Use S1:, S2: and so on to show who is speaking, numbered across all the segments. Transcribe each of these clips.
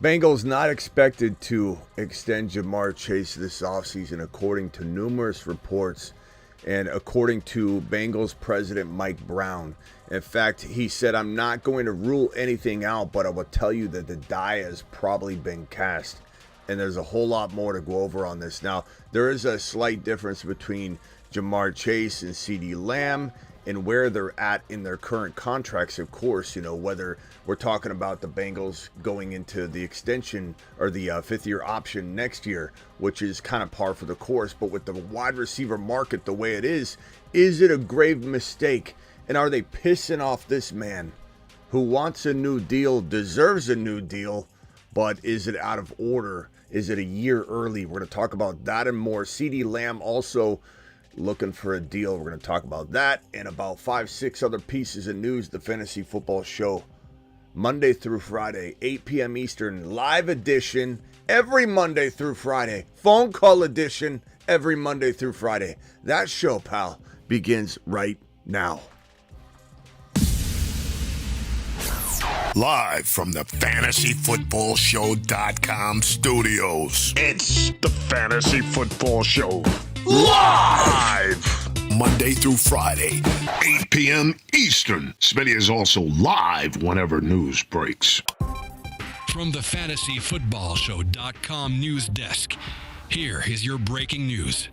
S1: Bengals not expected to extend Jamar Chase this offseason, according to numerous reports and according to Bengals president Mike Brown. In fact, he said, "I'm not going to rule anything out, but I will tell you that the die has probably been cast." And there's a whole lot more to go over on this. Now, there is a slight difference between Jamar Chase and CeeDee Lamb and where they're at in their current contracts, of course, whether we're talking about the Bengals going into the extension or the fifth-year option next year, which is kind of par for the course. But with the wide receiver market the way it is it a grave mistake? And are they pissing off this man who wants a new deal, deserves a new deal, but is it out of order? Is it a year early? We're going to talk about that and more. CeeDee Lamb also looking for a deal. We're going to talk about that and about 5-6 other pieces of news. The Fantasy Football Show, Monday through Friday, 8 p.m. Eastern, live edition every Monday through Friday. Phone call edition every Monday through Friday. That show, pal, begins right now.
S2: Live from the FantasyFootballShow.com studios. It's the Fantasy Football Show. Live! Monday through Friday, 8 p.m. Eastern. Smitty is also live whenever news breaks.
S3: From the FantasyFootballShow.com news desk, here is your breaking news.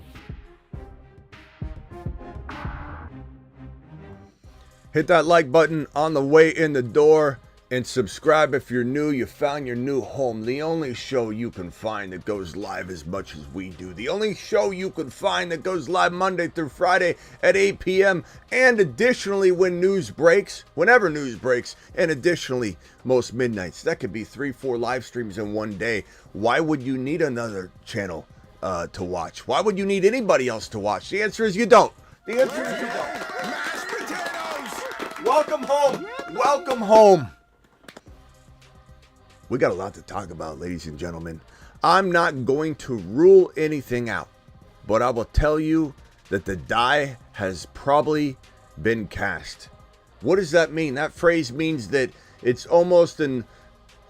S1: Hit that like button on the way in the door. And subscribe if you're new. You found your new home. The only show you can find that goes live as much as we do. The only show you can find that goes live Monday through Friday at 8 p.m. And additionally, when news breaks, whenever news breaks, and additionally, most midnights. That could be 3-4 live streams in one day. Why would you need another channel to watch? Why would you need anybody else to watch? The answer is you don't. The answer is you don't. Mashed potatoes! Welcome home. Welcome home. We got a lot to talk about, ladies and gentlemen. I'm not going to rule anything out, but I will tell you that the die has probably been cast. What does that mean? That phrase means that it's almost an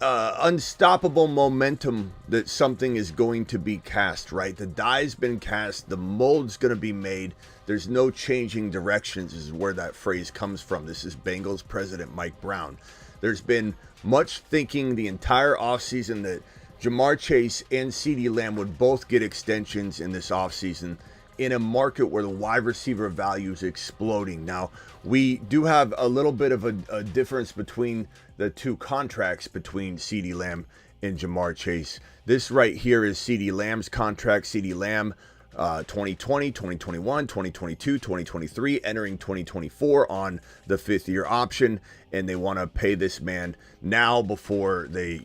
S1: unstoppable momentum that something is going to be cast, right? The die's been cast. The mold's going to be made. There's no changing directions is where that phrase comes from. This is Bengals president Mike Brown. There's been much thinking the entire offseason that Jamar Chase and CeeDee Lamb would both get extensions in this offseason in a market where the wide receiver value is exploding. Now, we do have a little bit of a difference between the two contracts between CeeDee Lamb and Jamar Chase. This right here is CeeDee Lamb's contract. CeeDee Lamb 2020, 2021, 2022, 2023, entering 2024 on the fifth-year option, and they want to pay this man now before they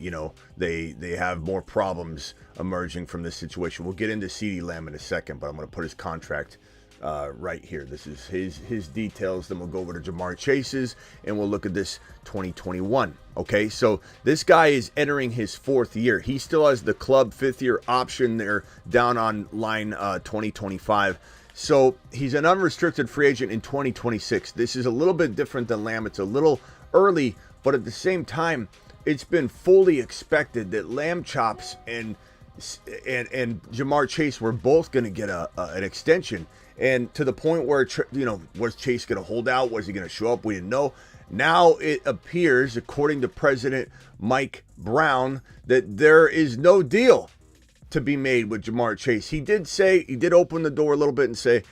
S1: have more problems emerging from this situation. We'll get into CeeDee Lamb in a second, but I'm going to put his contract right here. This is his details. Then we'll go over to Jamar Chase's, and we'll look at this 2021. Okay, so this guy is entering his fourth year. He still has the club fifth-year option there down on line 2025. So he's an unrestricted free agent in 2026. This is a little bit different than Lamb. It's a little early, but at the same time, it's been fully expected that Lamb Chops and Jamar Chase were both going to get an extension. And to the point where, was Chase going to hold out? Was he going to show up? We didn't know. Now it appears, according to President Mike Brown, that there is no deal to be made with Jamar Chase. He did open the door a little bit and say,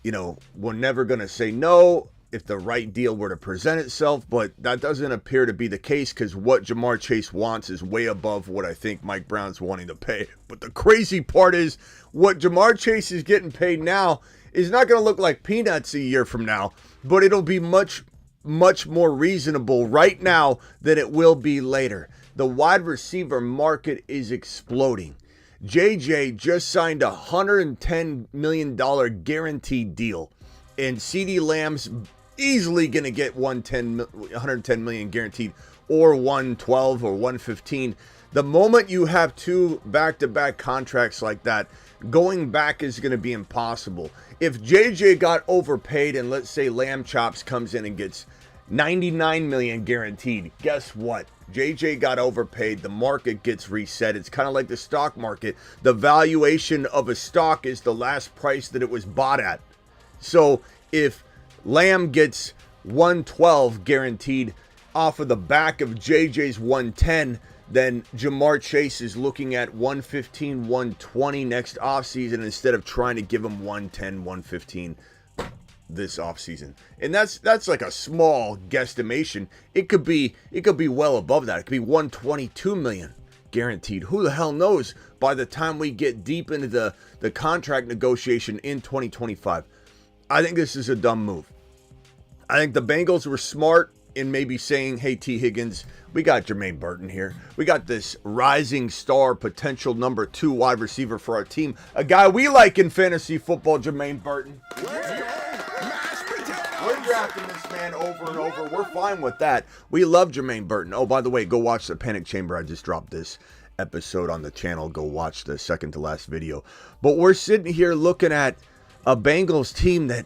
S1: we're never going to say no if the right deal were to present itself, but that doesn't appear to be the case because what Jamar Chase wants is way above what I think Mike Brown's wanting to pay. But the crazy part is what Jamar Chase is getting paid now is not going to look like peanuts a year from now, but it'll be much more reasonable right now than it will be later. The wide receiver market is exploding. JJ just signed a $110 million guaranteed deal, and CeeDee Lamb's easily going to get $110 million guaranteed, or 112 or 115. The moment you have two back-to-back contracts like that, going back is going to be impossible. If JJ got overpaid and let's say Lamb Chops comes in and gets $99 million guaranteed, guess what? JJ got overpaid. The market gets reset. It's kind of like the stock market. The valuation of a stock is the last price that it was bought at. So if Lamb gets 112 guaranteed off of the back of JJ's 110, then Jamar Chase is looking at 115, 120 next offseason instead of trying to give him 110, 115 this offseason. And that's like a small guesstimation. It could be well above that. It could be 122 million guaranteed. Who the hell knows by the time we get deep into the contract negotiation in 2025. I think this is a dumb move. I think the Bengals were smart in maybe saying, hey, T. Higgins, we got Jermaine Burton here. We got this rising star, potential number 2 wide receiver for our team. A guy we like in fantasy football, Jermaine Burton. We're drafting this man over and over. We're fine with that. We love Jermaine Burton. Oh, by the way, go watch the Panic Chamber. I just dropped this episode on the channel. Go watch the second to last video. But we're sitting here looking at a Bengals team that,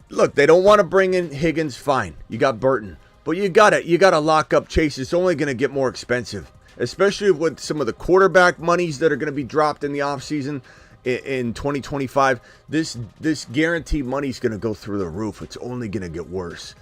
S1: look, they don't want to bring in Higgins. Fine. You got Burton. But you gotta lock up Chase. It's only going to get more expensive, especially with some of the quarterback monies that are going to be dropped in the offseason. In 2025, this guaranteed money is going to go through the roof. It's only going to get worse.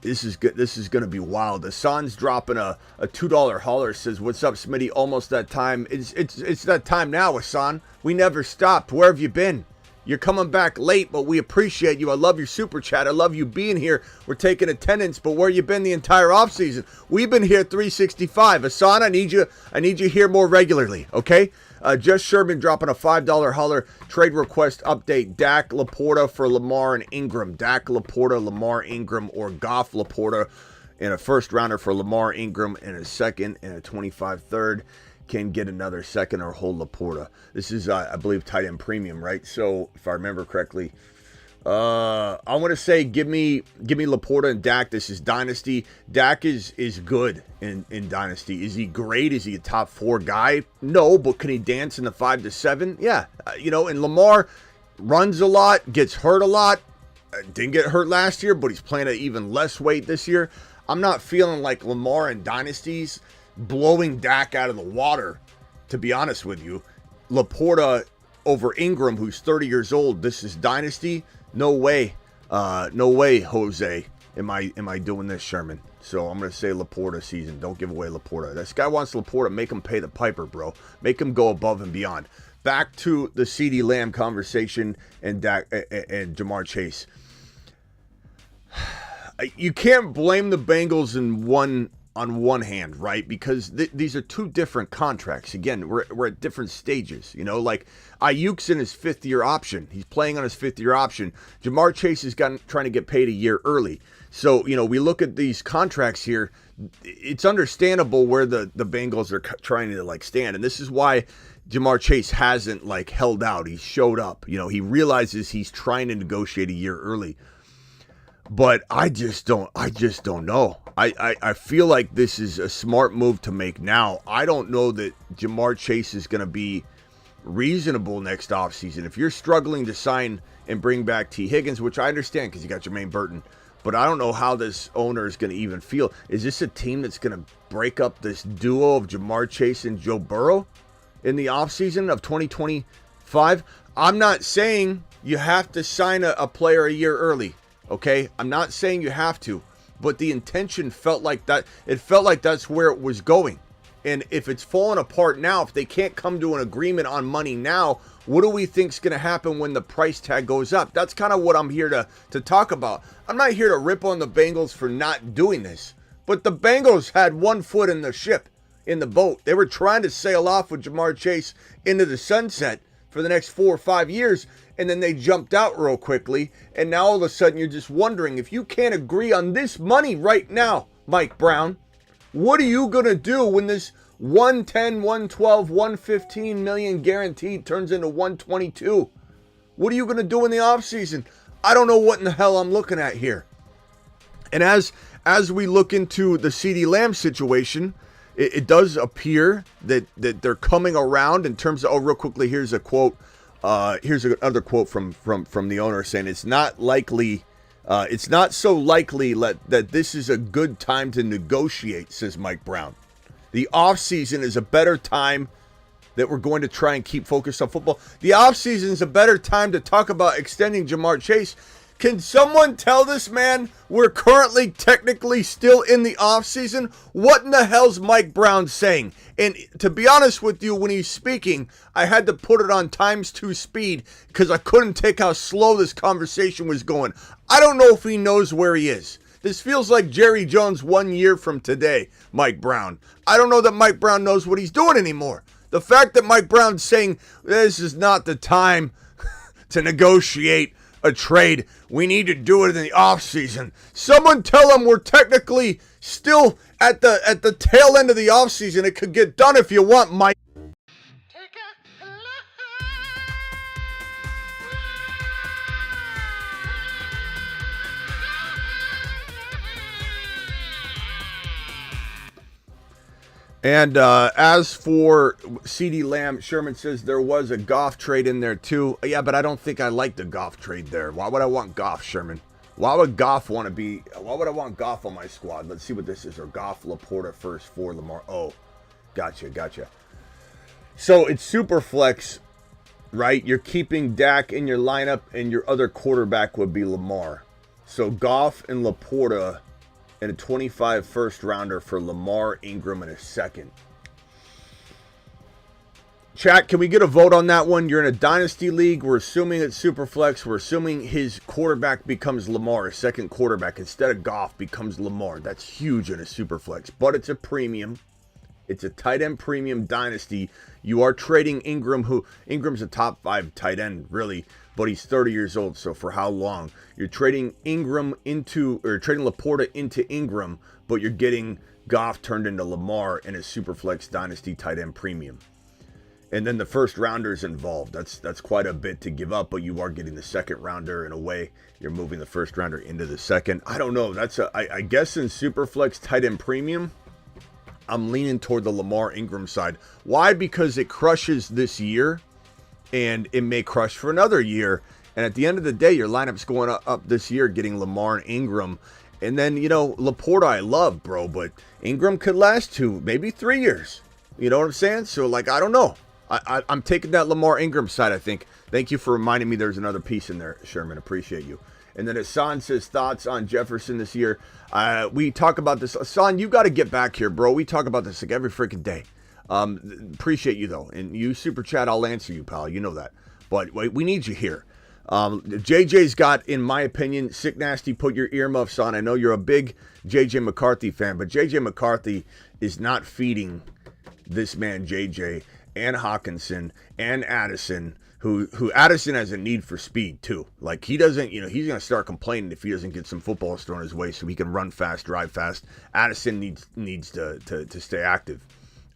S1: This is good. This is going to be wild. Hassan's dropping a $2 holler. Says, "What's up, Smitty? Almost that time. It's that time now, Hassan. We never stopped. Where have you been? You're coming back late, but we appreciate you. I love your super chat. I love you being here. We're taking attendance, but where you been the entire offseason? We've been here 365. Hassan, I need you here more regularly, okay?" Just Sherman dropping a $5 holler. Trade request update. Dak, Laporta for Lamar and Ingram. Dak, Laporta, Lamar, Ingram, or Goff, Laporta, and a first rounder for Lamar, Ingram, and a second and a 25 third. Can get another second or hold Laporta. This is, I believe, tight end premium, right? So if I remember correctly, I want to say give me Laporta and Dak. This is Dynasty. Dak is good in Dynasty. Is he great? Is he a top 4 guy? No, but can he dance in the 5 to 7? Yeah. And Lamar runs a lot, gets hurt a lot. Didn't get hurt last year, but he's playing at even less weight this year. I'm not feeling like Lamar and Dynasties blowing Dak out of the water, to be honest with you. Laporta over Ingram, who's 30 years old. This is Dynasty. No way, Jose. Am I doing this, Sherman? So I'm gonna say Laporta season. Don't give away Laporta. This guy wants Laporta. Make him pay the piper, bro. Make him go above and beyond. Back to the CeeDee Lamb conversation and Dak and Jamar Chase. You can't blame the Bengals on one hand, right? Because these are 2 different contracts. Again, we're at different stages. Like Ayuk's in his 5th-year option. He's playing on his 5th-year option. Jamar Chase is trying to get paid a year early. So, we look at these contracts here. It's understandable where the Bengals are trying to stand. And this is why Jamar Chase hasn't held out. He showed up. He realizes he's trying to negotiate a year early. But I just don't know. I feel like this is a smart move to make now. I don't know that Jamar Chase is going to be reasonable next offseason. If you're struggling to sign and bring back T. Higgins, which I understand because you got Jermaine Burton, but I don't know how this owner is going to even feel. Is this a team that's going to break up this duo of Jamar Chase and Joe Burrow in the offseason of 2025? I'm not saying you have to sign a player a year early. Okay, I'm not saying you have to, but the intention felt like that. It felt like that's where it was going. And if it's falling apart now, if they can't come to an agreement on money now, what do we think is going to happen when the price tag goes up? That's kind of what I'm here to talk about. I'm not here to rip on the Bengals for not doing this, but the Bengals had one foot in the ship, in the boat. They were trying to sail off with Jamar Chase into the sunset for the next 4 or 5 years, and then they jumped out real quickly, and now all of a sudden you're just wondering, if you can't agree on this money right now, Mike Brown, what are you going to do when this 110, 112, 115 million guaranteed turns into 122? What are you going to do in the offseason? I don't know what in the hell I'm looking at here. And as we look into the CeeDee Lamb situation, it does appear that they're coming around in terms of, real quickly, here's a quote. Here's another quote from the owner saying it's not likely It's not so likely that this is a good time to negotiate, says Mike Brown. The offseason is a better time that we're going to try and keep focused on football. The offseason is a better time to talk about extending Jamar Chase. Can someone tell this man we're currently technically still in the offseason? What in the hell's Mike Brown saying? And to be honest with you, when he's speaking, I had to put it on ×2 speed because I couldn't take how slow this conversation was going. I don't know if he knows where he is. This feels like Jerry Jones 1 year from today, Mike Brown. I don't know that Mike Brown knows what he's doing anymore. The fact that Mike Brown's saying this is not the time to negotiate a trade, we need to do it in the offseason. Someone tell him we're technically still at the tail end of the offseason. It could get done if you want, Mike. And as for CeeDee Lamb, Sherman says there was a Goff trade in there too. Yeah, but I don't think I like the Goff trade there. Why would I want Goff, Sherman? Why would Goff want to be? Why would I want Goff on my squad? Let's see what this is. Or Goff, Laporta first for Lamar. Oh, gotcha. So it's super flex, right? You're keeping Dak in your lineup, and your other quarterback would be Lamar. So Goff and Laporta. And a 25 first rounder for Lamar, Ingram, and a second. Chat, can we get a vote on that one? You're in a Dynasty league. We're assuming it's Superflex. We're assuming his quarterback becomes Lamar. His second quarterback, instead of Goff, becomes Lamar. That's huge in a Superflex. But it's a premium. It's a tight end premium Dynasty. You are trading Ingram, Ingram's a top 5 tight end, really. But he's 30 years old, so for how long? You're trading trading Laporta into Ingram, but you're getting Goff turned into Lamar in a Superflex Dynasty tight end premium. And then the first rounder's involved. That's quite a bit to give up, but you are getting the second rounder in a way. You're moving the first rounder into the second. I don't know. I guess in Superflex tight end premium, I'm leaning toward the Lamar Ingram side. Why? Because it crushes this year. And it may crush for another year. And at the end of the day, your lineup's going up this year, getting Lamar and Ingram. And then, Laporta I love, bro. But Ingram could last 2, maybe 3 years. You know what I'm saying? So, I don't know. I'm taking that Lamar Ingram side, I think. Thank you for reminding me there's another piece in there, Sherman. Appreciate you. And then Hassan says, thoughts on Jefferson this year. We talk about this. Hassan, you got to get back here, bro. We talk about this every freaking day. Appreciate you though, and you super chat, I'll answer you, pal. You know that, but wait, we need you here. JJ's got, in my opinion, sick nasty. Put your earmuffs on. I know you're a big JJ McCarthy fan, but JJ McCarthy is not feeding this man JJ and Hawkinson and Addison. Who Addison has a need for speed too. He doesn't, he's gonna start complaining if he doesn't get some footballs thrown his way so he can run fast, drive fast. Addison needs to stay active.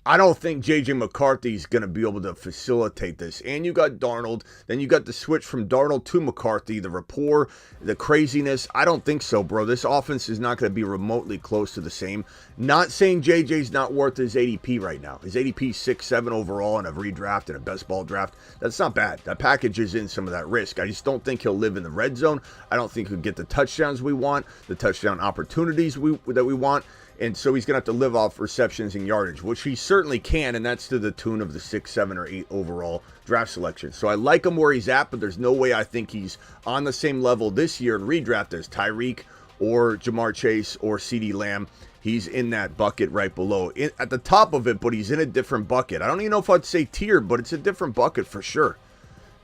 S1: I don't think J.J. McCarthy's going to be able to facilitate this. And you got Darnold. Then you got the switch from Darnold to McCarthy, the rapport, the craziness. I don't think so, bro. This offense is not going to be remotely close to the same. Not saying J.J.'s not worth his ADP right now. His ADP 6-7 overall in a redraft and a best ball draft. That's not bad. That package is in some of that risk. I just don't think he'll live in the red zone. I don't think he'll get the touchdowns we want, the touchdown opportunities that we want. And so he's going to have to live off receptions and yardage, which he certainly can, and that's to the tune of the 6, 7, or 8 overall draft selection. So I like him where he's at, but there's no way I think he's on the same level this year in redraft as Tyreek or Jamar Chase or CeeDee Lamb. He's in that bucket right below, at the top of it, but he's in a different bucket. I don't even know if I'd say tier, but it's a different bucket for sure.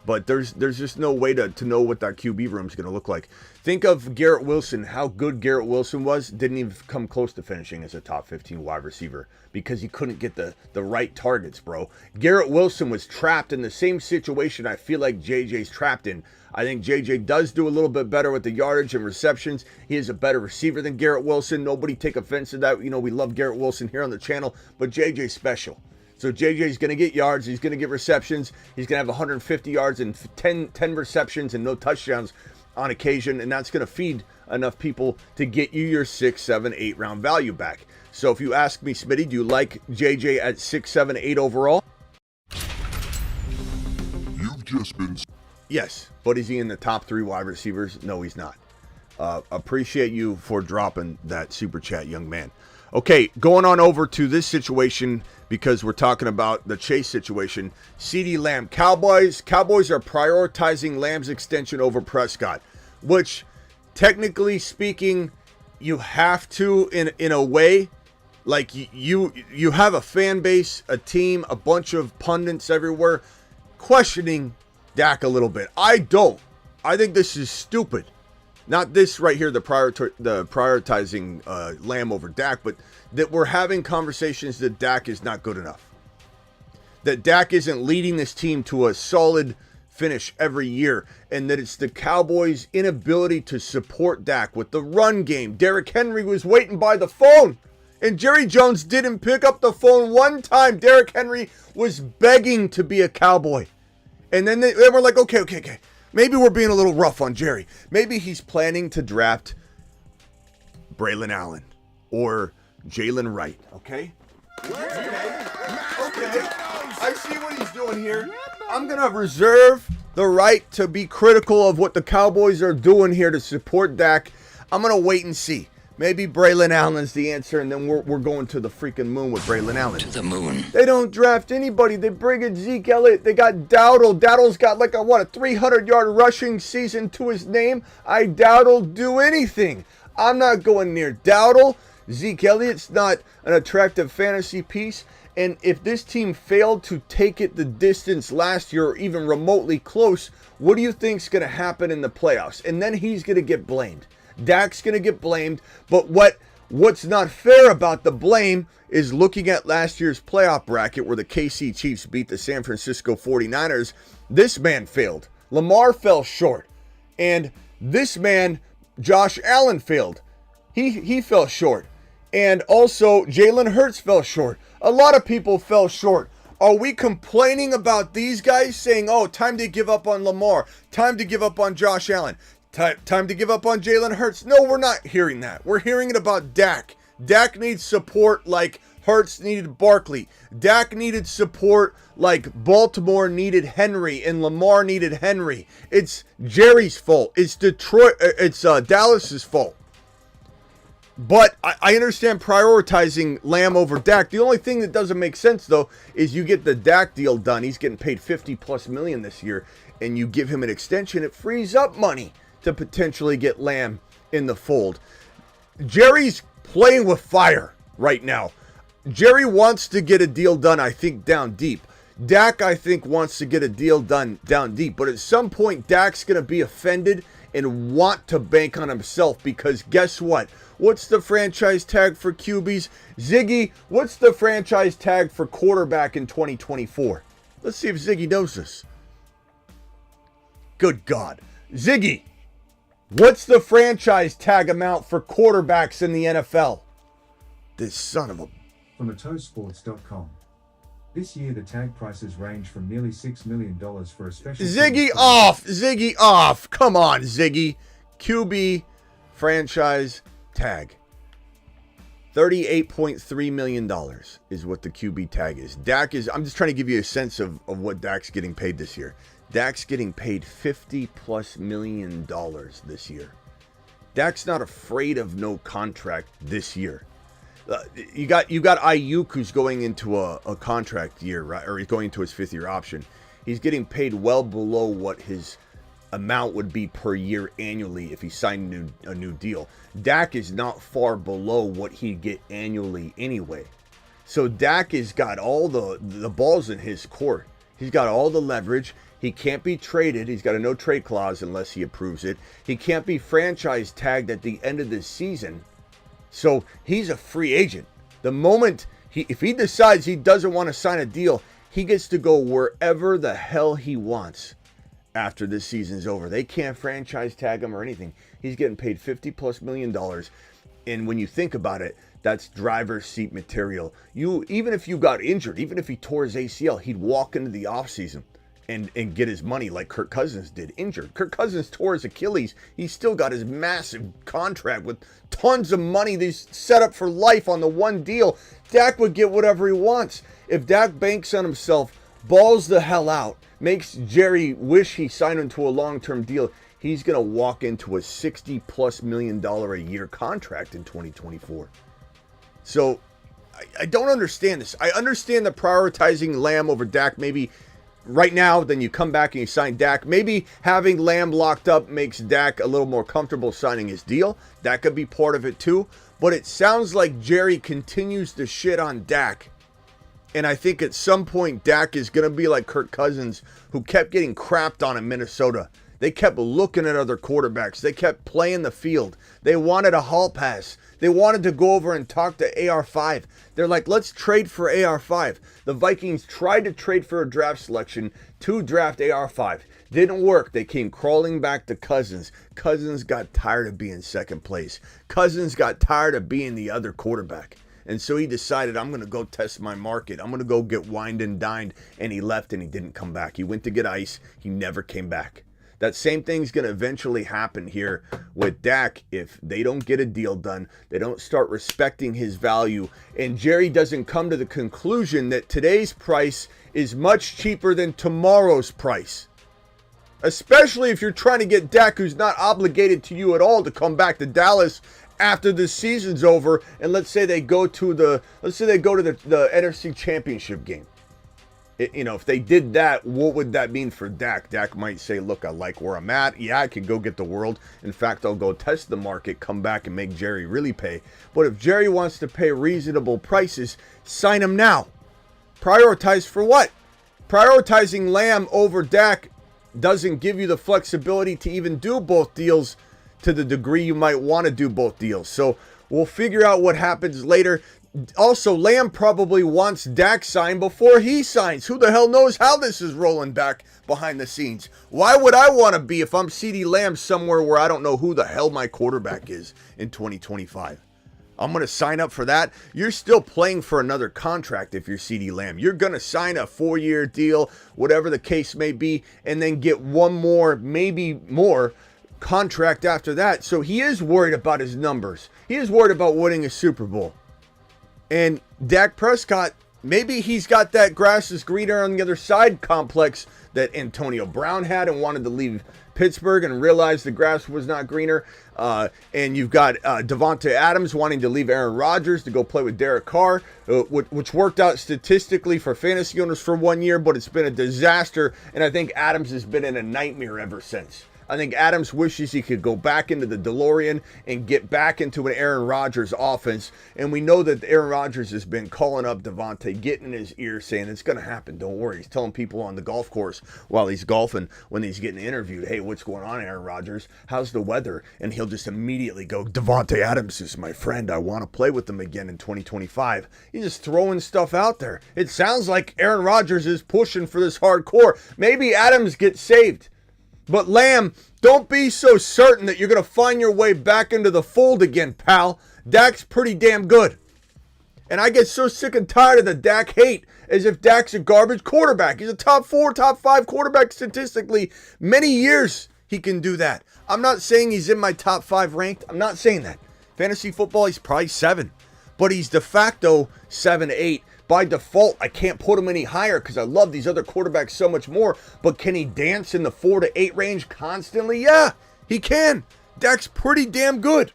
S1: But there's just no way to know what that QB room is going to look like. Think of Garrett Wilson, how good Garrett Wilson was. Didn't even come close to finishing as a top 15 wide receiver because he couldn't get the right targets, bro. Garrett Wilson was trapped in the same situation I feel like JJ's trapped in. I think JJ does do a little bit better with the yardage and receptions. He is a better receiver than Garrett Wilson. Nobody take offense to that. We love Garrett Wilson here on the channel, but JJ's special. So JJ's going to get yards. He's going to get receptions. He's going to have 150 yards and 10 receptions and no touchdowns on occasion. And that's going to feed enough people to get you your 6, 7, 8 round value back. So if you ask me, Smitty, do you like JJ at 6, 7, 8 overall?
S2: You've just been...
S1: Yes, but is he in the top 3 wide receivers? No, he's not. Appreciate you for dropping that super chat, young man. Okay, going on over to this situation because we're talking about the Chase situation. CeeDee Lamb, Cowboys are prioritizing Lamb's extension over Prescott, which technically speaking, you have to in a way. Like you have a fan base, a team, a bunch of pundits everywhere questioning Dak a little bit. I don't. I think this is stupid. Not this right here, the prioritizing Lamb over Dak, but that we're having conversations that Dak is not good enough. That Dak isn't leading this team to a solid finish every year, and that it's the Cowboys' inability to support Dak with the run game. Derrick Henry was waiting by the phone, and Jerry Jones didn't pick up the phone one time. Derrick Henry was begging to be a Cowboy. And then they were like, okay. Maybe we're being a little rough on Jerry. Maybe he's planning to draft Braylon Allen or Jalen Wright, okay? Okay. I see what he's doing here. I'm going to reserve the right to be critical of what the Cowboys are doing here to support Dak. I'm going to wait and see. Maybe Braylon Allen's the answer, and then we're going to the freaking moon with Braylon Allen.
S4: To the moon.
S1: They don't draft anybody. They bring in Zeke Elliott. They got Dowdle. Dowdle's got like a 300-yard rushing season to his name. I doubt he'll do anything. I'm not going near Dowdle. Zeke Elliott's not an attractive fantasy piece. And if this team failed to take it the distance last year or even remotely close, what do you think's going to happen in the playoffs? And then he's going to get blamed. Dak's going to get blamed, but what's not fair about the blame is looking at last year's playoff bracket where the KC Chiefs beat the San Francisco 49ers. This man failed. Lamar fell short. And this man, Josh Allen, failed. He fell short. And also, Jalen Hurts fell short. A lot of people fell short. Are we complaining about these guys saying, oh, time to give up on Lamar, time to give up on Josh Allen? Time to give up on Jalen Hurts. No, we're not hearing that. We're hearing it about Dak. Dak needs support like Hurts needed Barkley. Dak needed support like Baltimore needed Henry and Lamar needed Henry. It's Jerry's fault. It's Dallas's fault. But I understand prioritizing Lamb over Dak. The only thing that doesn't make sense, though, is you get the Dak deal done. He's getting paid $50+ million this year, and you give him an extension. It frees up money to potentially get Lamb in the fold. Jerry's playing with fire right now. Jerry wants to get a deal done, I think, down deep. Dak, I think, wants to get a deal done down deep. But at some point, Dak's going to be offended and want to bank on himself because guess what? What's the franchise tag for QBs? Ziggy, what's the franchise tag for quarterback in 2024? Let's see if Ziggy knows this. Good God. Ziggy, what's the franchise tag amount for quarterbacks in the NFL? This son of a...
S5: From atosports.com. This year the tag prices range from nearly $6 million for a special...
S1: Ziggy off! Ziggy off! Come on, Ziggy. QB franchise tag. $38.3 million is what the QB tag is. Dak is... I'm just trying to give you a sense of what Dak's getting paid this year. Dak's getting paid $50+ million this year. Dak's not afraid of no contract this year. You got Ayuk who's going into a contract year, right? Or he's going into his 5th year option. He's getting paid well below what his amount would be per year annually if he signed a new deal. Dak is not far below what he'd get annually anyway. So Dak has got all the balls in his court. He's got all the leverage. He can't be traded. He's got a no trade clause unless he approves it. He can't be franchise tagged at the end of the season. So he's a free agent. The moment if he decides he doesn't want to sign a deal, he gets to go wherever the hell he wants after this season's over. They can't franchise tag him or anything. He's getting paid $50+ million. And when you think about it, that's driver's seat material. Even if you got injured, even if he tore his ACL, he'd walk into the offseason and get his money like Kirk Cousins did, injured. Kirk Cousins tore his Achilles. He still got his massive contract with tons of money. He's set up for life on the one deal. Dak would get whatever he wants. If Dak banks on himself, balls the hell out, makes Jerry wish he signed into a long-term deal, he's going to walk into a $60+ million a year contract in 2024. So I don't understand this. I understand the prioritizing Lamb over Dak maybe right now, then you come back and you sign Dak. Maybe having Lamb locked up makes Dak a little more comfortable signing his deal. That could be part of it too. But it sounds like Jerry continues to shit on Dak. And I think at some point Dak is going to be like Kirk Cousins, who kept getting crapped on in Minnesota. They kept looking at other quarterbacks. They kept playing the field. They wanted a hall pass. They wanted to go over and talk to AR5. They're like, let's trade for AR5. The Vikings tried to trade for a draft selection to draft AR5. Didn't work. They came crawling back to Cousins. Cousins got tired of being second place. Cousins got tired of being the other quarterback. And so he decided, I'm going to go test my market. I'm going to go get wined and dined. And he left and he didn't come back. He went to get ice. He never came back. That same thing's going to eventually happen here with Dak if they don't get a deal done. They don't start respecting his value. And Jerry doesn't come to the conclusion that today's price is much cheaper than tomorrow's price. Especially if you're trying to get Dak, who's not obligated to you at all, to come back to Dallas after the season's over. And let's say they go to the NFC Championship game. If they did that, what would that mean for Dak? Dak might say, look, I like where I'm at. Yeah, I could go get the world. In fact, I'll go test the market, come back and make Jerry really pay. But if Jerry wants to pay reasonable prices, sign him now. Prioritize for what? Prioritizing Lamb over Dak doesn't give you the flexibility to even do both deals to the degree you might want to do both deals. So we'll figure out what happens later. Also, Lamb probably wants Dak signed before he signs. Who the hell knows how this is rolling back behind the scenes? Why would I want to be if I'm CeeDee Lamb somewhere where I don't know who the hell my quarterback is in 2025? I'm going to sign up for that. You're still playing for another contract if you're CeeDee Lamb. You're going to sign a 4-year deal, whatever the case may be, and then get one more, maybe more, contract after that. So he is worried about his numbers. He is worried about winning a Super Bowl. And Dak Prescott, maybe he's got that grass is greener on the other side complex that Antonio Brown had and wanted to leave Pittsburgh and realized the grass was not greener. And you've got Davante Adams wanting to leave Aaron Rodgers to go play with Derek Carr, which worked out statistically for fantasy owners for 1 year, but it's been a disaster. And I think Adams has been in a nightmare ever since. I think Adams wishes he could go back into the DeLorean and get back into an Aaron Rodgers offense. And we know that Aaron Rodgers has been calling up Davante, getting in his ear, saying it's going to happen. Don't worry. He's telling people on the golf course while he's golfing when he's getting interviewed, hey, what's going on, Aaron Rodgers? How's the weather? And he'll just immediately go, Davante Adams is my friend. I want to play with him again in 2025. He's just throwing stuff out there. It sounds like Aaron Rodgers is pushing for this hardcore. Maybe Adams gets saved. But Lamb, don't be so certain that you're going to find your way back into the fold again, pal. Dak's pretty damn good. And I get so sick and tired of the Dak hate, as if Dak's a garbage quarterback. He's a top 4, top 5 quarterback statistically. Many years he can do that. I'm not saying he's in my top 5 ranked. I'm not saying that. Fantasy football, he's probably 7. But he's de facto 7, 8. By default, I can't put him any higher because I love these other quarterbacks so much more. But can he dance in the 4 to 8 range constantly? Yeah, he can. Dak's pretty damn good.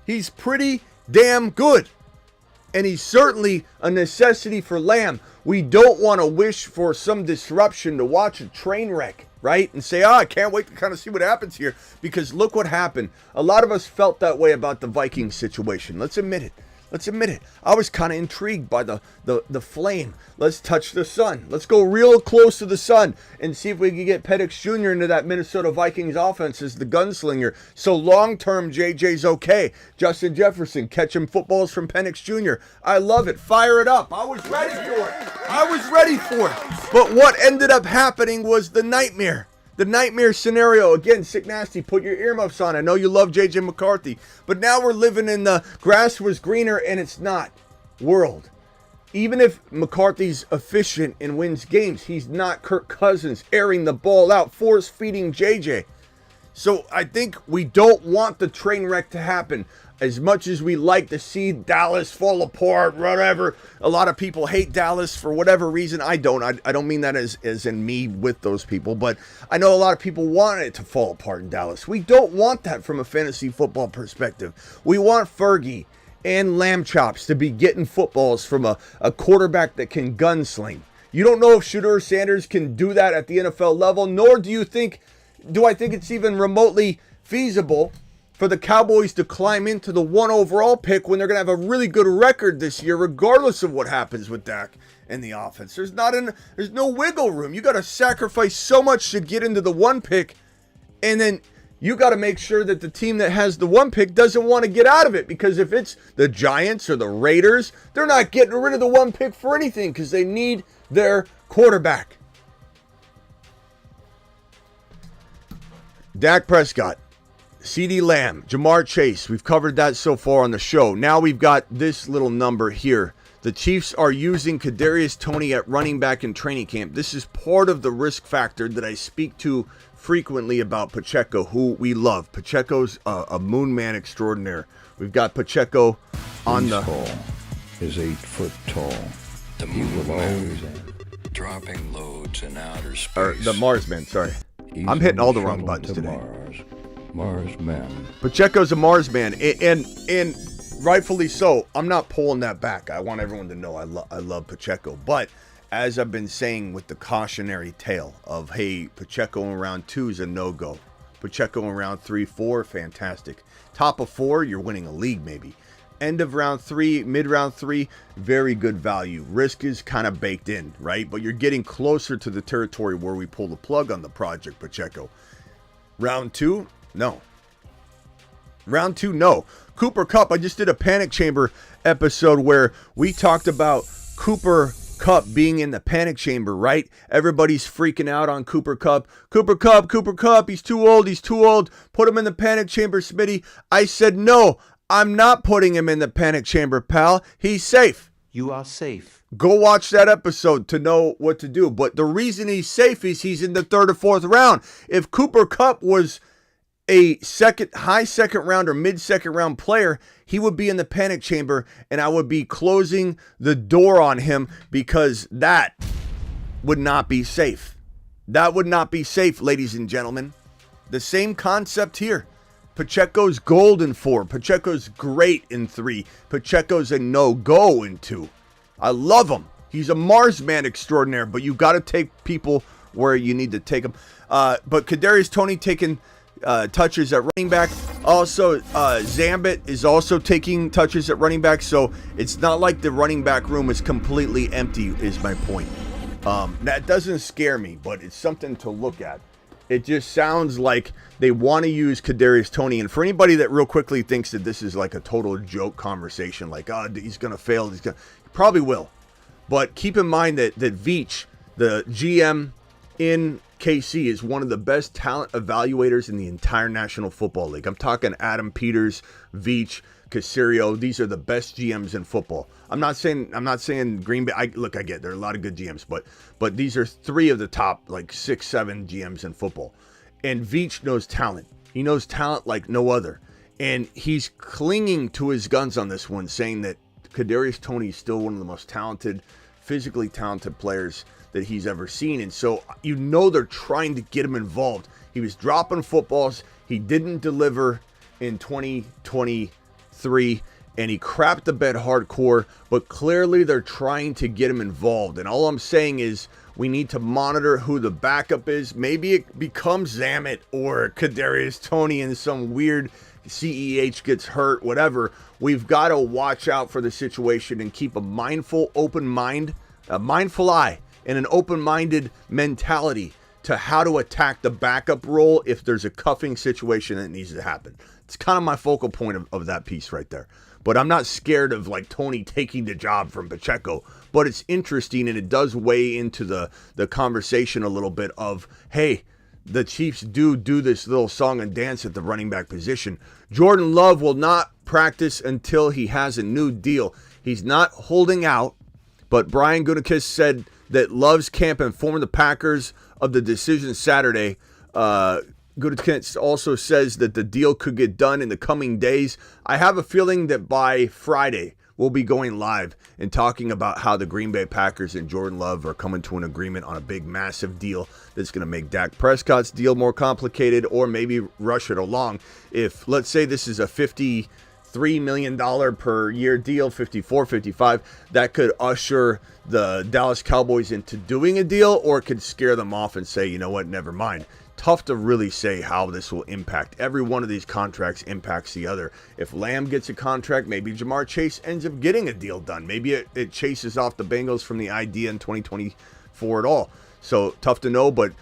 S1: He's pretty damn good. And he's certainly a necessity for Lamb. We don't want to wish for some disruption to watch a train wreck, right? And say, I can't wait to kind of see what happens here. Because look what happened. A lot of us felt that way about the Vikings situation. Let's admit it. I was kind of intrigued by the flame. Let's touch the sun. Let's go real close to the sun and see if we can get Penix Jr. into that Minnesota Vikings offense as the gunslinger. So long-term, JJ's okay. Justin Jefferson catching footballs from Penix Jr. I love it. Fire it up. I was ready for it. But what ended up happening was the nightmare. The nightmare scenario. Again, Sick Nasty, put your earmuffs on. I know you love JJ McCarthy. But now we're living in the grass was greener and it's not world. Even if McCarthy's efficient and wins games, he's not Kirk Cousins airing the ball out, force-feeding JJ. So I think we don't want the train wreck to happen. as much as we like to see Dallas fall apart, whatever, a lot of people hate Dallas for whatever reason. I don't. I don't mean that as in me with those people, but I know a lot of people want it to fall apart in Dallas. We don't want that from a fantasy football perspective. We want Fergie and Lamb Chops to be getting footballs from a quarterback that can gunsling. You don't know if Shedeur Sanders can do that at the NFL level, nor do I think it's even remotely feasible for the Cowboys to climb into the 1 overall pick when they're going to have a really good record this year, regardless of what happens with Dak and the offense. There's no wiggle room. You got to sacrifice so much to get into the 1 pick, and then you got to make sure that the team that has the 1 pick doesn't want to get out of it, because if it's the Giants or the Raiders, they're not getting rid of the 1 pick for anything because they need their quarterback. Dak Prescott, CeeDee Lamb, Jamar Chase. We've covered that so far on the show. Now we've got this little number here. The Chiefs are using Kadarius Toney at running back in training camp. This is part of the risk factor that I speak to frequently about Pacheco, who we love. Pacheco's a moon man extraordinaire. We've got Pacheco on the...
S4: is 8 foot tall.
S6: The moon man, dropping loads in outer space.
S1: Or the Mars man, sorry. I'm hitting all the wrong buttons today.
S4: Mars man.
S1: Pacheco's a Mars man, and rightfully so. I'm not pulling that back. I want everyone to know I love Pacheco. But as I've been saying with the cautionary tale of, hey, Pacheco in round 2 is a no-go. Pacheco in round 3, 4, fantastic. Top of 4, you're winning a league maybe. End of round 3, mid-round 3, very good value. Risk is kind of baked in, right? But you're getting closer to the territory where we pull the plug on the project, Pacheco. Round 2, no. Round 2, no. Cooper Kupp, I just did a Panic Chamber episode where we talked about Cooper Kupp being in the panic chamber, right? Everybody's freaking out on Cooper Kupp. Cooper Kupp, he's too old. Put him in the panic chamber, Smitty. I said, no, I'm not putting him in the panic chamber, pal. He's safe.
S7: You are safe.
S1: Go watch that episode to know what to do. But the reason he's safe is he's in the 3rd or 4th round. If Cooper Kupp was a high second round or mid second round player, he would be in the panic chamber, and I would be closing the door on him, because that would not be safe. That would not be safe, ladies and gentlemen. The same concept here. Pacheco's gold in 4. Pacheco's great in 3. Pacheco's a no-go in 2. I love him. He's a Mars man extraordinaire, but you got to take people where you need to take them. But Kadarius Toney taking touches at running back. Also, Zambit is also taking touches at running back, so it's not like the running back room is completely empty, is my point. That doesn't scare me, but it's something to look at. It just sounds like they want to use Kadarius Toney. And for anybody that real quickly thinks that this is like a total joke conversation, like, oh, he's going to fail. He probably will. But keep in mind that Veach, the GM in KC, is one of the best talent evaluators in the entire National Football League. I'm talking Adam Peters, Veach, Caserio. These are the best GMs in football. I'm not saying Green Bay. I get there are a lot of good GMs, but these are 3 of the top like 6, 7 GMs in football. And Veach knows talent. He knows talent like no other. And he's clinging to his guns on this one, saying that Kadarius Toney is still one of the most talented, physically talented players that he's ever seen. And so they're trying to get him involved. He was dropping footballs. He didn't deliver in 2023, and he crapped the bed hardcore, but clearly they're trying to get him involved. And all I'm saying is we need to monitor who the backup is. Maybe it becomes Zamet or Kadarius Toney and some weird CEH gets hurt, whatever. We've got to watch out for the situation and keep a mindful, open mind, a mindful eye, and an open-minded mentality to how to attack the backup role if there's a cuffing situation that needs to happen. It's kind of my focal point of that piece right there. But I'm not scared of like Toney taking the job from Pacheco. But it's interesting, and it does weigh into the conversation a little bit of, hey, the Chiefs do this little song and dance at the running back position. Jordan Love will not practice until he has a new deal. He's not holding out, but Brian Gutekunst said that Love's camp informed the Packers of the decision Saturday. Gutekunst also says that the deal could get done in the coming days. I have a feeling that by Friday, we'll be going live and talking about how the Green Bay Packers and Jordan Love are coming to an agreement on a big, massive deal that's going to make Dak Prescott's deal more complicated or maybe rush it along. If, let's say this is a $53 million per year deal, 54, 55, that could usher the Dallas Cowboys into doing a deal, or it could scare them off and say, you know what, never mind. Tough to really say how this will impact. Every one of these contracts impacts the other. If Lamb gets a contract, maybe Jamar Chase ends up getting a deal done. Maybe it chases off the Bengals from the idea in 2024 at all. So tough to know, but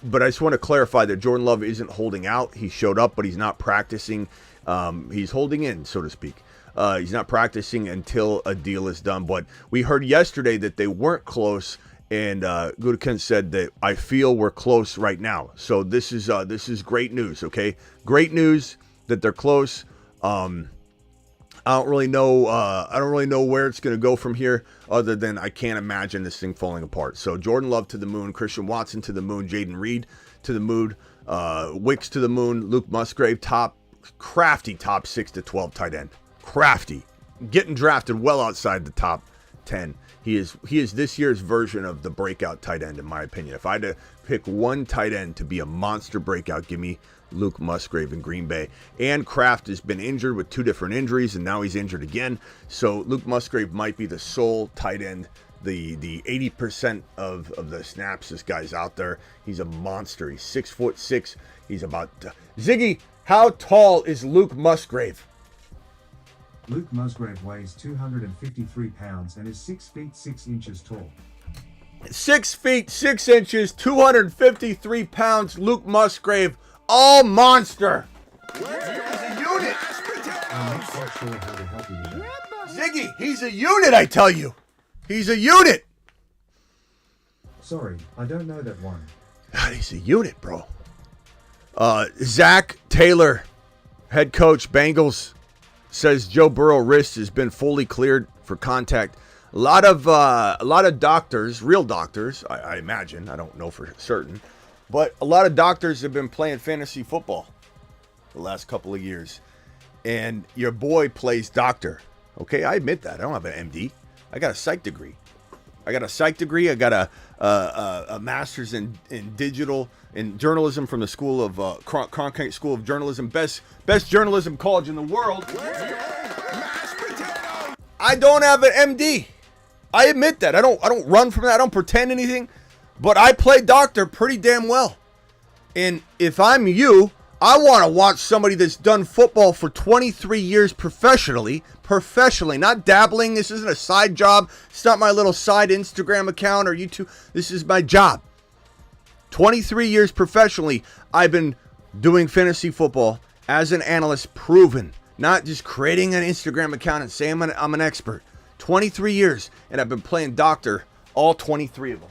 S1: I just want to clarify that Jordan Love isn't holding out. He showed up, but he's not practicing. He's holding in, so to speak. He's not practicing until a deal is done. But we heard yesterday that they weren't close. And Gutekunst said that I feel we're close right now. So this is great news, okay? Great news that they're close. I don't really know where it's going to go from here, other than I can't imagine this thing falling apart. So Jordan Love to the moon, Christian Watson to the moon, Jaden Reed to the moon, Wicks to the moon, Luke Musgrave, crafty top 6 to 12 tight end. Crafty, getting drafted well outside the top 10. He is this year's version of the breakout tight end, in my opinion. If I had to pick one tight end to be a monster breakout, give me Luke Musgrave in Green Bay. And Kraft has been injured with 2 different injuries, and now he's injured again. So Luke Musgrave might be the sole tight end, the 80% of the snaps this guy's out there. He's a monster. He's 6'6". He's about... Ziggy, how tall is Luke Musgrave?
S5: Luke Musgrave weighs 253 pounds and is 6 feet 6 inches tall.
S1: 6 feet 6 inches, 253 pounds, Luke Musgrave, all monster. He's a unit.
S5: I'm not quite sure how to help you with that.
S1: Ziggy, he's a unit, I tell you. He's a unit.
S5: Sorry, I don't know that one.
S1: God, he's a unit, bro. Zach Taylor, head coach, Bengals, says Joe Burrow wrist has been fully cleared for contact. A lot of doctors, real doctors, I imagine, I don't know for certain, but a lot of doctors have been playing fantasy football the last couple of years. And your boy plays doctor. Okay, I admit that. I don't have an MD. I got a psych degree. I got a master's in journalism from the school of Cronkite School of Journalism, best journalism college in the world. I don't have an MD. I admit that. I don't run from that. I don't pretend anything, but I play doctor pretty damn well. And if I'm you, I want to watch somebody that's done football for 23 years professionally, not dabbling. This isn't a side job. It's not my little side Instagram account or YouTube. This is my job. 23 years professionally, I've been doing fantasy football as an analyst, proven, not just creating an Instagram account and saying I'm an expert. 23 years, and I've been playing doctor all 23 of them.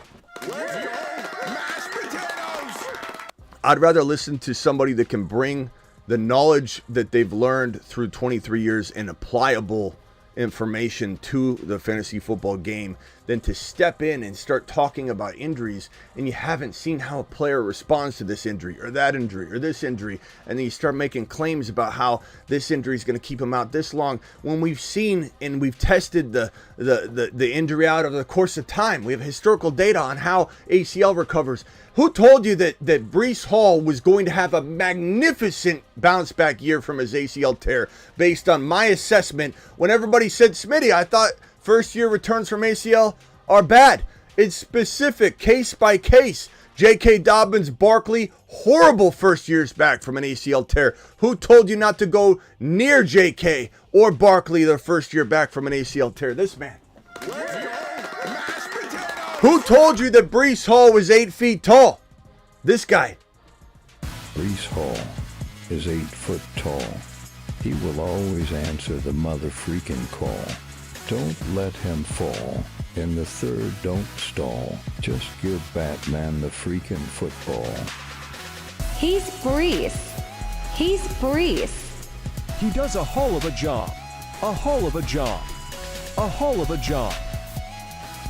S1: I'd rather listen to somebody that can bring the knowledge that they've learned through 23 years and applicable information to the fantasy football game than to step in and start talking about injuries and you haven't seen how a player responds to this injury or that injury or this injury, and then you start making claims about how this injury is going to keep him out this long when we've seen and we've tested the injury out over the course of time. We have historical data on how ACL recovers. Who told you that Breece Hall was going to have a magnificent bounce back year from his ACL tear based on my assessment when everybody said, Smitty, I thought first year returns from ACL are bad. It's specific, case by case. J.K. Dobbins, Barkley, horrible first years back from an ACL tear. Who told you not to go near J.K. or Barkley their first year back from an ACL tear? This man. Who told you that Breece Hall was 8 feet tall? This guy.
S4: Breece Hall is 8 foot tall. He will always answer the mother freaking call. Don't let him fall. In the third, don't stall. Just give Batman the freaking football.
S7: He's Breece. He's Breece.
S8: He does a whole of a job. A whole of a job. A whole of a job.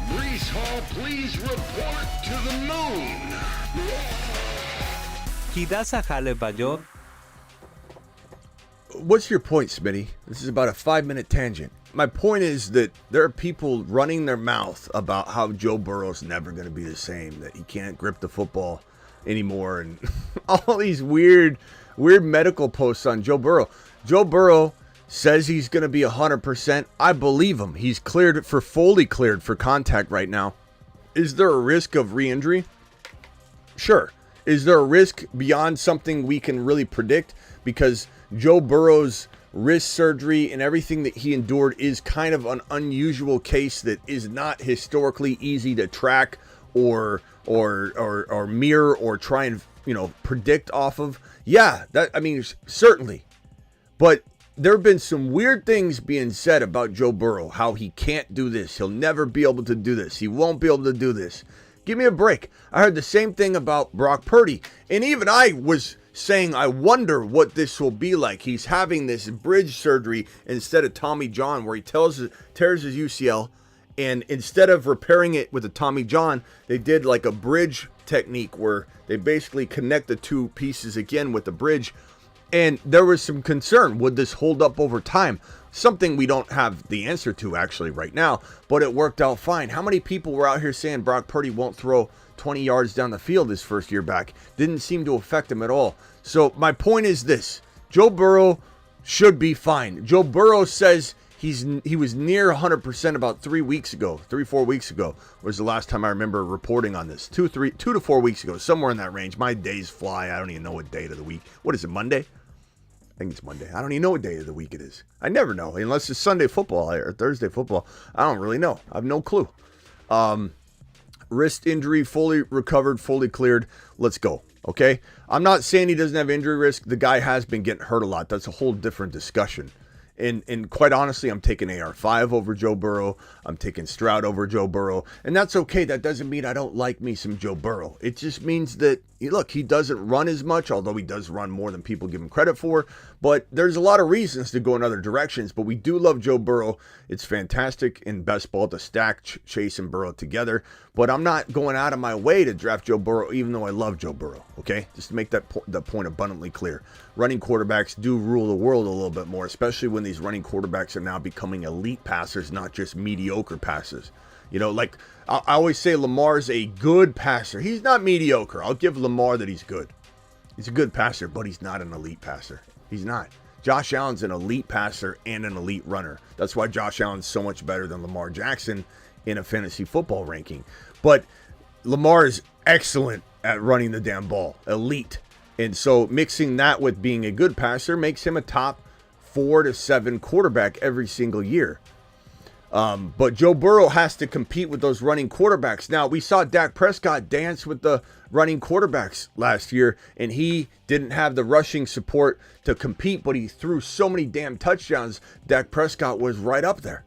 S2: Breece Hall, please report to the moon.
S9: Hida sa hale ba yun?
S1: What's your point, Smitty? This is about a 5-minute tangent. My point is that there are people running their mouth about how Joe Burrow's never going to be the same, that he can't grip the football anymore, and all these weird medical posts on Joe Burrow. Joe Burrow says he's going to be 100%. I believe him. He's fully cleared for contact right now. Is there a risk of re-injury? Sure. Is there a risk beyond something we can really predict? Because Joe Burrow's wrist surgery and everything that he endured is kind of an unusual case that is not historically easy to track or mirror or try and predict off of. Yeah, certainly. But there have been some weird things being said about Joe Burrow, how he can't do this, he'll never be able to do this, he won't be able to do this. Give me a break. I heard the same thing about Brock Purdy, and even I was saying I wonder what this will be like. He's having this bridge surgery instead of Tommy John, where he tears his UCL, and instead of repairing it with a Tommy John, they did like a bridge technique where they basically connect the two pieces again with the bridge. And there was some concern, would this hold up over time? Something we don't have the answer to actually right now, but it worked out fine. How many people were out here saying Brock Purdy won't throw 20 yards down the field his first year back? Didn't seem to affect him at all. So my point is this: Joe Burrow should be fine. Joe Burrow says he was near 100% about 4 weeks ago was the last time I remember reporting on this. 2 to 4 weeks ago, somewhere in that range. My days fly. I don't even know what day of the week. What is it, Monday? I think it's Monday. I don't even know what day of the week it is. I never know, unless it's Sunday football or Thursday football. I don't really know. I have no clue. Wrist injury, fully recovered, fully cleared. Let's go. Okay? I'm not saying he doesn't have injury risk. The guy has been getting hurt a lot. That's a whole different discussion. And quite honestly, I'm taking AR5 over Joe Burrow. I'm taking Stroud over Joe Burrow. And that's okay. That doesn't mean I don't like me some Joe Burrow. It just means that, look, he doesn't run as much, although he does run more than people give him credit for. But there's a lot of reasons to go in other directions. But we do love Joe Burrow. It's fantastic in best ball to stack Chase and Burrow together. But I'm not going out of my way to draft Joe Burrow, even though I love Joe Burrow. Okay? Just to make that point abundantly clear. Running quarterbacks do rule the world a little bit more, especially when these running quarterbacks are now becoming elite passers, not just mediocre passers. Like I always say, Lamar's a good passer. He's not mediocre. I'll give Lamar that he's good. He's a good passer, but he's not an elite passer. He's not. Josh Allen's an elite passer and an elite runner. That's why Josh Allen's so much better than Lamar Jackson in a fantasy football ranking. But Lamar is excellent at running the damn ball. Elite. And so mixing that with being a good passer makes him a top 4 to 7 quarterback every single year. But Joe Burrow has to compete with those running quarterbacks. Now, we saw Dak Prescott dance with the running quarterbacks last year, and he didn't have the rushing support to compete, but he threw so many damn touchdowns. Dak Prescott was right up there.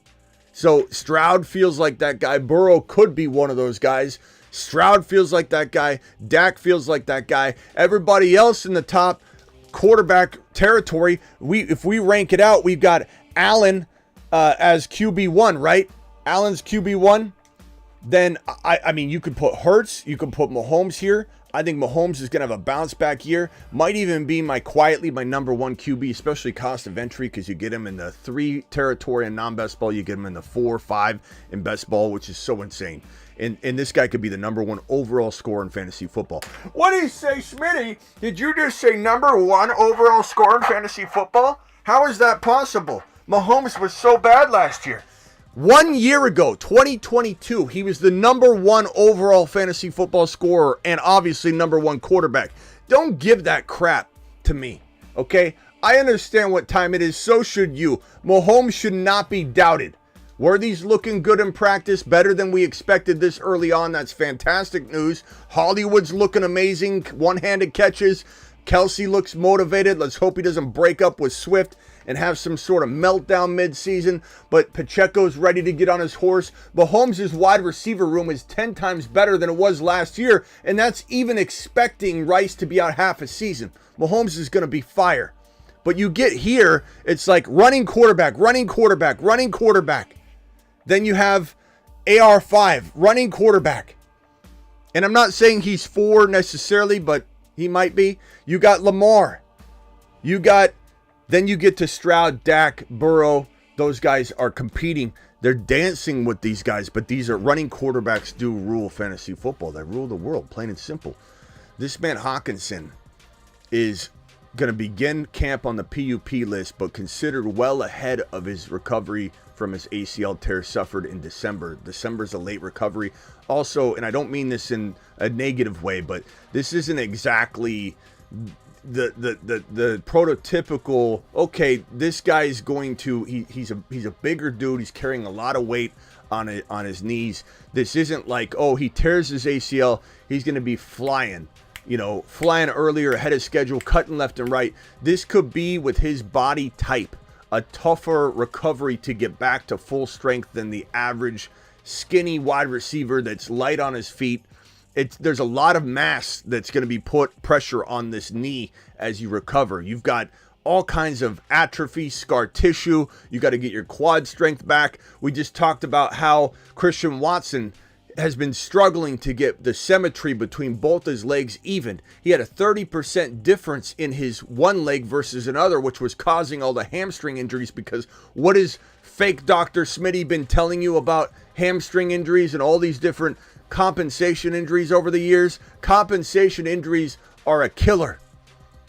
S1: So Stroud feels like that guy. Burrow could be one of those guys. Stroud feels like that guy. Dak feels like that guy. Everybody else in the top quarterback territory, if we rank it out, we've got Allen as QB1, right? Allen's QB1. Then, I mean, you could put Hurts. You could put Mahomes here. I think Mahomes is going to have a bounce back year. Might even be my number 1 QB, especially cost of entry, because you get him in the 3 territory in non-best ball. You get him in the 4, 5 in best ball, which is so insane. And this guy could be the number 1 overall scorer in fantasy football. What did he say, Smitty? Did you just say number 1 overall scorer in fantasy football? How is that possible? Mahomes was so bad last year. 1 year ago, 2022, he was the number 1 overall fantasy football scorer and obviously number 1 quarterback. Don't give that crap to me, okay? I understand what time it is, so should you. Mahomes should not be doubted. Worthy's looking good in practice, better than we expected this early on. That's fantastic news. Hollywood's looking amazing, one-handed catches. Kelsey looks motivated. Let's hope he doesn't break up with Swift and have some sort of meltdown mid-season. But Pacheco's ready to get on his horse. Mahomes' wide receiver room is 10 times better than it was last year, and that's even expecting Rice to be out half a season. Mahomes is going to be fire. But you get here, it's like running quarterback. Then you have AR5, running quarterback. And I'm not saying he's 4 necessarily, but He might be. You got Lamar. Then you get to Stroud, Dak, Burrow. Those guys are competing. They're dancing with these guys, but these are running quarterbacks do rule fantasy football. They rule the world, plain and simple. This man Hockenson is going to begin camp on the PUP list, but considered well ahead of his recovery from his ACL tear suffered in December. December's a late recovery. Also, and I don't mean this in a negative way, but this isn't exactly the prototypical, okay, this guy's going to, he's a bigger dude, he's carrying a lot of weight on his knees. This isn't like, oh, he tears his ACL, he's going to be flying earlier ahead of schedule, cutting left and right. This could be, with his body type, a tougher recovery to get back to full strength than the average skinny wide receiver that's light on his feet. There's a lot of mass that's going to be put pressure on this knee as you recover. You've got all kinds of atrophy, scar tissue. You got to get your quad strength back. We just talked about how Christian Watson has been struggling to get the symmetry between both his legs even. He had a 30% difference in his one leg versus another, which was causing all the hamstring injuries, because what has fake Dr. Smitty been telling you about hamstring injuries and all these different compensation injuries over the years? Compensation injuries are a killer.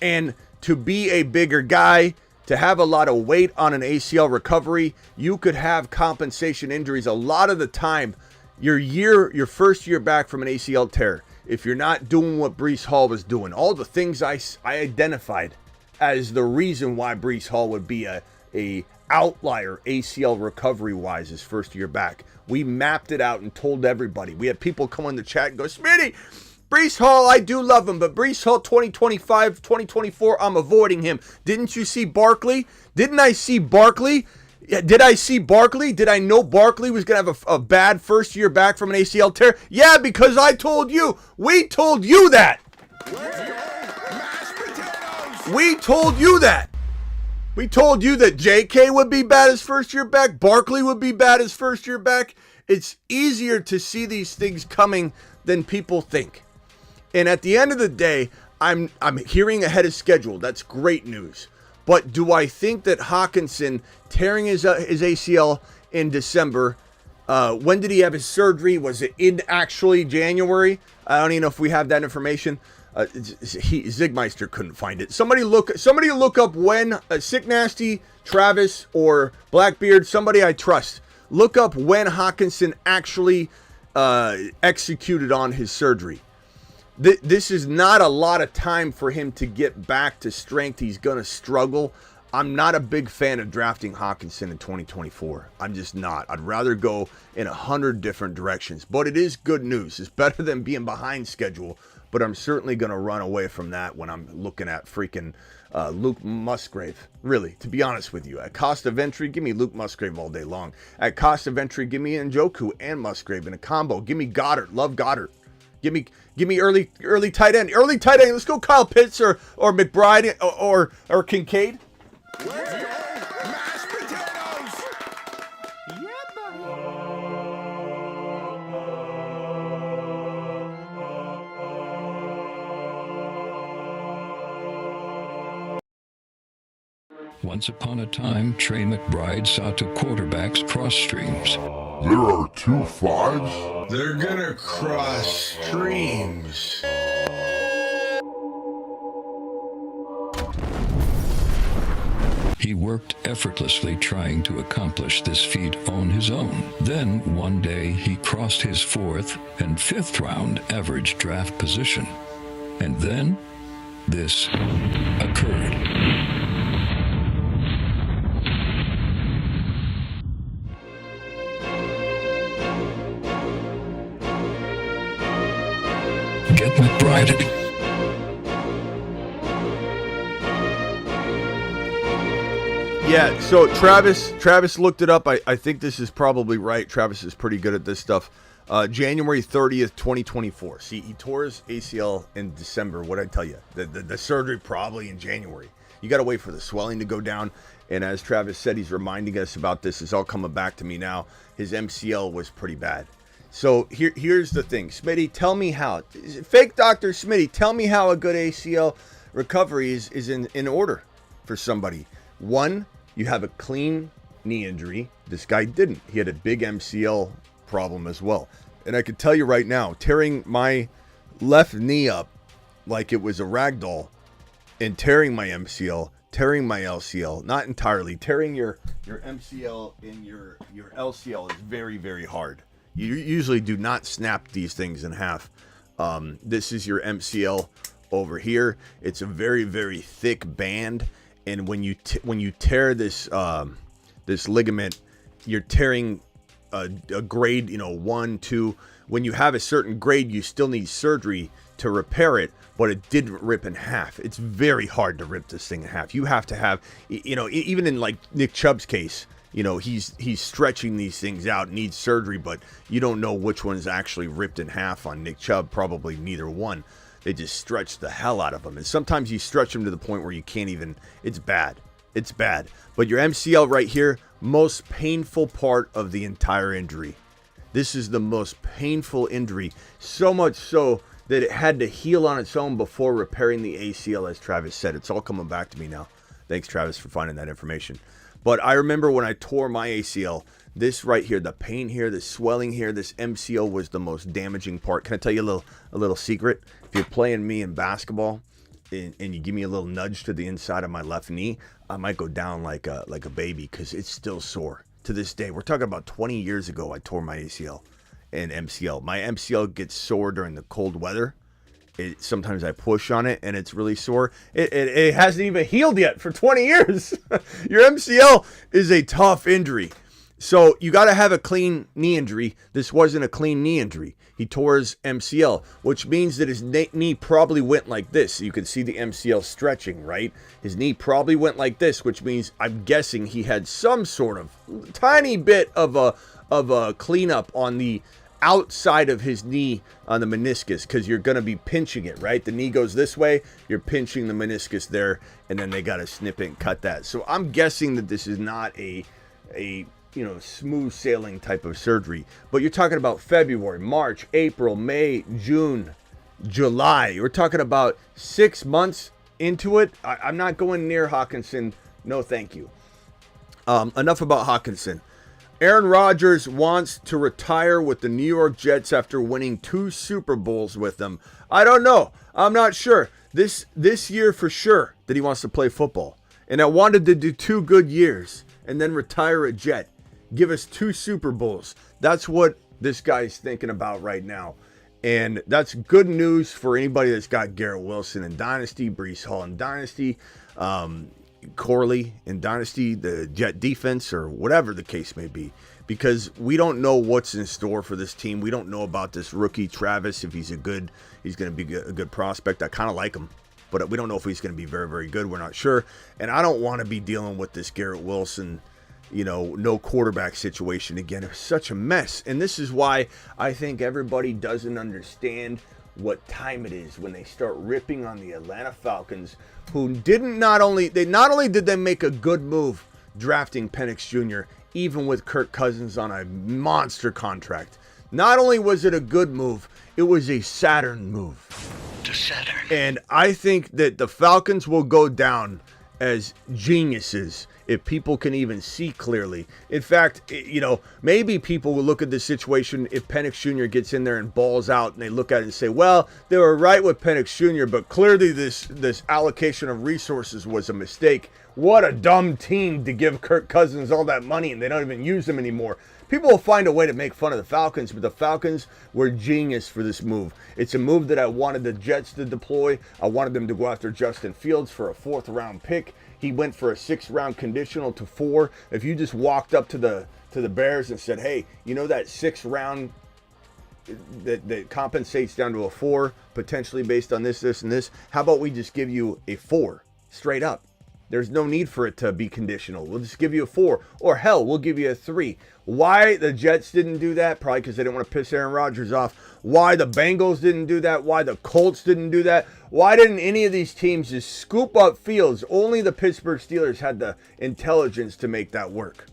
S1: And to be a bigger guy, to have a lot of weight on an ACL recovery, you could have compensation injuries a lot of the time. Your first year back from an ACL tear, if you're not doing what Breece Hall was doing, all the things I identified as the reason why Breece Hall would be a outlier ACL recovery wise his first year back, we mapped it out and told everybody. We had people come on the chat and go, Smitty, Breece Hall, I do love him, but Breece Hall 2025, 2024, I'm avoiding him. Didn't you see Barkley? Didn't I see Barkley? Did I see Barkley? Did I know Barkley was going to have a bad first year back from an ACL tear? Yeah, because I told you. We told you that. We told you that. We told you that JK would be bad his first year back. Barkley would be bad his first year back. It's easier to see these things coming than people think. And at the end of the day, I'm hearing ahead of schedule. That's great news. But do I think that Hockenson tearing his ACL in December, when did he have his surgery? Was it in actually January? I don't even know if we have that information. Zigmeister couldn't find it. Somebody look up when Sick Nasty, Travis, or Blackbeard, somebody I trust. Look up when Hockenson actually executed on his surgery. This is not a lot of time for him to get back to strength. He's going to struggle. I'm not a big fan of drafting Hockenson in 2024. I'm just not. I'd rather go in 100 different directions. But it is good news. It's better than being behind schedule. But I'm certainly going to run away from that when I'm looking at freaking Luke Musgrave. Really, to be honest with you. At cost of entry, give me Luke Musgrave all day long. At cost of entry, give me Njoku and Musgrave in a combo. Give me Goddard. Love Goddard. Give me early tight end. Early tight end. Let's go Kyle Pitts or McBride or Kincaid.
S2: Mashed potatoes.
S6: Once upon a time, Trey McBride saw two quarterbacks cross streams.
S2: There are 2 5s?
S1: They're gonna cross streams.
S6: He worked effortlessly trying to accomplish this feat on his own. Then, one day, he crossed his 4th and 5th round average draft position. And then, this occurred. Get McBride.
S1: Yeah, so Travis looked it up. I think this is probably right. Travis is pretty good at this stuff. January 30th, 2024. See, he tore his ACL in December. What'd I tell you? The surgery probably in January. You got to wait for the swelling to go down. And as Travis said, he's reminding us about this. It's all coming back to me now. His MCL was pretty bad. So here's the thing. Smitty, tell me how. Fake Dr. Smitty, tell me how a good ACL recovery is in order for somebody. One, you have a clean knee injury. This guy didn't. He had a big MCL problem as well. And I can tell you right now, tearing my left knee up like it was a rag doll and tearing my MCL, tearing my LCL, not entirely, tearing your MCL and your LCL is very, very hard. You usually do not snap these things in half. This is your MCL over here. It's a very, very thick band, and when you tear this this ligament, you're tearing a grade, 1, 2. When you have a certain grade, you still need surgery to repair it, but it didn't rip in half. It's very hard to rip this thing in half. You have to have, even in like Nick Chubb's case, he's stretching these things out, needs surgery, but you don't know which one's actually ripped in half on Nick Chubb. Probably neither one. They just stretch the hell out of them. And sometimes you stretch them to the point where you can't even, it's bad. It's bad. But your MCL right here, most painful part of the entire injury. This is the most painful injury. So much so that it had to heal on its own before repairing the ACL, as Travis said. It's all coming back to me now. Thanks, Travis, for finding that information. But I remember when I tore my ACL, this right here, the pain here, the swelling here, this MCL was the most damaging part. Can I tell you a little secret? If you're playing me in basketball and you give me a little nudge to the inside of my left knee, I might go down like a baby because it's still sore to this day. We're talking about 20 years ago I tore my ACL and MCL. My MCL gets sore during the cold weather. Sometimes I push on it and it's really sore. It hasn't even healed yet for 20 years. Your MCL is a tough injury. So you got to have a clean knee injury. This wasn't a clean knee injury. He tore his MCL, which means that his knee probably went like this. You can see the MCL stretching, right? His knee probably went like this, which means I'm guessing he had some sort of tiny bit of a cleanup on the outside of his knee on the meniscus, because you're going to be pinching it, right? The knee goes this way, you're pinching the meniscus there, and then they got to snip it and cut that. So I'm guessing that this is not a smooth sailing type of surgery, but you're talking about February, March, April, May, June, July. We're talking about 6 months into it. I'm not going near Hawkinson. No, thank you. Enough about Hawkinson. Aaron Rodgers wants to retire with the New York Jets after winning 2 Super Bowls with them. I don't know. I'm not sure. This year for sure that he wants to play football. And I wanted to do 2 good years and then retire a Jet. Give us 2 Super Bowls. That's what this guy's thinking about right now. And that's good news for anybody that's got Garrett Wilson in Dynasty, Breece Hall in Dynasty, Corley in Dynasty, the Jet defense, or whatever the case may be. Because we don't know what's in store for this team. We don't know about this rookie, Travis, if he's going to be a good prospect. I kind of like him, but we don't know if he's going to be very, very good. We're not sure. And I don't want to be dealing with this Garrett Wilson, no quarterback situation again. It's such a mess. And this is why I think everybody doesn't understand what time it is when they start ripping on the Atlanta Falcons, who not only did they make a good move drafting Penix Jr., even with Kirk Cousins on a monster contract. Not only was it a good move, it was a Saturn move. To Saturn. And I think that the Falcons will go down as geniuses if people can even see clearly. In fact, maybe people will look at this situation if Penix Jr. gets in there and balls out and they look at it and say, well, they were right with Penix Jr., but clearly this allocation of resources was a mistake. What a dumb team to give Kirk Cousins all that money and they don't even use him anymore. People will find a way to make fun of the Falcons, but the Falcons were genius for this move. It's a move that I wanted the Jets to deploy. I wanted them to go after Justin Fields for a 4th-round pick. He went for a 6th-round conditional to 4. If you just walked up to the Bears and said, hey, that 6th round that compensates down to a 4, potentially based on this, and this, how about we just give you a 4 straight up? There's no need for it to be conditional. We'll just give you a 4. Or hell, we'll give you a 3. Why the Jets didn't do that? Probably because they didn't want to piss Aaron Rodgers off. Why the Bengals didn't do that? Why the Colts didn't do that? Why didn't any of these teams just scoop up Fields? Only the Pittsburgh Steelers had the intelligence to make that work.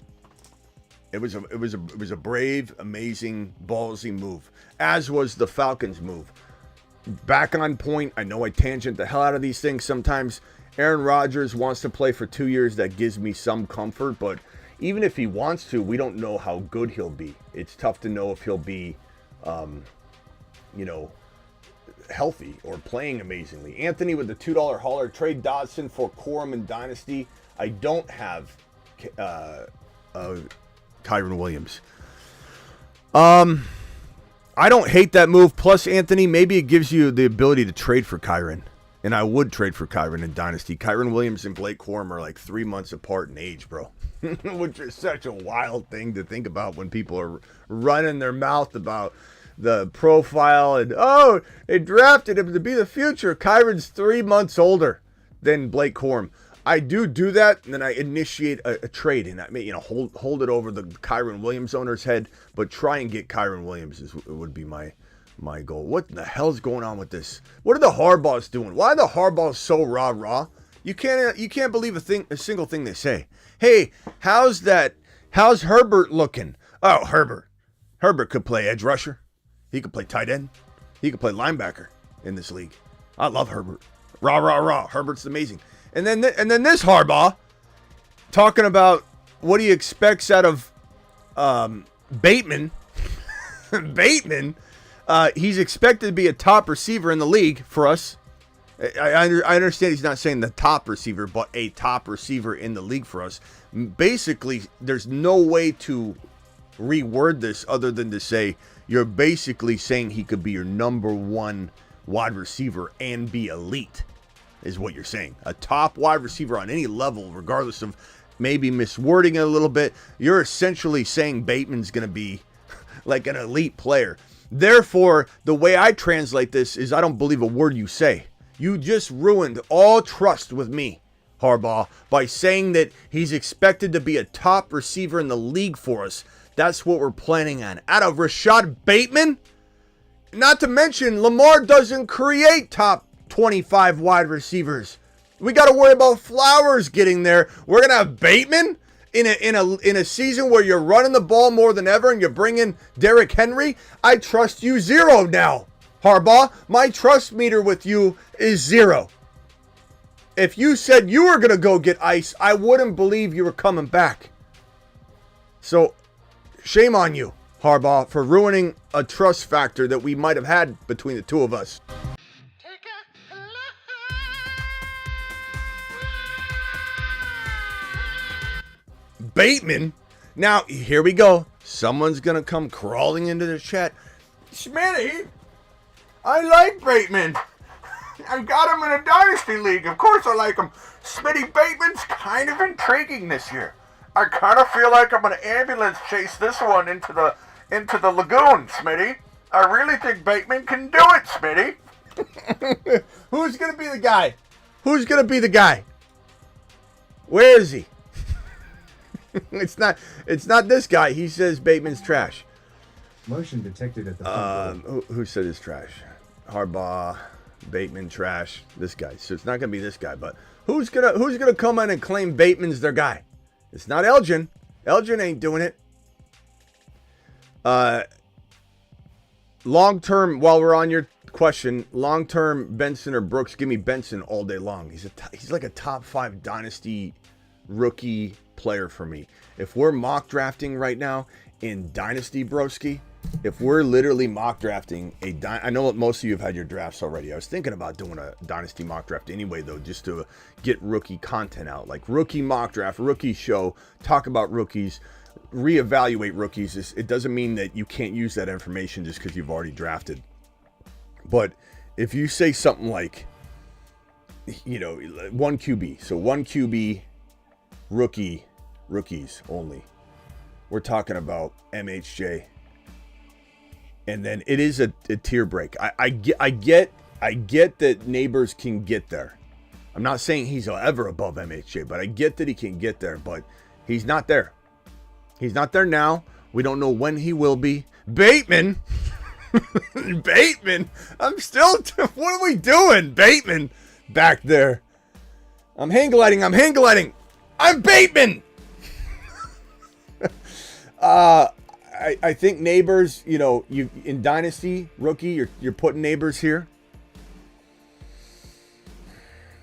S1: It was a brave, amazing, ballsy move, as was the Falcons move. Back on point. I know I tangent the hell out of these things sometimes. Aaron Rodgers wants to play for 2 years. That gives me some comfort, but even if he wants to, we don't know how good he'll be. It's tough to know if he'll be, healthy or playing amazingly. Anthony with the $2 hauler. Trade Dodson for Corum and Dynasty. I don't have Kyren Williams. I don't hate that move. Plus, Anthony, maybe it gives you the ability to trade for Kyren. And I would trade for Kyren in Dynasty. Kyren Williams and Blake Corum are like 3 months apart in age, bro. Which is such a wild thing to think about when people are running their mouth about the profile. And, oh, they drafted him to be the future. Kyren's 3 months older than Blake Corum. I do that, and then I initiate a trade, and I hold it over the Kyren Williams owner's head, but try and get Kyren Williams would be my goal. What the hell's going on with this? What are the Harbaughs doing? Why are the Harbaughs so rah-rah? You can't believe a single thing they say. Hey, how's Herbert looking? Oh, Herbert could play edge rusher. He could play tight end. He could play linebacker in this league. I love Herbert. Rah, rah, rah. Herbert's amazing. And then this Harbaugh talking about what he expects out of Bateman. Bateman, he's expected to be a top receiver in the league for us. I understand he's not saying the top receiver, but a top receiver in the league for us. Basically, there's no way to reword this other than to say you're basically saying he could be your number one wide receiver and be elite. Is what you're saying. A top wide receiver on any level, regardless of maybe miswording it a little bit. You're essentially saying Bateman's going to be like an elite player. Therefore, the way I translate this is I don't believe a word you say. You just ruined all trust with me, Harbaugh, by saying that he's expected to be a top receiver in the league for us. That's what we're planning on. Out of Rashad Bateman? Not to mention, Lamar doesn't create top 25 wide receivers. We got to worry about Flowers getting there. We're gonna have Bateman in a season where you're running the ball more than ever and you're bringing Derrick Henry. I trust you zero now, Harbaugh. My trust meter with you is zero. If you said you were gonna go get ice, I wouldn't believe you were coming back. So, shame on you, Harbaugh, for ruining a trust factor that we might have had between the two of us. Bateman. Now, here we go. Someone's going to come crawling into the chat. Smitty, I like Bateman. I got him in a Dynasty League. Of course I like him. Smitty, Bateman's kind of intriguing this year. I kind of feel like I'm going to ambulance chase this one into the lagoon, Smitty. I really think Bateman can do it, Smitty. Who's going to be the guy? Who's going to be the guy? Where is he? It's not this guy. He says Bateman's trash.
S5: Motion detected at the front door.
S1: Who said it's trash? Harbaugh, Bateman, trash. This guy. So it's not gonna be this guy. But who's gonna come in and claim Bateman's their guy? It's not Elgin. Elgin ain't doing it. Long term. While we're on your question, long term Benson or Brooks. Give me Benson all day long. He's like a top 5 Dynasty rookie player for me. If we're mock drafting right now in Dynasty, broski, if we're literally mock drafting I know most of you have had your drafts already. I was thinking about doing a Dynasty mock draft anyway, though, just to get rookie content out, like rookie mock draft, rookie show, talk about rookies, reevaluate rookies. It doesn't mean that you can't use that information just because you've already drafted. But if you say something like, one QB, so one QB, rookies only. We're talking about MHJ. And then it is a tier break. I get that Neighbors can get there. I'm not saying he's ever above MHJ, but I get that he can get there, but he's not there. He's not there now. We don't know when he will be. Bateman. Bateman. What are we doing? Bateman back there. I'm hang gliding. I'm Bateman. I think Neighbors, you in Dynasty rookie, you're putting Neighbors here.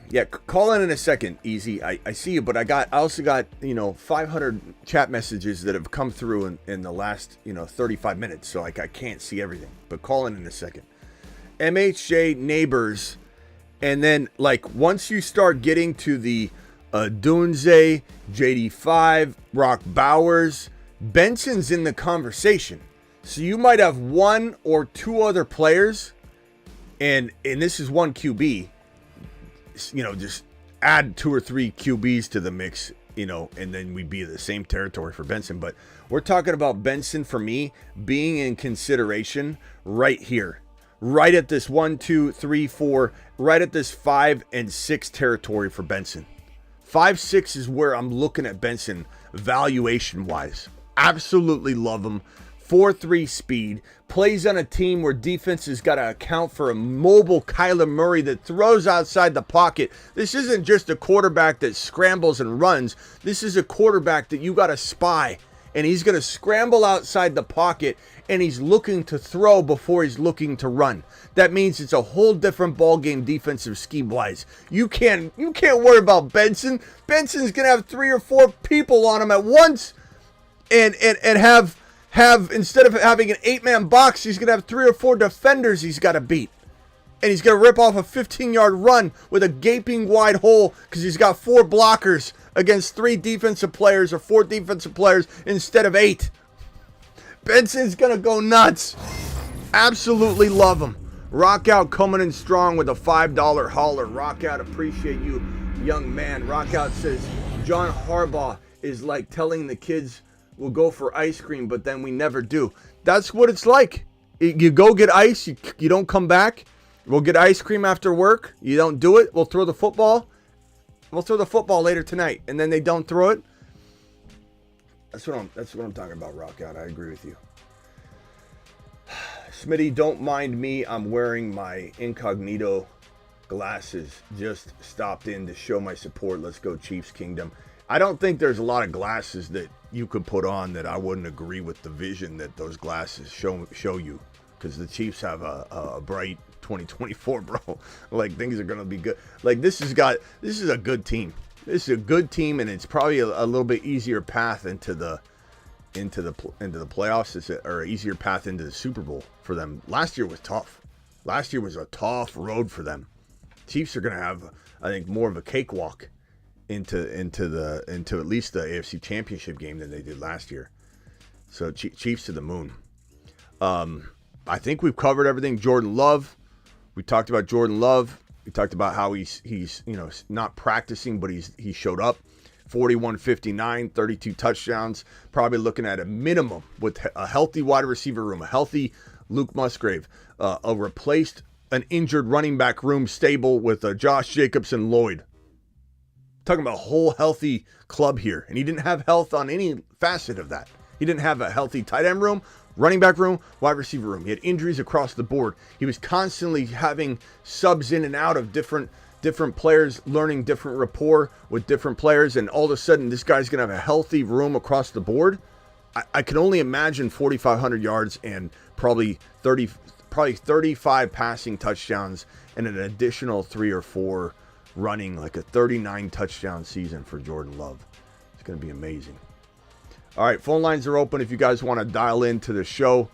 S1: Yeah, call in a second, Easy. I see you, but I also got 500 chat messages that have come through in the last 35 minutes, so I can't see everything. But call in a second. MHJ, Neighbors, and then once you start getting to the Dunze, JD5, Brock Bowers, Benson's in the conversation. So you might have one or two other players, and this is one QB. Just add 2 or 3 QBs to the mix, and then we'd be in the same territory for Benson. But we're talking about Benson, for me, being in consideration right here. Right at this 1, 2, 3, 4, right at this 5 and 6 territory for Benson. 5, 6 is where I'm looking at Benson valuation-wise. Absolutely love him. 4.3 speed. Plays on a team where defense has got to account for a mobile Kyler Murray that throws outside the pocket. This isn't just a quarterback that scrambles and runs. This is a quarterback that you got to spy. And he's going to scramble outside the pocket, and he's looking to throw before he's looking to run. That means it's a whole different ballgame defensive scheme-wise. You can't worry about Benson. Benson's going to have 3 or 4 people on him at once and have instead of having an 8-man box, he's going to have 3 or 4 defenders he's got to beat. And he's going to rip off a 15-yard run with a gaping wide hole because he's got 4 blockers against 3 defensive players or 4 defensive players instead of 8. Benson's going to go nuts. Absolutely love him. Rock Out coming in strong with a $5 hauler. Rock Out, appreciate you, young man. Rock Out says, John Harbaugh is like telling the kids we'll go for ice cream, but then we never do. That's what it's like. You go get ice, you don't come back. We'll get ice cream after work. You don't do it. We'll throw the football. We'll throw the football later tonight, and then they don't throw it. That's what I'm talking about, Rock Out. I agree with you. Smitty, don't mind me. I'm wearing my incognito glasses. Just stopped in to show my support. Let's go Chiefs Kingdom. I don't think there's a lot of glasses that you could put on that I wouldn't agree with the vision that those glasses show you, because the Chiefs have a bright 2024, bro. Things are gonna be good. This is a good team. This is a good team, and it's probably a little bit easier path into the playoffs, or easier path into the Super Bowl for them. Last year was tough. Last year was a tough road for them. Chiefs are gonna have, I think, more of a cakewalk into at least the AFC Championship game than they did last year. So Chiefs to the moon. I think we've covered everything. Jordan Love. We talked about Jordan Love. We talked about how he's not practicing, but he showed up. 41-59, 32 touchdowns. Probably looking at a minimum with a healthy wide receiver room, a healthy Luke Musgrave, a replaced an injured running back room stable with Josh Jacobs and Lloyd. Talking about a whole healthy club here. And he didn't have health on any facet of that. He didn't have a healthy tight end room, running back room, wide receiver room. He had injuries across the board. He was constantly having subs in and out of different players, learning different rapport with different players. And all of a sudden, this guy's going to have a healthy room across the board. I can only imagine 4,500 yards and probably 35 passing touchdowns and an additional 3 or 4 running, like a 39 touchdown season for Jordan Love. It's going to be amazing. All right, phone lines are open if you guys want to dial into the show.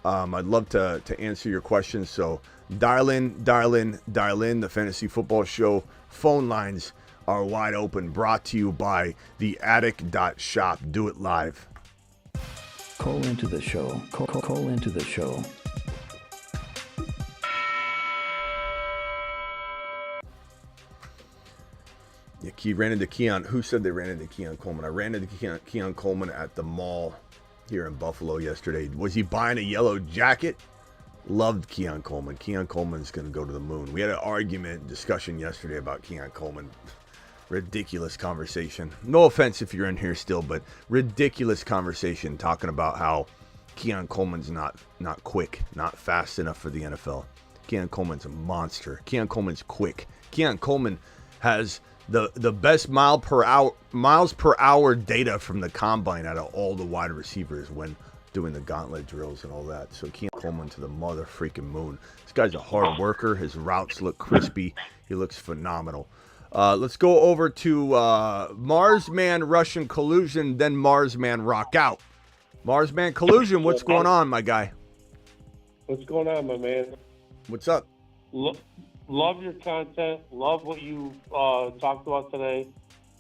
S1: I'd love to answer your questions. So dial in. The Fantasy Football Show phone lines are wide open. Brought to you by theattic.shop. Do it live.
S4: Call into the show. Call into the show.
S1: Yeah, he ran into Keon. Who said they ran into Keon Coleman? I ran into Keon Coleman at the mall here in Buffalo yesterday. Was he buying a yellow jacket? Loved Keon Coleman. Keon Coleman's going to go to the moon. We had an discussion yesterday about Keon Coleman. Ridiculous conversation. No offense if you're in here still, but ridiculous conversation talking about how Keon Coleman's not quick, not fast enough for the NFL. Keon Coleman's a monster. Keon Coleman's quick. Keon Coleman has the best miles per hour data from the combine out of all the wide receivers when doing the gauntlet drills and all that. So Keon Coleman to the mother freaking moon. This guy's a hard worker. His routes look crispy. He looks phenomenal. Let's go over to Marsman Russian Collusion, then Marsman Rock Out. Marsman Collusion, what's going on, my guy?
S9: What's going on, my man?
S1: What's up?
S9: Love your content. Love what you talked about today,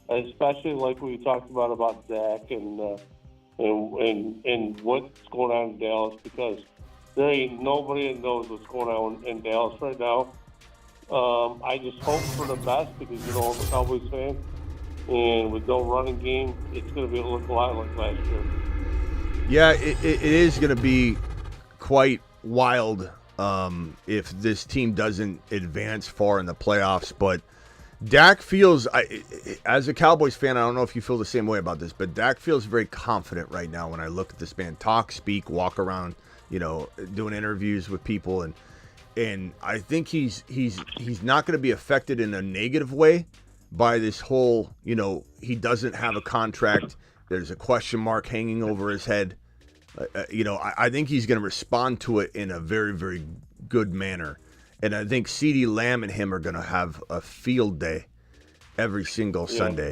S9: especially like what you talked about Dak and what's going on in Dallas, because there ain't nobody that knows what's going on in Dallas right now. I just hope for the best because, I'm a Cowboys fan. And with no running game, it's going to be look a lot like last year.
S1: Yeah, it is going to be quite wild if this team doesn't advance far in the playoffs. But Dak feels, as a Cowboys fan, I don't know if you feel the same way about this, but Dak feels very confident right now when I look at this man talk, speak, walk around, doing interviews with people. And I think he's not going to be affected in a negative way by this whole, he doesn't have a contract. There's a question mark hanging over his head. I think he's going to respond to it in a very, very good manner. And I think CeeDee Lamb and him are going to have a field day every single Sunday.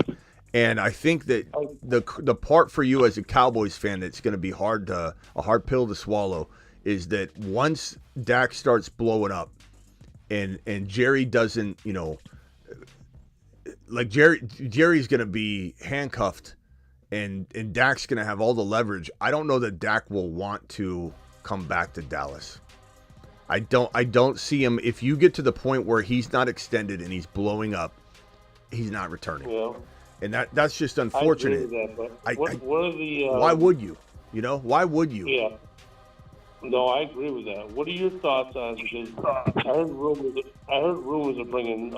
S1: And I think that the part for you as a Cowboys fan that's going to be a hard pill to swallow is that once Dak starts blowing up and Jerry doesn't, like Jerry's going to be handcuffed and Dak's going to have all the leverage. I don't know that Dak will want to come back to Dallas. I don't see him. If you get to the point where he's not extended and he's blowing up, he's not returning.
S9: Yeah.
S1: And that's just unfortunate.
S9: I agree with that, but what are the
S1: why would you? Why would you?
S9: Yeah. No, I agree with that. What are your thoughts on? Because I heard rumors of bringing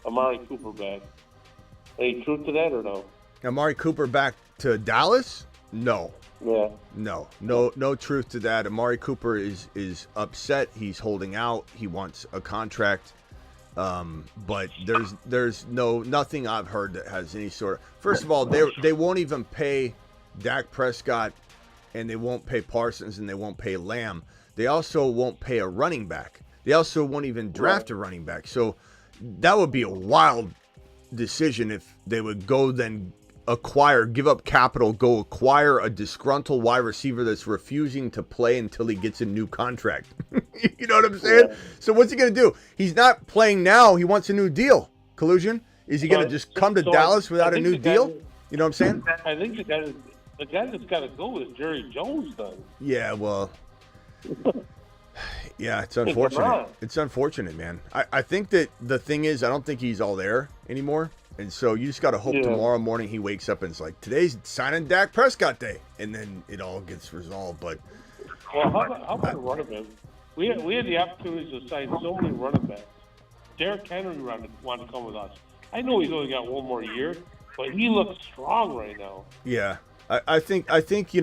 S9: Amari Cooper back. Any truth to that or no?
S1: Amari Cooper back to Dallas? No.
S9: Yeah.
S1: No truth to that. Amari Cooper is upset. He's holding out. He wants a contract. But there's nothing I've heard that has any sort of. First of all, they won't even pay Dak Prescott, and they won't pay Parsons, and they won't pay Lamb. They also won't pay a running back. They also won't even draft a running back. So that would be a wild decision if they would go then give up capital, go acquire a disgruntled wide receiver that's refusing to play until he gets a new contract. You know what I'm saying? Yeah. So what's he going to do? He's not playing now. He wants a new deal. Collusion? Is he going to just come to Dallas without a new deal? You know what I'm saying?
S9: I think the guy that's got to go is Jerry Jones, then.
S1: Yeah, well, yeah, it's unfortunate. It's unfortunate, man. I think that the thing is, I don't think he's all there anymore. And so you just got to hope tomorrow morning he wakes up and it's like, today's signing Dak Prescott day. And then it all gets resolved. But
S9: well, how about running backs? We had the opportunity to sign so many running backs. Derrick Henry wanted to come with us. I know he's only got one more year, but he looks strong right now.
S1: Yeah. I think he's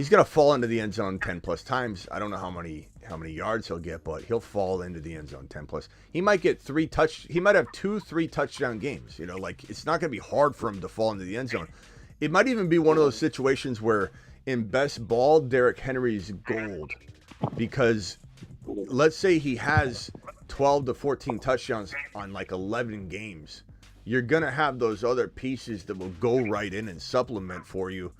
S1: going to fall into the end zone 10+ times. I don't know how many yards he'll get, but he'll fall into the end zone 10+. He might get he might have 2-3 touchdown games. It's not going to be hard for him to fall into the end zone. It might even be one of those situations where in best ball, Derrick Henry's gold, because let's say he has 12 to 14 touchdowns on 11 games. You're going to have those other pieces that will go right in and supplement for you.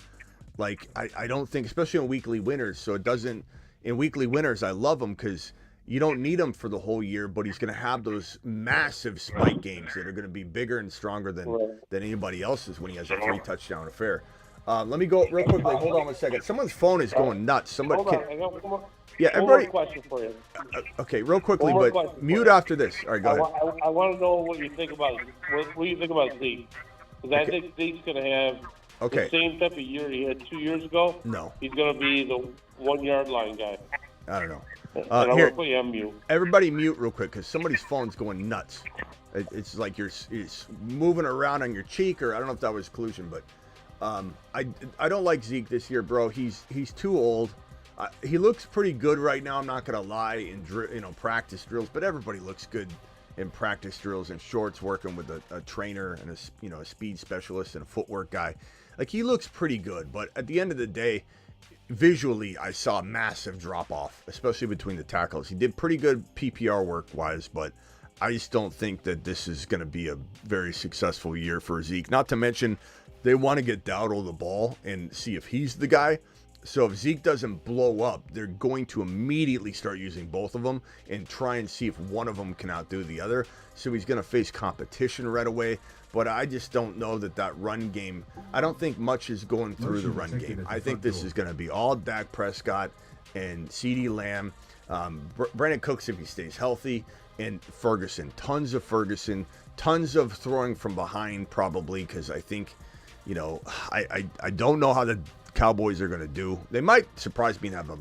S1: I don't think, especially in weekly winners, in weekly winners, I love him because you don't need him for the whole year, but he's going to have those massive spike games that are going to be bigger and stronger than anybody else's when he has a 3-touchdown affair. Let me go real quickly. Hold on one second. Someone's phone is going nuts.
S9: I got one more
S1: everybody.
S9: Question for you.
S1: Okay, real quickly, but mute after this. All right, go ahead.
S9: I want to know what you think about Zeke. Because I think Zeke's going to have the same type of year he had 2 years ago.
S1: No.
S9: He's going to be the 1-yard line guy.
S1: I don't know.
S9: I'm going to put you on mute.
S1: Everybody mute real quick because somebody's phone's going nuts. It's like it's moving around on your cheek, or I don't know if that was collusion, but I don't like Zeke this year, bro. He's too old. He looks pretty good right now. I'm not going to lie in practice drills, but everybody looks good in practice drills and shorts, working with a trainer and a speed specialist and a footwork guy. Like, he looks pretty good, but at the end of the day, visually, I saw a massive drop off, especially between the tackles. He did pretty good PPR work wise, but I just don't think that this is going to be a very successful year for Zeke. Not to mention, they want to get Dowdle the ball and see if he's the guy. So if Zeke doesn't blow up, they're going to immediately start using both of them and try and see if one of them can outdo the other. So he's going to face competition right away. But I just don't know that run game, I don't think much is going through the run game. I think this is going to be all Dak Prescott and CeeDee Lamb, Brandon Cooks if he stays healthy, and Ferguson. Tons of Ferguson, tons of throwing from behind probably, because I think, I don't know how the Cowboys are going to do. They might surprise me and have a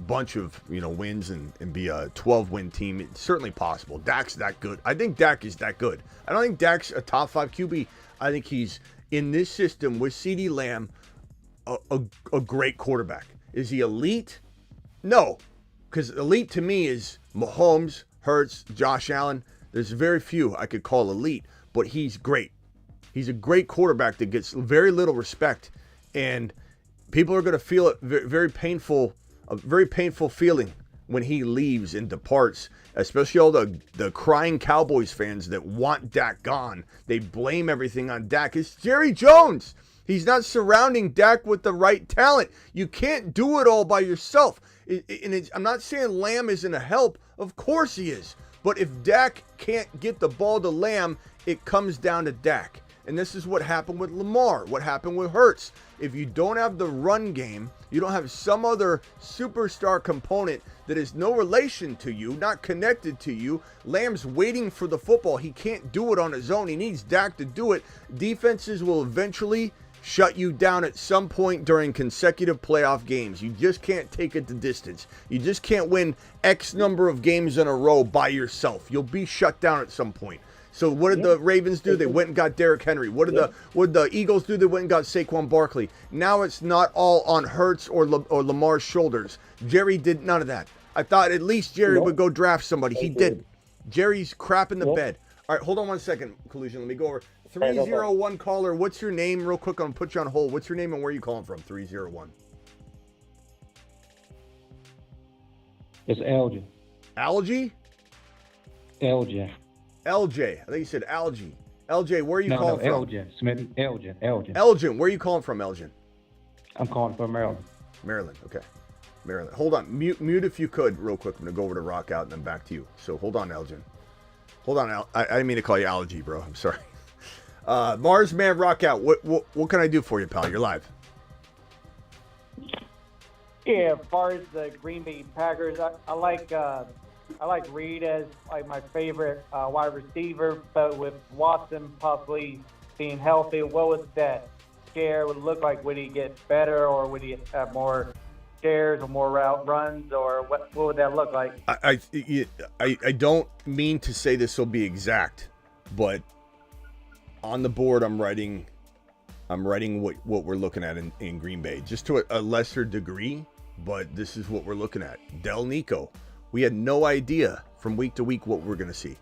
S1: bunch of wins and be a 12-win team. It's certainly possible. Dak's that good. I think Dak is that good. I don't think Dak's a top 5 QB. I think he's in this system with CeeDee Lamb a great quarterback. Is he elite? No, because elite to me is Mahomes, Hurts, Josh Allen. There's very few I could call elite, but he's great. He's a great quarterback that gets very little respect, and people are going to feel it very painful. A very painful feeling when he leaves and departs, especially all the crying Cowboys fans that want Dak gone. They blame everything on Dak. It's Jerry Jones. He's not surrounding Dak with the right talent. You can't do it all by yourself. I'm not saying Lamb isn't a help. Of course he is. But if Dak can't get the ball to Lamb, it comes down to Dak. And this is what happened with Lamar, what happened with Hurts. If you don't have the run game, you don't have some other superstar component that is no relation to you, not connected to you. Lamb's waiting for the football. He can't do it on his own. He needs Dak to do it. Defenses will eventually shut you down at some point during consecutive playoff games. You just can't take it the distance. You just can't win X number of games in a row by yourself. You'll be shut down at some point. So what did the Ravens do? They went and got Derrick Henry. What did the Eagles do? They went and got Saquon Barkley. Now it's not all on Hurts or Lamar's shoulders. Jerry did none of that. I thought at least Jerry would go draft somebody. He did. Jerry's crap in the bed. All right, hold on one second, Collusion. Let me go over. 301 caller. What's your name? Real quick, I'm going to put you on hold. What's your name and where are you calling from? 301.
S10: It's Elgin.
S1: Algie?
S10: Elgin.
S1: LJ. I think you said algae. LJ, where are you calling from?
S10: Elgin. Smitty. Elgin.
S1: Elgin. Where are you calling from, Elgin?
S10: I'm calling from Maryland.
S1: Maryland. Okay. Maryland. Hold on. Mute if you could real quick. I'm going to go over to Rock Out and then back to you. So hold on, Elgin. Hold on. I didn't mean to call you Algie, bro. I'm sorry. Mars Man Rock Out. What can I do for you, pal? You're live.
S11: Yeah, as far as the Green Bay Packers, I like Reed as like my favorite wide receiver, but with Watson possibly being healthy, what would that share would look like? Would he get better, or would he have more shares or more route runs, or what would that look like?
S1: I don't mean to say this will be exact, but on the board I'm writing what we're looking at in Green Bay, just to a lesser degree, but this is what we're looking at. Del Nico. We had no idea from week to week what we're going to see.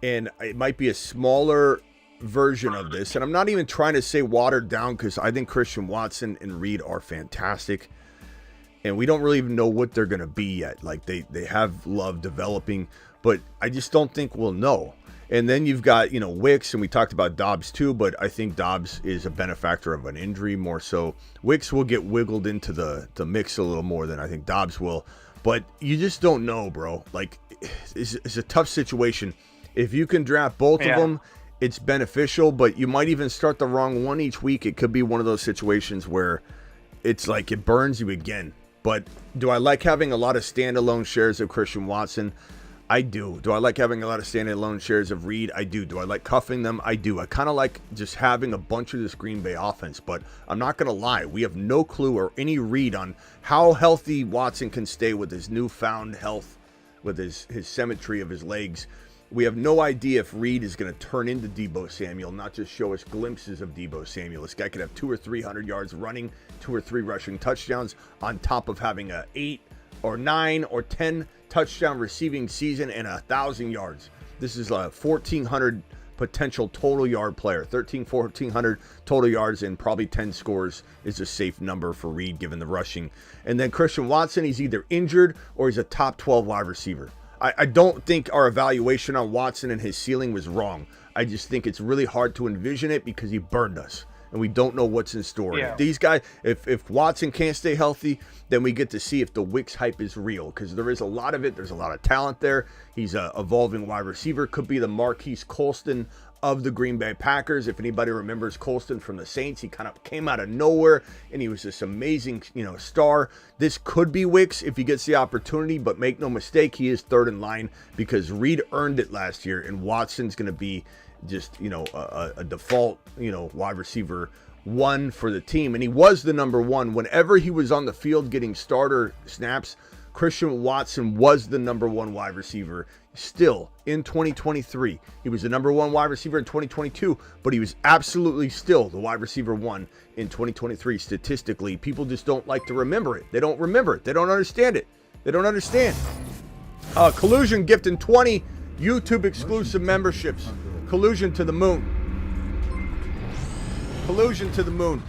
S1: And it might be a smaller version of this. And I'm not even trying to say watered down, because I think Christian Watson and Reed are fantastic. And we don't really even know what they're going to be yet. Like they have Love developing, but I just don't think we'll know. And then you've got, Wicks, and we talked about Dobbs too, but I think Dobbs is a benefactor of an injury more so. Wicks will get wiggled into the mix a little more than I think Dobbs will. But you just don't know, bro. Like, it's a tough situation. If you can draft both of them, it's beneficial, but you might even start the wrong one each week. It could be one of those situations where it's like it burns you again. But do I like having a lot of standalone shares of Christian Watson? I do. Do I like having a lot of standalone shares of Reed? I do. Do I like cuffing them? I do. I kind of like just having a bunch of this Green Bay offense, but I'm not going to lie. We have no clue or any read on how healthy Watson can stay with his newfound health, with his symmetry of his legs. We have no idea if Reed is going to turn into Deebo Samuel, not just show us glimpses of Deebo Samuel. This guy could have 200 or 300 yards running, 2 or 3 rushing touchdowns on top of having a 8 or 9 or 10 touchdown receiving season and 1,000 yards. This is a 1,400 potential total yard player. 1,400 total yards and probably 10 scores is a safe number for Reed given the rushing. And then Christian Watson, he's either injured or he's a top 12 wide receiver. I don't think our evaluation on Watson and his ceiling was wrong. I just think it's really hard to envision it because he burned us. And we don't know what's in store.
S11: Yeah.
S1: If these guys, if Watson can't stay healthy, then we get to see if the Wicks hype is real, because there is a lot of it. There's a lot of talent there. He's a evolving wide receiver. Could be the Marquise Colston of the Green Bay Packers. If anybody remembers Colston from the Saints, he kind of came out of nowhere, and he was this amazing, star. This could be Wicks if he gets the opportunity, but make no mistake, he is third in line because Reed earned it last year, and Watson's going to be just a default wide receiver one for the team, and he was the number one whenever he was on the field getting starter snaps. Christian Watson was the number one wide receiver still in 2023. He was the number one wide receiver in 2022, but he was absolutely still the wide receiver one in 2023 statistically. People just don't like to remember it. They don't remember it. They don't understand it. They don't understand. Collusion gifting 20 YouTube exclusive memberships. Collusion to the moon. Collusion to the moon.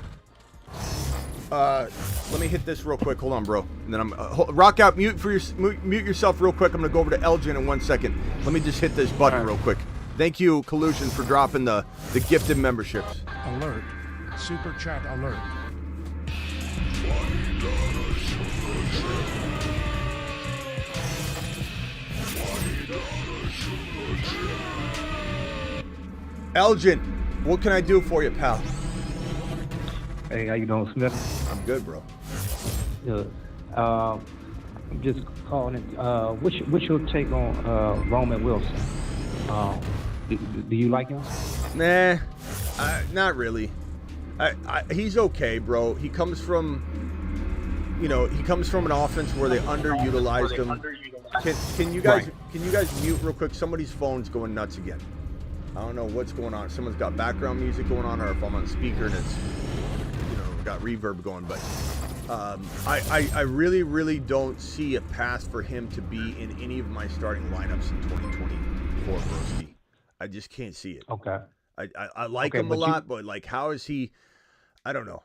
S1: Let me hit this real quick. Hold on, bro. And then I'm rock out. Mute yourself real quick. I'm gonna go over to Elgin in 1 second. Let me just hit this button real quick. Thank you, Collusion, for dropping the gifted memberships.
S12: Alert. Super chat alert.
S1: Elgin, what can I do for you, pal?
S10: Hey, how you doing, Smith?
S1: I'm good, bro.
S10: Good. I'm just calling it. What's your take on Roman Wilson? Do you like him?
S1: Nah, not really. He's okay, bro. He comes from, an offense where they underutilized him. Can you guys mute real quick? Somebody's phone's going nuts again. I don't know what's going on. Someone's got background music going on, or if I'm on speaker and it's, got reverb going. But I really, really don't see a path for him to be in any of my starting lineups in 2024, Broski. I just can't see it.
S10: Okay.
S1: I like him a lot, but like, how is he? I don't know.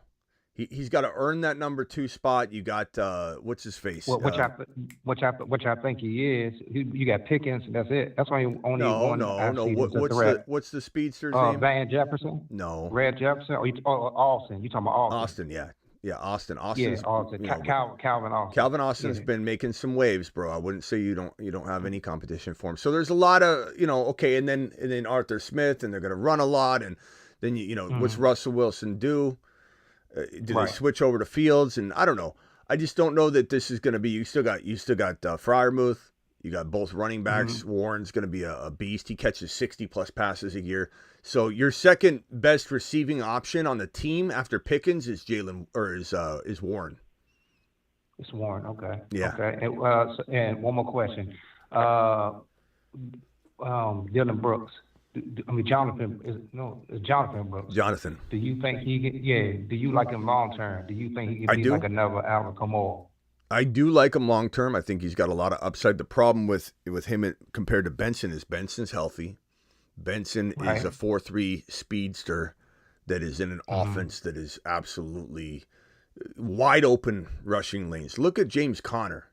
S1: He's got to earn that number 2 spot. You got what's his face?
S10: Which I think he is. You got Pickens. That's it. That's why you only one.
S1: No. What's the speedster's name?
S10: Van Jefferson.
S1: No.
S10: Red Jefferson. Or Austin. You talking about Austin?
S1: Austin, yeah, Austin.
S10: Austin's, yeah, Austin. Calvin Austin.
S1: Calvin Austin's been making some waves, bro. I wouldn't say you don't have any competition for him. So there's a lot of okay, and then Arthur Smith, and they're gonna run a lot, and then what's Russell Wilson do? Do they switch over to Fields? And I don't know. I just don't know that this is going to be. You still got Freiermuth. You got both running backs. Mm-hmm. Warren's going to be a beast. He catches 60+ passes a year. So your second best receiving option on the team after Pickens is is Warren.
S10: It's Warren. Okay.
S1: Yeah.
S10: Okay. And one more question. Dylan Brooks. Jonathan Brooks.
S1: Jonathan.
S10: Do you think do you like him long term? Do you think he can be like another Alvin Kamara?
S1: I do like him long term. I think he's got a lot of upside. The problem with him compared to Benson is Benson's healthy. Benson is a 4.3 speedster that is in an offense that is absolutely wide open rushing lanes. Look at James Conner.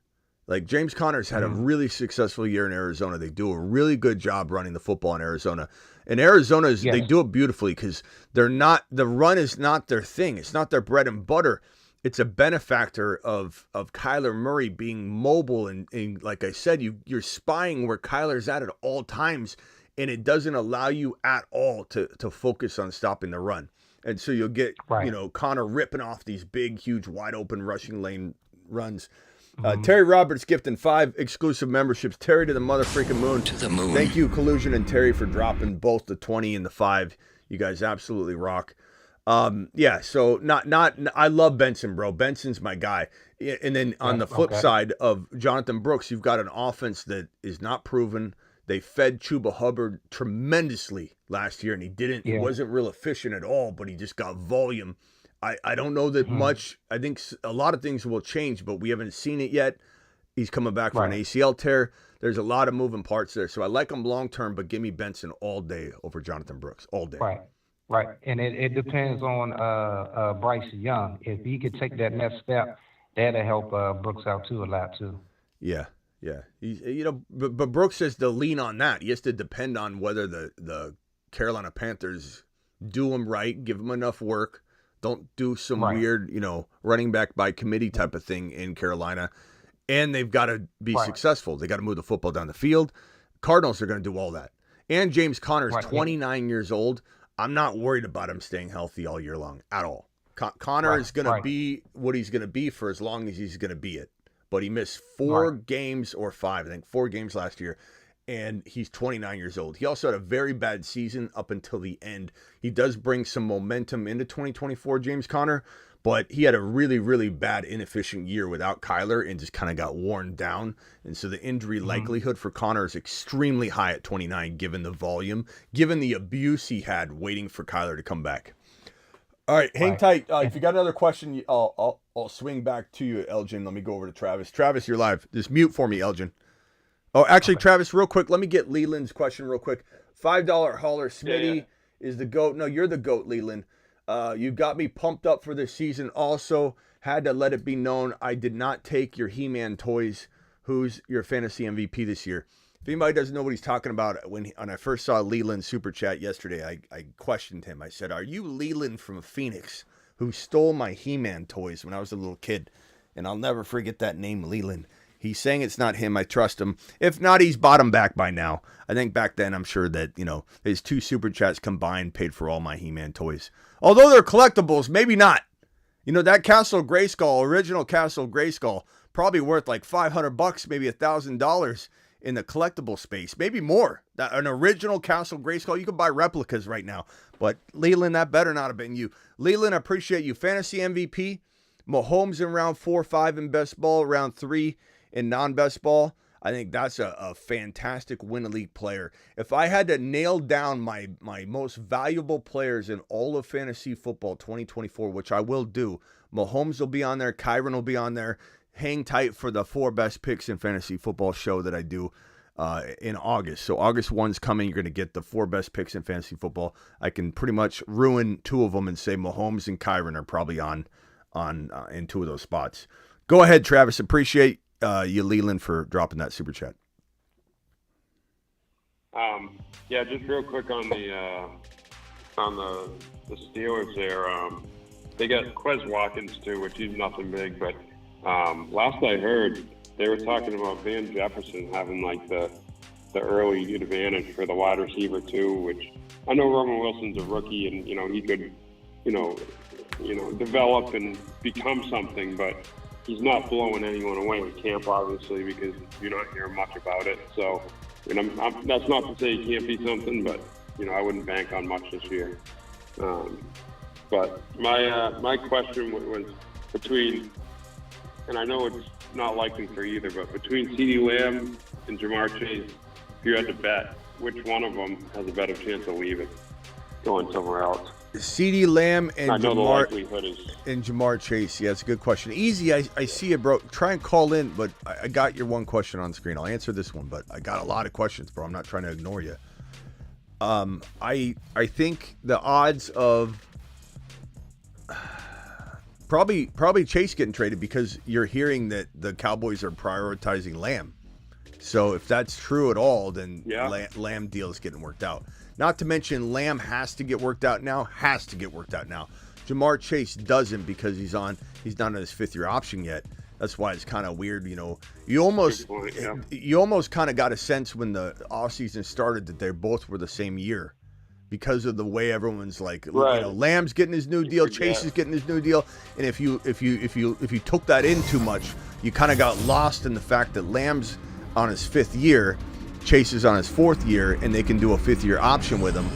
S1: Like, James Conner's had a really successful year in Arizona. They do a really good job running the football in Arizona. And Arizona, they do it beautifully because the run is not their thing. It's not their bread and butter. It's a benefactor of Kyler Murray being mobile. And like I said, you're spying where Kyler's at all times, and it doesn't allow you at all to focus on stopping the run. And so you'll get, Conner ripping off these big, huge, wide open rushing lane runs. Terry Roberts gifting 5 exclusive memberships. Terry to the motherfreaking moon.
S6: To the moon.
S1: Thank you, Collusion and Terry, for dropping both the 20 and the 5. You guys absolutely rock. So I love Benson, bro. Benson's my guy. And then on the flip side of Jonathan Brooks, you've got an offense that is not proven. They fed Chuba Hubbard tremendously last year, and he wasn't real efficient at all, but he just got volume. I don't know that much. I think a lot of things will change, but we haven't seen it yet. He's coming back from an ACL tear. There's a lot of moving parts there. So I like him long-term, but give me Benson all day over Jonathan Brooks, all day.
S10: Right. And it depends on Bryce Young. If he could take that next step, that'll help Brooks out too a lot too.
S1: Yeah. But Brooks has to lean on that. He has to depend on whether the Carolina Panthers do him right, give him enough work, don't do some weird, running back by committee type of thing in Carolina. And they've got to be successful. They got to move the football down the field. Cardinals are going to do all that. And James Conner is 29 years old. I'm not worried about him staying healthy all year long at all. Conner is going to be what he's going to be for as long as he's going to be it. But he missed 4 games or 5, I think 4 games last year. And he's 29 years old. He also had a very bad season up until the end. He does bring some momentum into 2024, James Conner. But he had a really, really bad, inefficient year without Kyler and just kind of got worn down. And so the injury likelihood for Conner is extremely high at 29, given the volume, given the abuse he had waiting for Kyler to come back. All right, hang tight. If you got another question, I'll swing back to you, Elgin. Let me go over to Travis. Travis, you're live. Just mute for me, Elgin. Oh, actually, Travis, real quick, let me get Leland's question real quick. $5 hauler, Smitty is the GOAT. No, you're the GOAT, Leland. You got me pumped up for this season. Also, had to let it be known I did not take your He-Man toys. Who's your fantasy MVP this year? If anybody doesn't know what he's talking about, when I first saw Leland's super chat yesterday, I questioned him. I said, "Are you Leland from Phoenix who stole my He-Man toys when I was a little kid?" And I'll never forget that name, Leland. He's saying it's not him. I trust him. If not, he's bought them back by now. I think back then, I'm sure that, his 2 super chats combined paid for all my He-Man toys. Although they're collectibles, maybe not. That Castle Grayskull, original Castle Grayskull, probably worth like $500, maybe $1,000 in the collectible space. Maybe more. An original Castle Grayskull, you can buy replicas right now. But Leland, that better not have been you. Leland, I appreciate you. Fantasy MVP, Mahomes in round 4, 5 in best ball, round 3 in non-best ball. I think that's a fantastic win elite player. If I had to nail down my most valuable players in all of fantasy football 2024, which I will do, Mahomes will be on there, Kyron will be on there. Hang tight for the 4 best picks in fantasy football show that I do in August. So August 1's coming. You're going to get the 4 best picks in fantasy football. I can pretty much ruin 2 of them and say Mahomes and Kyron are probably on in 2 of those spots. Go ahead, Travis. Appreciate you, Leland, for dropping that super chat.
S13: Just real quick on the Steelers there. They got Quez Watkins too, which he's nothing big, but last I heard, they were talking about Van Jefferson having like the early advantage for the wide receiver too, which I know Roman Wilson's a rookie and he could develop and become something, but he's not blowing anyone away in camp, obviously, because you're not hearing much about it. So, that's not to say he can't be something, but, I wouldn't bank on much this year. But my question was between, and I know it's not likely for either, but between CeeDee Lamb and Jamar Chase, if you had to bet, which one of them has a better chance of leaving, going somewhere else?
S1: CeeDee Lamb and
S13: Jamar
S1: Chase. Yeah, it's a good question. Easy, I see it, bro. Try and call in, but I got your one question on screen. I'll answer this one, but I got a lot of questions, bro. I'm not trying to ignore you. I think the odds of probably Chase getting traded, because you're hearing that the Cowboys are prioritizing Lamb. So if that's true at all, then Lamb deal is getting worked out. Not to mention Lamb has to get worked out now. Jamar Chase doesn't, because he's not on his 5th-year option yet. That's why it's kind of weird. You almost kind of got a sense when the offseason started that they both were the same year, because of the way everyone's like, Lamb's getting his new deal, Chase is getting his new deal, and if you took that in too much, you kind of got lost in the fact that Lamb's on his 5th year. Chase is on his 4th year, and they can do a 5th-year option with him.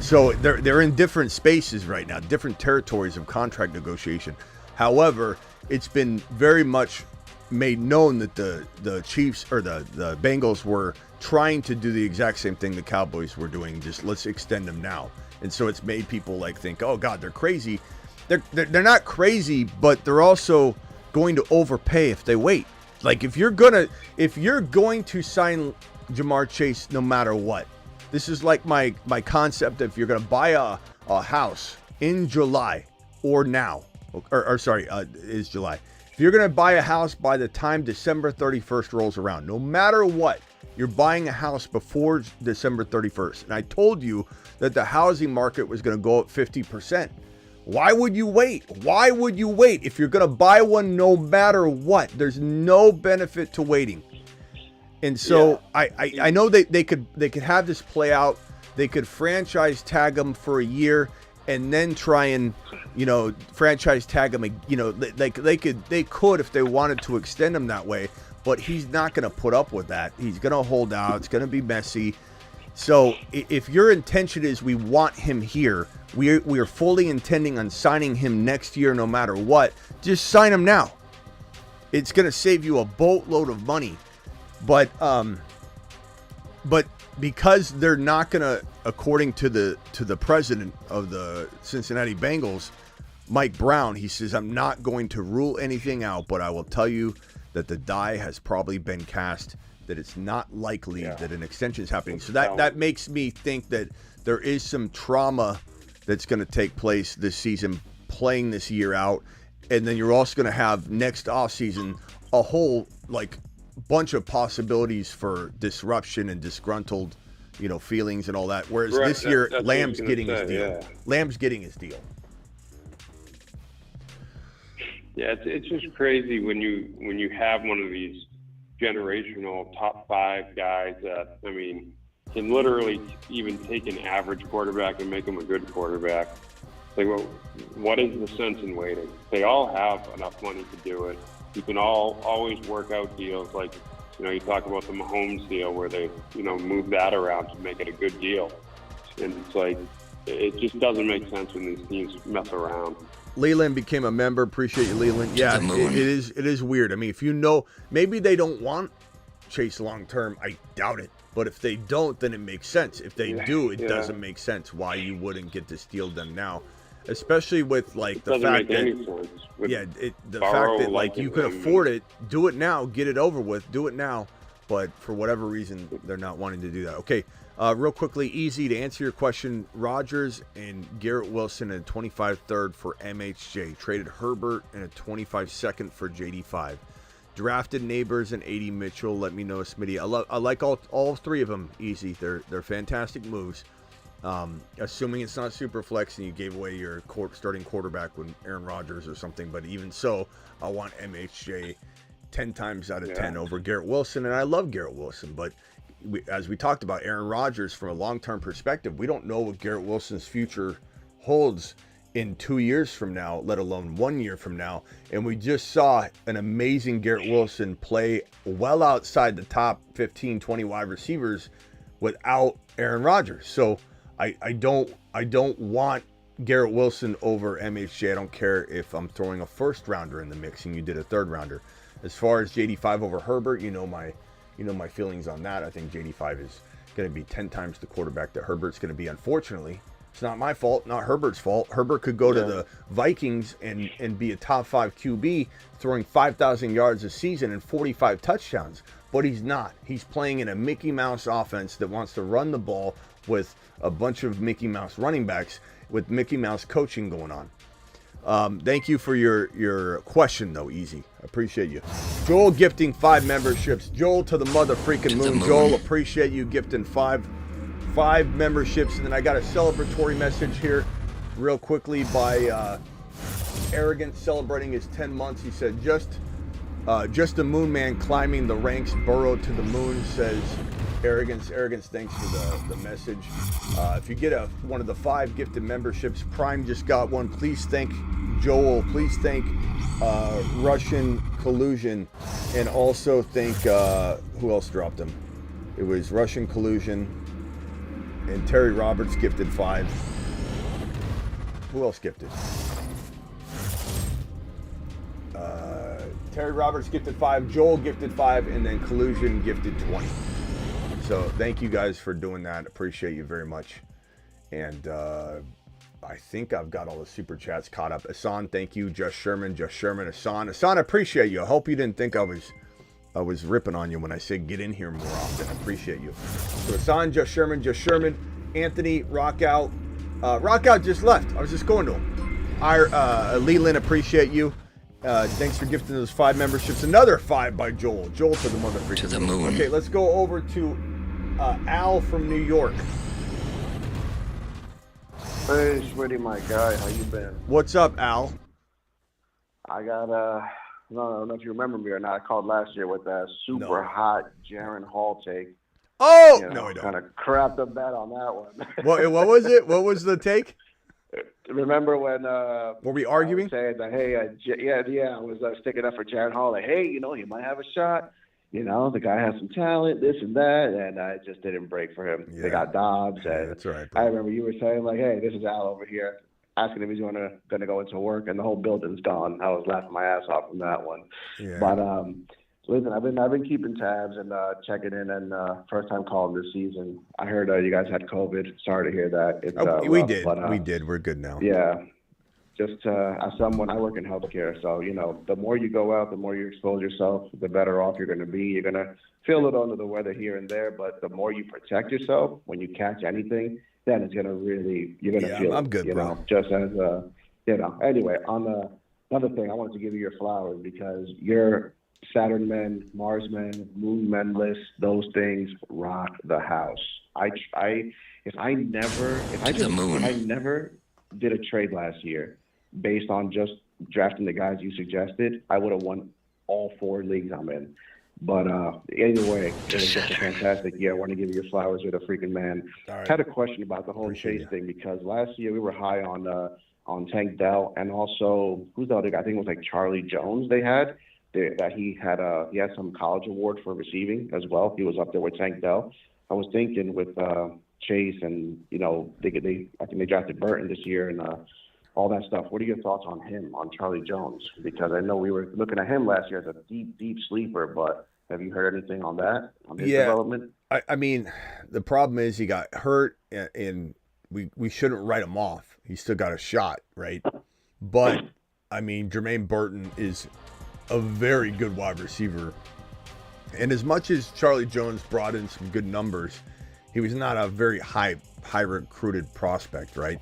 S1: So they're in different spaces right now, different territories of contract negotiation. However, it's been very much made known that the Chiefs or the Bengals were trying to do the exact same thing the Cowboys were doing. Just let's extend them now. And so it's made people think, oh God, they're crazy. They're not crazy, but they're also going to overpay if they wait. Like if you're going to sign Jamar Chase no matter what, this is like my concept. If you're going to buy a house in July or now, is July. If you're going to buy a house by the time December 31st rolls around, no matter what, you're buying a house before December 31st. And I told you that the housing market was going to go up 50%. Why would you wait? Why would you wait? If you're going to buy one no matter what, there's no benefit to waiting. And so I know they could have this play out. They could franchise tag him for a year and then try and, franchise tag him, they could if they wanted to extend him that way, but he's not going to put up with that. He's going to hold out. It's going to be messy. So if your intention is we want him here, we are fully intending on signing him next year no matter what, just sign him now. It's going to save you a boatload of money. But because they're not going to, according to the president of the Cincinnati Bengals, Mike Brown, he says, I'm not going to rule anything out, but I will tell you that the die has probably been cast, that it's not likely that an extension is happening. So that makes me think that there is some trauma that's going to take place this season, playing this year out. And then you're also going to have next offseason a whole bunch of possibilities for disruption and disgruntled, feelings and all that. Whereas this year, Lamb's getting his deal. Yeah. Lamb's getting his deal.
S13: Yeah, it's just crazy when you have one of these generational top 5 guys that, can literally even take an average quarterback and make him a good quarterback. What is the sense in waiting? They all have enough money to do it. You can always work out deals you talk about the Mahomes deal where they, move that around to make it a good deal. And it's it just doesn't make sense when these teams mess around.
S1: Leland became a member. Appreciate you, Leland. Yeah, it is weird. If maybe they don't want Chase long term. I doubt it. But if they don't, then it makes sense. If they do, it doesn't make sense why you wouldn't get this deal done now. Especially with the fact that the fact that you could afford it, do it now, get it over with, do it now. But for whatever reason, they're not wanting to do that. Okay, real quickly, easy to answer your question. Rodgers and Garrett Wilson and a 25 third for MHJ. Traded Herbert and a 25 second for JD5. Drafted Neighbors and 80 Mitchell. Let me know, Smitty. I like all 3 of them. Easy. They're fantastic moves. Assuming it's not super flex and you gave away your starting quarterback with Aaron Rodgers or something, but even so, I want MHJ 10 times out of 10 over Garrett Wilson, and I love Garrett Wilson, but as we talked about Aaron Rodgers from a long-term perspective, we don't know what Garrett Wilson's future holds in 2 years from now, let alone 1 year from now, and we just saw an amazing Garrett Wilson play well outside the top 15, 20 wide receivers without Aaron Rodgers. So I don't want Garrett Wilson over MHJ. I don't care if I'm throwing a first rounder in the mix and you did a third rounder. As far as JD5 over Herbert, my feelings on that. I think JD5 is going to be 10 times the quarterback that Herbert's going to be. Unfortunately, it's not my fault, not Herbert's fault. Herbert could go to the Vikings and be a top 5 QB, throwing 5,000 yards a season and 45 touchdowns. But he's not. He's playing in a Mickey Mouse offense that wants to run the ball with a bunch of Mickey Mouse running backs with Mickey Mouse coaching going on. Thank you for your question, though, Easy. I appreciate you. Joel gifting 5 memberships. Joel to the mother freaking moon. Joel, appreciate you gifting 5 memberships. And then I got a celebratory message here real quickly by Arrogant celebrating his 10 months. He said, just a moon man climbing the ranks, Burrow to the moon, says Arrogance, thanks for the message. If you get one of the 5 gifted memberships, Prime just got one. Please thank Joel. Please thank Russian Collusion. And also thank, who else dropped them? It was Russian Collusion and Terry Roberts gifted 5. Who else gifted? Terry Roberts gifted 5, Joel gifted 5, and then Collusion gifted 20. So thank you guys for doing that. Appreciate you very much. And I think I've got all the super chats caught up. Asan, thank you. Just Sherman, Asan, I appreciate you. I hope you didn't think I was I was ripping on you when I said get in here more often. I appreciate you. So Hassan, Just Sherman, Anthony, Rockout. Rockout just left. I was just going to him. Leland, appreciate you. Thanks for gifting those 5 memberships. Another 5 by Joel. Joel to the motherfucker.
S6: To the moon.
S1: Okay, let's go over to Al from New York.
S14: Hey, Smitty, my guy. How you been?
S1: What's up, Al?
S14: I got, I don't know if you remember me or not. I called last year with that super hot Jaren Hall take.
S1: Oh! No, I don't.
S14: Kind of crapped the bet on that one.
S1: What was it? What was the take?
S14: Remember when
S1: were we arguing?
S14: I was saying that, hey, I was sticking up for Jaren Hall. Like, hey, he might have a shot. The guy has some talent, this and that, and I just didn't break for him. Yeah. They got Dobbs, and
S1: that's right.
S14: I remember you were saying like, hey, this is Al over here, asking if he's going to go into work, and the whole building's gone. I was laughing my ass off from that one.
S1: Yeah.
S14: But listen, I've been keeping tabs and checking in, and first time calling this season. I heard you guys had COVID. Sorry to hear that. It's,
S1: we did. We did. We're good now.
S14: Yeah. Just as someone, I work in healthcare, so the more you go out, the more you expose yourself, the better off you're going to be. You're going to feel a little under the weather here and there, but the more you protect yourself when you catch anything, then it's going to really, you're going to feel
S1: I'm good, bro.
S14: Just as Anyway, on the another thing, I wanted to give you your flowers because your Saturn men, Mars men, Moon men list, those things rock the house. If I never did a trade last year based on just drafting the guys you suggested, I would have won all 4 leagues I'm in. But anyway, it was just a fantastic year. I want to give you your flowers. You're the freaking man.
S1: Right.
S14: Had a question about the whole Chase thing because last year we were high on Tank Dell and also who's the other guy? I think it was like Charlie Jones. They had that he had some college award for receiving as well. He was up there with Tank Dell. I was thinking with Chase and I think they drafted Burton this year and all that stuff. What are your thoughts on him, on Charlie Jones? Because I know we were looking at him last year as a deep sleeper, but have you heard anything on that, on his development?
S1: I mean, the problem is he got hurt and we shouldn't write him off. He's still got a shot, right? But I mean, Jermaine Burton is a very good wide receiver. And as much as Charlie Jones brought in some good numbers, he was not a very high recruited prospect, right?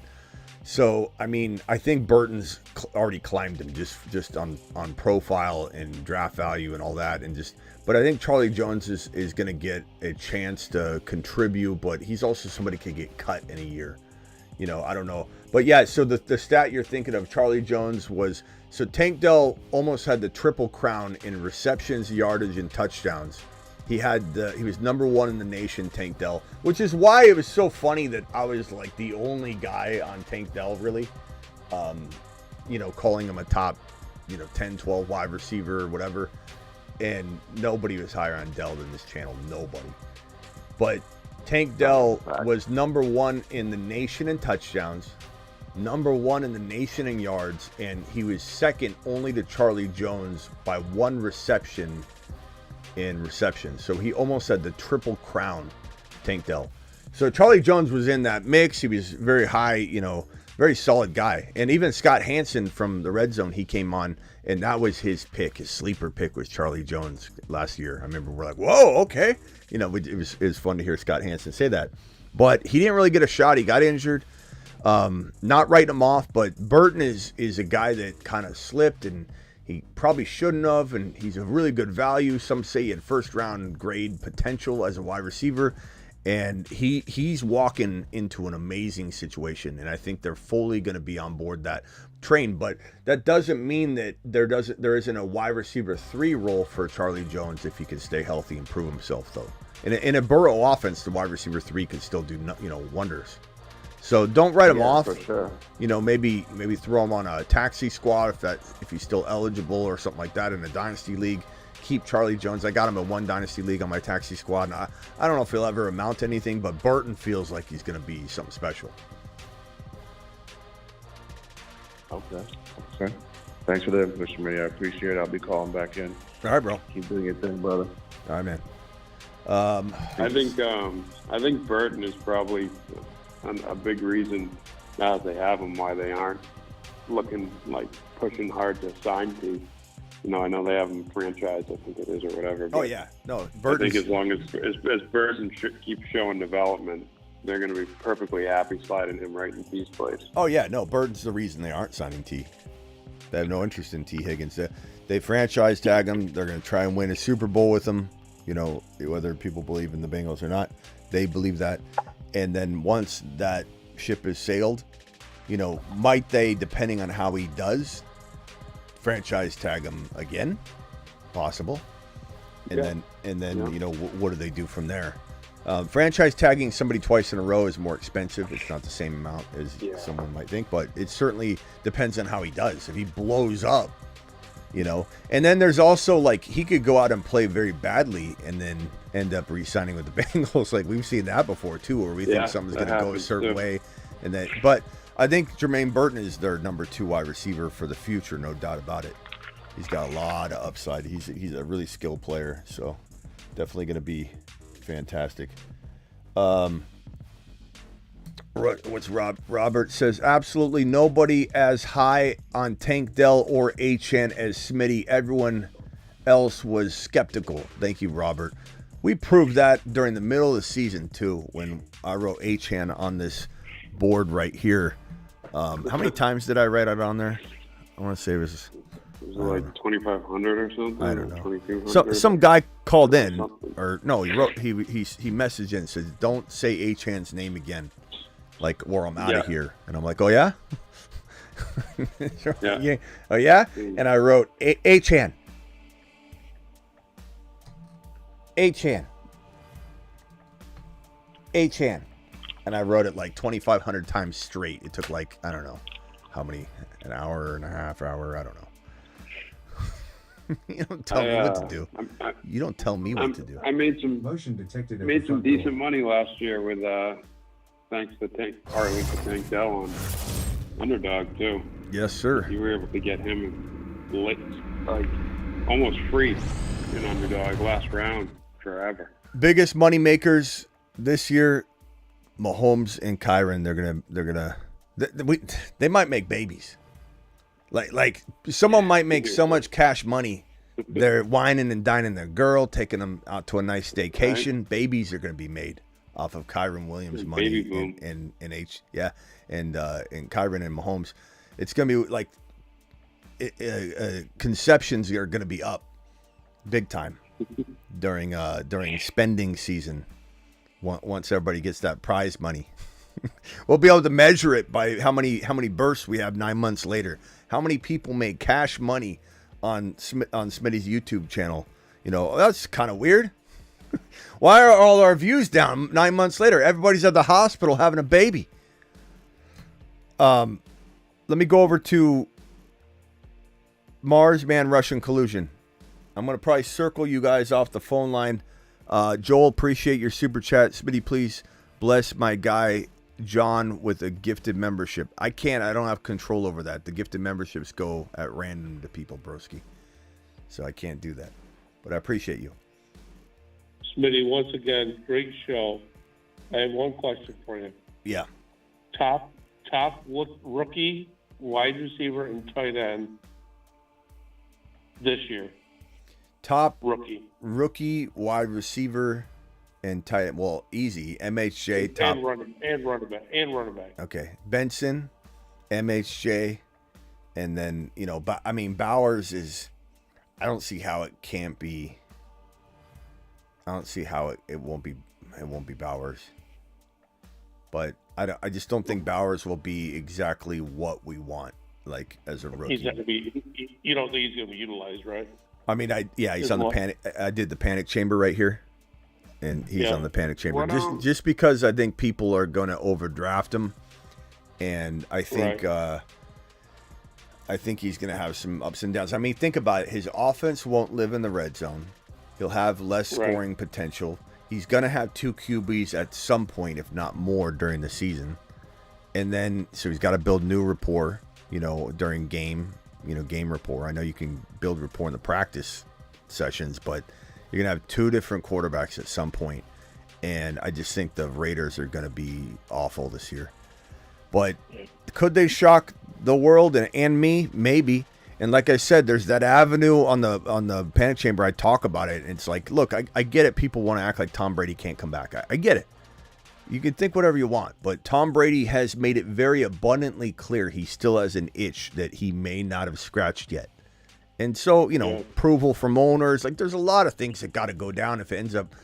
S1: So, I mean, I think Burton's already climbed him just on profile and draft value and all that. But I think Charlie Jones is going to get a chance to contribute, but he's also somebody could get cut in a year. I don't know. But yeah, so the stat you're thinking of, Charlie Jones was, so Tank Dell almost had the triple crown in receptions, yardage, and touchdowns. He was number 1 in the nation, Tank Dell, which is why it was so funny that I was like the only guy on Tank Dell, really, calling him a top, 10, 12 wide receiver or whatever. And nobody was higher on Dell than this channel. Nobody. But Tank Dell was number 1 in the nation in touchdowns, number 1 in the nation in yards, and he was second only to Charlie Jones by 1 reception in reception. So he almost had the triple crown, Tank Dell. So Charlie Jones was in that mix. He was very high, very solid guy. And even Scott Hansen from the Red Zone, he came on, and that was his pick. His sleeper pick was Charlie Jones last year. I remember we're like, whoa, okay. It was fun to hear Scott Hansen say that. But he didn't really get a shot. He got injured. Not writing him off, but Burton is a guy that kind of slipped, and he probably shouldn't have, and he's a really good value. Some say he had first-round grade potential as a wide receiver, and he's walking into an amazing situation, and I think they're fully going to be on board that train. But that doesn't mean that there isn't a wide receiver 3 role for Charlie Jones if he can stay healthy and prove himself, though. In a Burrow offense, the wide receiver 3 can still do wonders. So don't write him off.
S14: For sure.
S1: Maybe throw him on a taxi squad if he's still eligible or something like that in a dynasty league. Keep Charlie Jones. I got him in 1 dynasty league on my taxi squad. And I don't know if he'll ever amount to anything, but Burton feels like he's going to be something special.
S14: Okay. Thanks for the information, Smitty. I appreciate it. I'll be calling back in.
S1: All right, bro.
S14: Keep doing your thing, brother.
S1: All right, man.
S13: I think Burton is probably a big reason now that they have him why they aren't looking like pushing hard to sign to. I know they have him franchised, I think it is, or whatever.
S1: Oh,
S13: but
S1: yeah. No,
S13: I think as long as Burton keeps showing development, they're going to be perfectly happy sliding him right in T's place.
S1: Oh, yeah. No, Burton's the reason they aren't signing T. They have no interest in T. Higgins. They franchise tag him. They're going to try and win a Super Bowl with him. Whether people believe in the Bengals or not, they believe that. And then once that ship is sailed, might they, depending on how he does, franchise tag him again? Possible. And then what do they do from there? Franchise tagging somebody twice in a row is more expensive. It's not the same amount as someone might think, but it certainly depends on how he does. If he blows up, And then there's also, he could go out and play very badly and then end up re-signing with the Bengals. We've seen that before, too, where we think something's going to go a certain way. But I think Jermaine Burton is their number 2 wide receiver for the future, no doubt about it. He's got a lot of upside. He's a really skilled player, so definitely going to be fantastic. Robert says, absolutely nobody as high on Tank Dell or Achane as Smitty. Everyone else was skeptical. Thank you, Robert. We proved that during the middle of the season, too, when I wrote Achane on this board right here. How many times did I write it on there? I want to say it was
S13: like 2,500 or something.
S1: I don't know. Some guy called in, or no, he wrote. He messaged in and said, "Don't say Achane's name again, or I'm out of here." And I'm like, "Oh yeah, yeah. Oh yeah." And I wrote Achane, and I wrote it 2,500 times straight. It took I don't know how many, an hour and a half, hour. I don't know. You don't tell me what to do. You don't tell me what to do.
S13: I made some decent money last year with thanks to Tank Dell on Underdog too.
S1: Yes, sir.
S13: You were able to get him almost free in Underdog last round forever.
S1: Biggest money makers this year, Mahomes and Kyron. They might make babies. Someone might make so much cash money, they're whining and dining their girl, taking them out to a nice staycation. Right. Babies are going to be made off of Kyron Williams' money and Kyron and Mahomes. It's going to be conceptions are going to be up big time during spending season. Once everybody gets that prize money. We'll be able to measure it by how many bursts we have 9 months later. How many people made cash money on Smitty's YouTube channel? That's kind of weird. Why are all our views down 9 months later? Everybody's at the hospital having a baby. Let me go over to Mars Man Russian Collusion. I'm going to probably circle you guys off the phone line. Joel, appreciate your super chat. Smitty, please bless my guy John with a gifted membership. I don't have control over that. The gifted memberships go at random to people, broski. So I can't do that. But I appreciate you.
S9: Smitty, once again, great show. I have one question for you.
S1: Yeah.
S9: Top rookie, wide receiver, and tight end this year.
S1: Top
S9: rookie,
S1: wide receiver, and tight end. Well, easy. MHJ top.
S9: And running back.
S1: Okay. Benson, MHJ, and then, Bowers is, I don't see how it can't be. I don't see how it won't be Bowers. But I just don't think Bowers will be exactly what we want, as a rookie.
S9: He's not going to be, you don't think he's going to be utilized, right?
S1: He's on the panic. I did the panic chamber right here. And he's on the panic chamber. Just because I think people are going to overdraft him, and I think he's going to have some ups and downs. Think about it. His offense won't live in the red zone. He'll have less scoring potential. He's going to have 2 QBs at some point, if not more, during the season. And then, so he's got to build new rapport, during game rapport. I know you can build rapport in the practice sessions, but you're going to have 2 different quarterbacks at some point. And I just think the Raiders are going to be awful this year. But could they shock the world and me? Maybe. And like I said, there's that avenue on the panic chamber. I talk about it. And it's like, look, I get it. People want to act like Tom Brady can't come back. I get it. You can think whatever you want, but Tom Brady has made it very abundantly clear he still has an itch that he may not have scratched yet. And so, approval from owners, like there's a lot of things that got to go down if it ends up,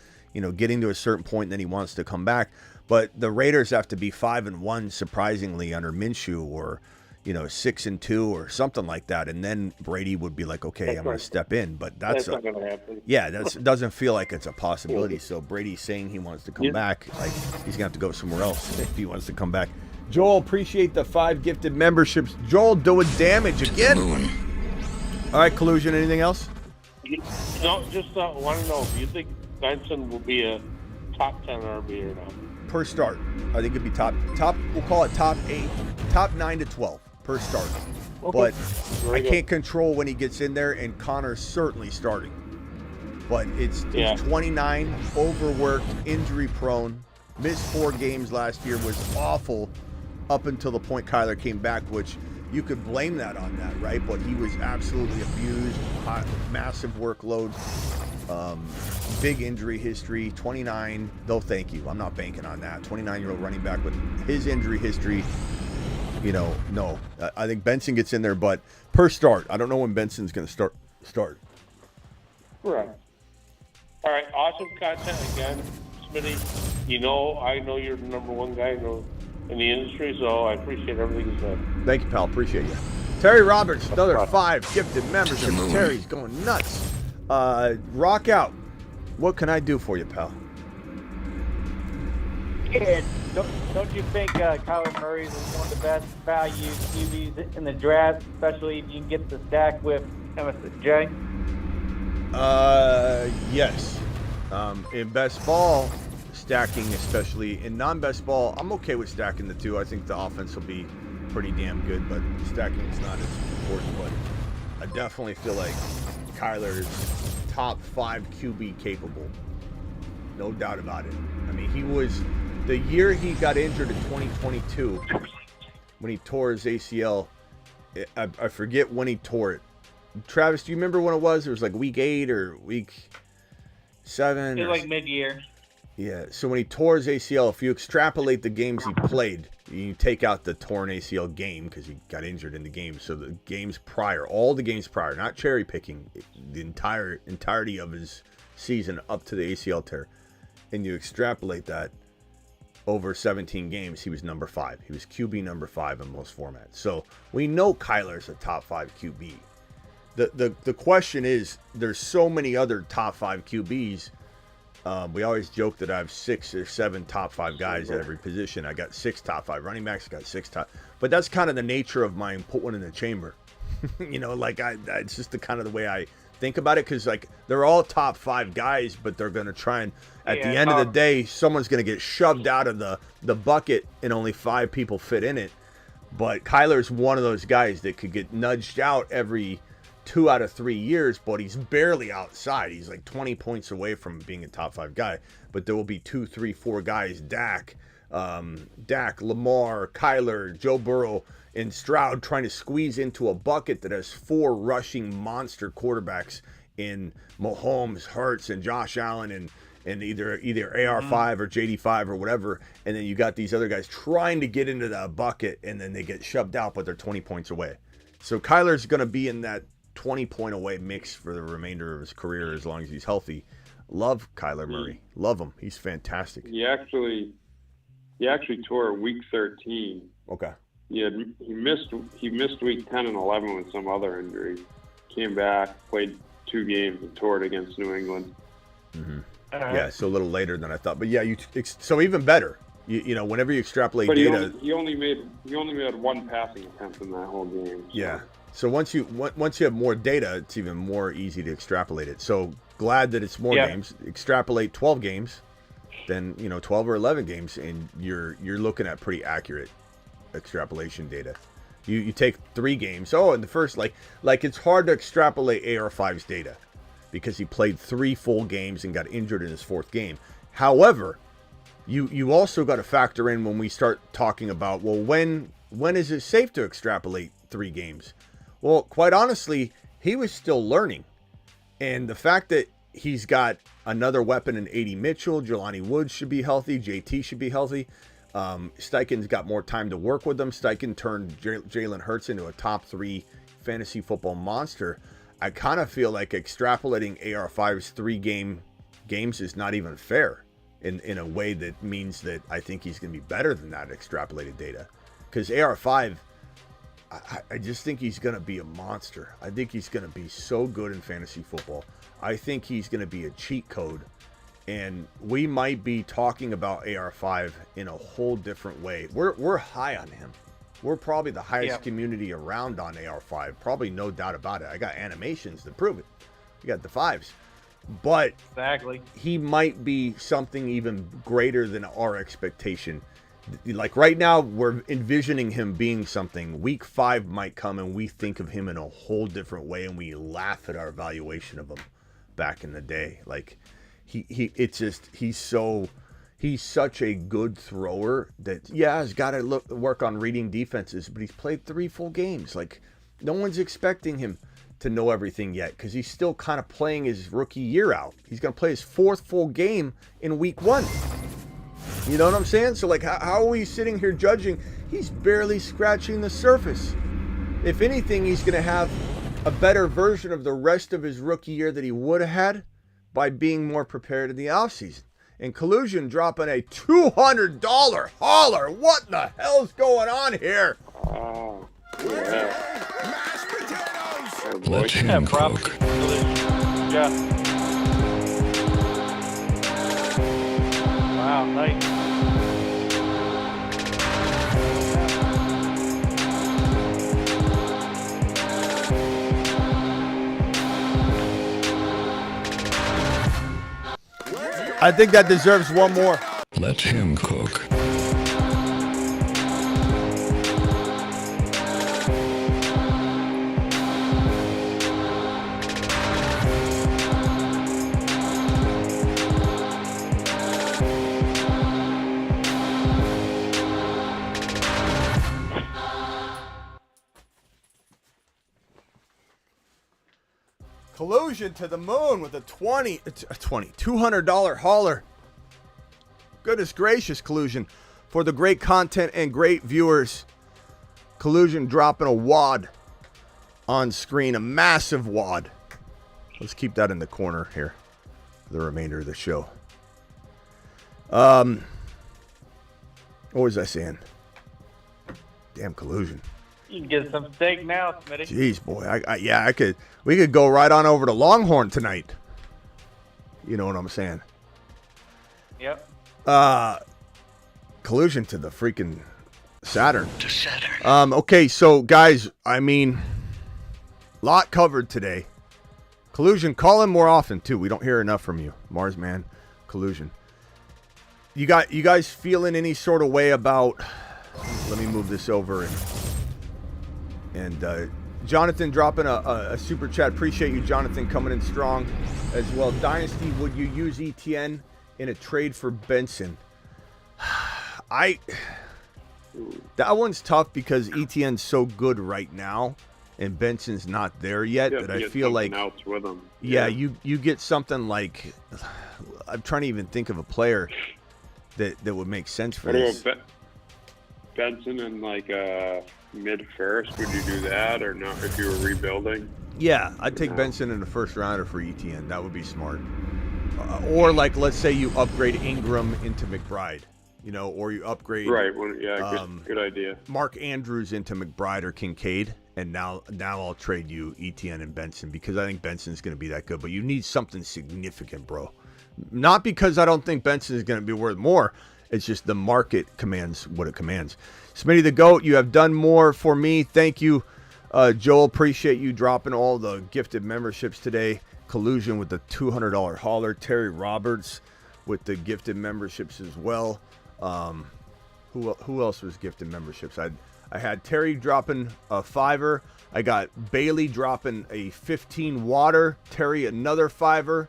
S1: getting to a certain point and then he wants to come back. But the Raiders have to be 5-1 surprisingly under Minshew, or 6-2 or something like that, and then Brady would be like, okay, I'm going to step in. But that's
S9: not going to happen.
S1: Yeah, that doesn't feel like it's a possibility. So Brady's saying he wants to come back. Like, he's going to have to go somewhere else if he wants to come back. Joel, appreciate the 5 gifted memberships. Joel doing damage again. All right, Collusion, anything else?
S9: No, just want to know, do you think Benson will be a top 10 RB or not?
S1: Per start. I think it'd be top, we'll call it top 8, top 9 to 12 per start. Okay. But I can't control when he gets in there, and Connor's certainly starting. But it's 29, overworked, injury prone, missed 4 games last year, was awful up until the point Kyler came back, which you could blame that on that, right? But he was absolutely abused, massive workload, big injury history, 29, though thank you. I'm not banking on that. 29-year-old running back with his injury history, no. I think Benson gets in there, but per start, I don't know when Benson's going to start.
S9: Right. All right, awesome content again, Smitty. I know you're the number one guy in the industry, so I appreciate everything you said.
S1: Thank you, pal. Appreciate you. Terry Roberts, another 5 gifted memberships. Terry's going nuts. Rock out. What can I do for you, pal?
S11: Yeah, don't you think Kyler Murray is one of the best value QBs in the draft, especially if you can get the stack with MSJ?
S1: Yes. In best ball, stacking, especially in non-best ball, I'm okay with stacking the two. I think the offense will be pretty damn good, but stacking is not as important. But I definitely feel like Kyler's top 5 QB capable. No doubt about it. I mean, he was, the year he got injured in 2022, when he tore his ACL, I forget when he tore it. Travis, do you remember when it was? It was like week 8 or week 7?
S11: It was like mid-year.
S1: Yeah, so when he tore his ACL, if you extrapolate the games he played, you take out the torn ACL game because he got injured in the game. So the games prior, all the games prior, not cherry picking, the entirety of his season up to the ACL tear, and you extrapolate that over 17 games, he was number 5. He was QB number 5 in most formats. So we know Kyler's a top 5 QB. The question is, there's so many other top 5 QBs. We always joke that I have 6 or 7 top 5 guys at every position. I got 6 top 5 running backs. I got 6 top, but that's kind of the nature of mine. Put one in the chamber, it's just the kind of the way I think about it. Cause like they're all top 5 guys, but they're going to try and at the end of the day, someone's going to get shoved out of the bucket and only 5 people fit in it. But Kyler's one of those guys that could get nudged out every 2 out of 3 years, but he's barely outside. He's like 20 points away from being a top 5 guy. But there will be 2, 3, 4 guys, Dak, Lamar, Kyler, Joe Burrow, and Stroud, trying to squeeze into a bucket that has 4 rushing monster quarterbacks in Mahomes, Hurts, and Josh Allen, and either AR5 or JD5 or whatever. And then you got these other guys trying to get into that bucket, and then they get shoved out, but they're 20 points away. So Kyler's going to be in that 20-point away mix for the remainder of his career as long as he's healthy. Love Kyler Murray. Love him. He's fantastic.
S13: He actually tore week 13.
S1: Okay.
S13: He missed week 10 and 11 with some other injury. Came back, played 2 games, and tore it against New England.
S1: Mm-hmm. Yeah, so a little later than I thought. But yeah, so even better. Whenever you extrapolate
S13: but
S1: data,
S13: he only made 1 passing attempt in that whole game. So.
S1: Yeah. So once you have more data, it's even more easy to extrapolate it. So glad that it's more games. Extrapolate 12 games, then 12 or 11 games, and you're looking at pretty accurate extrapolation data. You take 3 games. Oh, and the first like it's hard to extrapolate AR5's data because he played 3 full games and got injured in his 4th game. However, you also got to factor in when we start talking about, well, when is it safe to extrapolate 3 games? Well, quite honestly, he was still learning. And the fact that he's got another weapon in A.D. Mitchell, Jelani Woods should be healthy, JT should be healthy. Steichen's got more time to work with them. Steichen turned Jalen Hurts into a top 3 fantasy football monster. I kind of feel like extrapolating AR5's 3 games is not even fair in a way that means that I think he's going to be better than that extrapolated data. Because AR5, I just think he's going to be a monster. I think he's going to be so good in fantasy football. I think he's going to be a cheat code. And we might be talking about AR5 in a whole different way. We're high on him. We're probably the highest community around on AR5. Probably no doubt about it. I got animations to prove it. We got the 5s. But
S11: exactly,
S1: he might be something even greater than our expectation. Like right now, we're envisioning him being something. Week 5 might come and we think of him in a whole different way, and we laugh at our evaluation of him back in the day. Like he's such a good thrower that has got to work on reading defenses, but he's played 3 full games. Like no one's expecting him to know everything yet because he's still kind of playing his rookie year out. He's going to play his 4th full game in week 1. You know what I'm saying? So like, how are we sitting here judging? He's barely scratching the surface. If anything, he's going to have a better version of the rest of his rookie year that he would have had by being more prepared in the offseason. And Collusion dropping a $200 hauler. What the hell's going on here?
S13: Oh, yeah.
S6: Let him cook.
S11: Yeah. Wow, nice.
S1: I think that deserves one more.
S6: Let him cook.
S1: Collusion to the moon with a $200 hauler. Goodness gracious, Collusion. For the great content and great viewers, Collusion dropping a wad on screen, a massive wad. Let's keep that in the corner here for the remainder of the show. What was I saying? Damn Collusion.
S11: You can get some steak now, Smitty.
S1: Jeez, boy. We could go right on over to Longhorn tonight. You know what I'm saying?
S11: Yep.
S1: Collusion to the freaking Saturn. Okay, so guys, I mean, lot covered today. Collusion, call in more often too. We don't hear enough from you, Marsman. Collusion. You guys feeling any sort of way about? Let me move this over and Jonathan dropping a super chat. Appreciate you, Jonathan, coming in strong as well. Dynasty, would you use ETN in a trade for Benson? That one's tough because ETN's so good right now and Benson's not there yet that I feel like
S13: else with him.
S1: Yeah, you get something like, I'm trying to even think of a player that would make sense for this.
S13: Benson in like mid-first, would you do that or not if you were rebuilding?
S1: Yeah, I'd take Benson in the first rounder for ETN. That would be smart. Or like, let's say you upgrade Ingram into McBride, or you upgrade.
S13: Right. Well, yeah. Good idea.
S1: Mark Andrews into McBride or Kincaid, and now I'll trade you ETN and Benson because I think Benson's going to be that good. But you need something significant, bro. Not because I don't think Benson is going to be worth more. It's just the market commands what it commands. Smitty the GOAT, you have done more for me. Thank you, Joel. Appreciate you dropping all the gifted memberships today. Collusion with the $200 hauler. Terry Roberts with the gifted memberships as well. Who else was gifted memberships? I had Terry dropping a $5. I got Bailey dropping a 15 water. Terry another $5.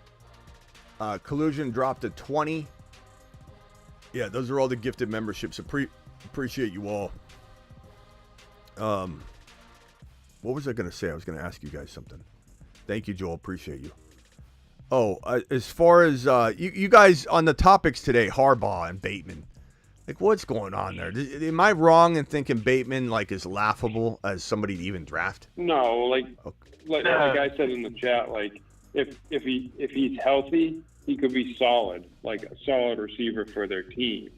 S1: Collusion dropped a 20. Yeah, those are all the gifted memberships. Appreciate you all. What was I going to say? I was going to ask you guys something. Thank you, Joel. Appreciate you. Oh, as far as you guys on the topics today, Harbaugh and Bateman. Like, what's going on there? Am I wrong in thinking Bateman like is laughable as somebody to even draft?
S13: No, like the guy said in the chat, like if he's healthy, he could be solid, like a solid receiver for their team.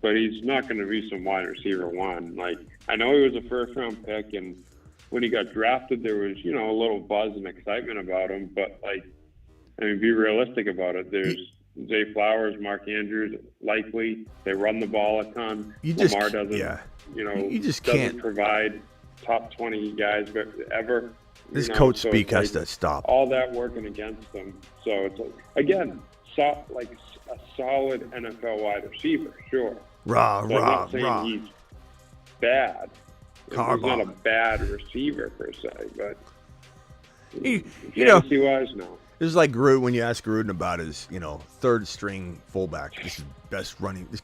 S13: But he's not going to be some wide receiver one. Like, I know he was a first-round pick, and when he got drafted, there was, you know, a little buzz and excitement about him. But, like, I mean, be realistic about it. There's Zay Flowers, Mark Andrews, likely. They run the ball a ton. Lamar doesn't, doesn't provide top 20 guys ever.
S1: This coach speak has to stop.
S13: All that working against them. So it's, again, like a solid NFL wide receiver, sure.
S1: I'm
S13: not saying he's bad. He's not a bad receiver per se, but fantasy-wise, no.
S1: This is like Gruden when you ask Gruden about his, third string fullback. This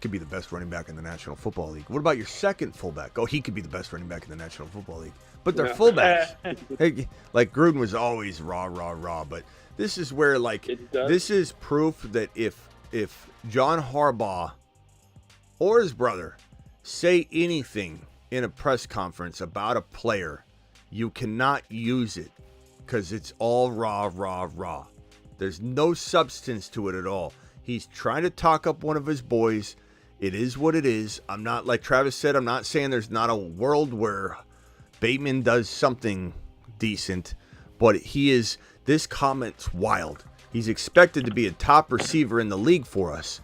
S1: could be the best running back in the National Football League. What about your second fullback? Oh, he could be the best running back in the National Football League. But they're fullbacks. Like Gruden was always raw. But this is where this is proof that if John Harbaugh or his brother say anything in a press conference about a player, you cannot use it because it's all raw. There's no substance to it at all. He's trying to talk up one of his boys. It is what it is. I'm not, like Travis said, I'm not saying there's not a world where Bateman does something decent, but this comment's wild. He's expected to be a top receiver in the league for us.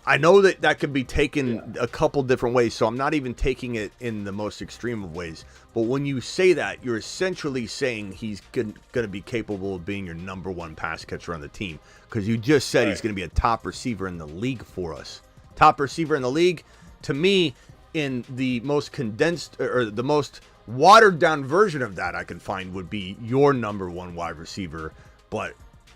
S1: I know that could be taken a couple different ways, so I'm not even taking it in the most extreme of ways. But when you say that, you're essentially saying he's going to be capable of being your number one pass catcher on the team, because you just said he's going to be a top receiver in the league for us. Top receiver in the league, to me, in the most condensed or the most watered down version of that I can find would be your number one wide receiver, but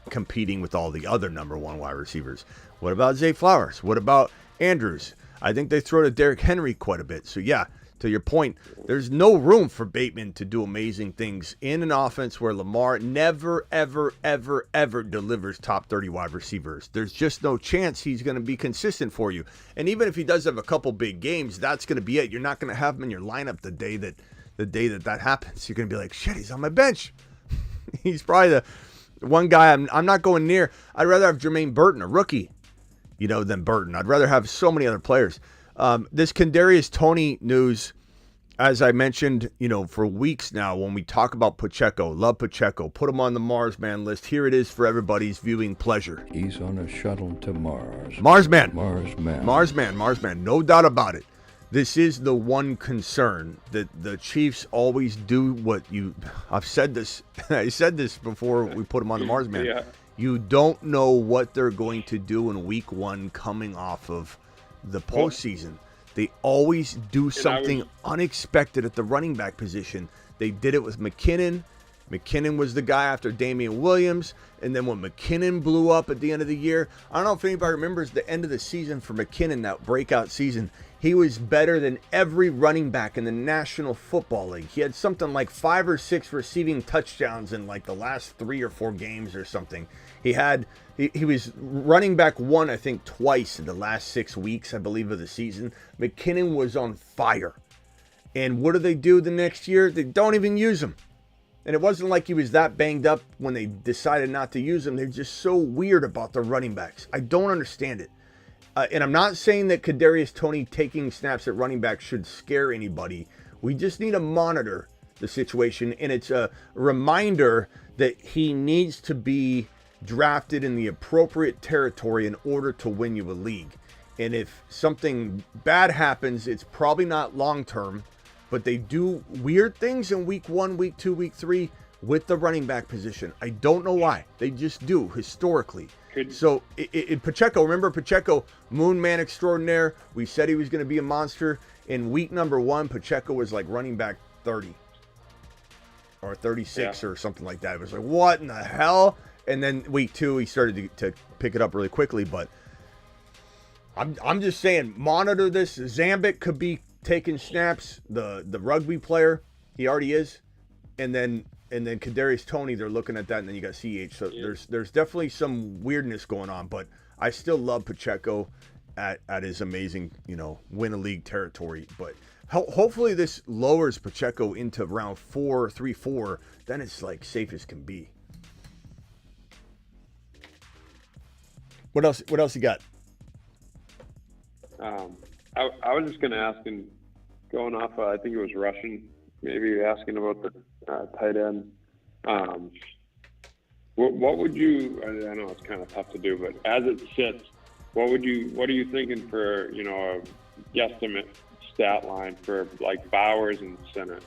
S1: competing with all the other number one wide receivers. What about Zay Flowers? What about Andrews? I think they throw to Derrick Henry quite a bit. So yeah, to your point, there's no room for Bateman to do amazing things in an offense where Lamar never, ever, ever, ever delivers top 30 wide receivers. There's just no chance he's going to be consistent for you. And even if he does have a couple big games, that's going to be it. You're not going to have him in your lineup the day that happens. You're going to be like, shit, he's on my bench. He's probably the one guy I'm not going near. I'd rather have Jermaine Burton, a rookie, than Burton. I'd rather have so many other players. This Kadarius Toney news, as I mentioned, for weeks now, when we talk about Pacheco, love Pacheco, put him on the Marsman list. Here it is for everybody's viewing pleasure.
S4: He's on a shuttle to Mars.
S1: Marsman.
S4: Marsman.
S1: No doubt about it. This is the one concern that the Chiefs always do I've said this. I said this before we put him on the Marsman.
S13: Yeah.
S1: You don't know what they're going to do in week one coming off of the postseason. They always do something unexpected at the running back position. They did it with McKinnon. McKinnon was the guy after Damian Williams. And then when McKinnon blew up at the end of the year, I don't know if anybody remembers the end of the season for McKinnon, that breakout season. He was better than every running back in the National Football League. He had something like 5 or 6 receiving touchdowns in like the last 3 or 4 games or something. He was running back one, I think, twice in the last 6 weeks, I believe, of the season. McKinnon was on fire. And what do they do the next year? They don't even use him. And it wasn't like he was that banged up when they decided not to use him. They're just so weird about the running backs. I don't understand it. And I'm not saying that Kadarius Toney taking snaps at running back should scare anybody. We just need to monitor the situation. And it's a reminder that he needs to be drafted in the appropriate territory in order to win you a league. And if something bad happens, it's probably not long-term. But they do weird things in week 1, week 2, week 3 with the running back position. I don't know why. They just do historically. So Pacheco, remember Pacheco, Moon Man extraordinaire. We said he was going to be a monster. In week number 1, Pacheco was like running back 30 or 36 or something like that. It was like, what in the hell? And then week 2, he started to pick it up really quickly. But I'm just saying, monitor this. Zambik could be taking snaps. The rugby player, he already is. and then Kadarius Toney, they're looking at that, and then you got CH. So there's definitely some weirdness going on, but I still love Pacheco at his amazing, win a league territory. But hopefully this lowers Pacheco into round 4, 3, 4. Then it's like safe as can be. What else you got?
S13: I was just going to ask, and going off, I think it was Russian, maybe asking about the tight end. What would you? I know it's kind of tough to do, but as it sits, what are you thinking for a guesstimate stat line for like Bowers and Sinnott?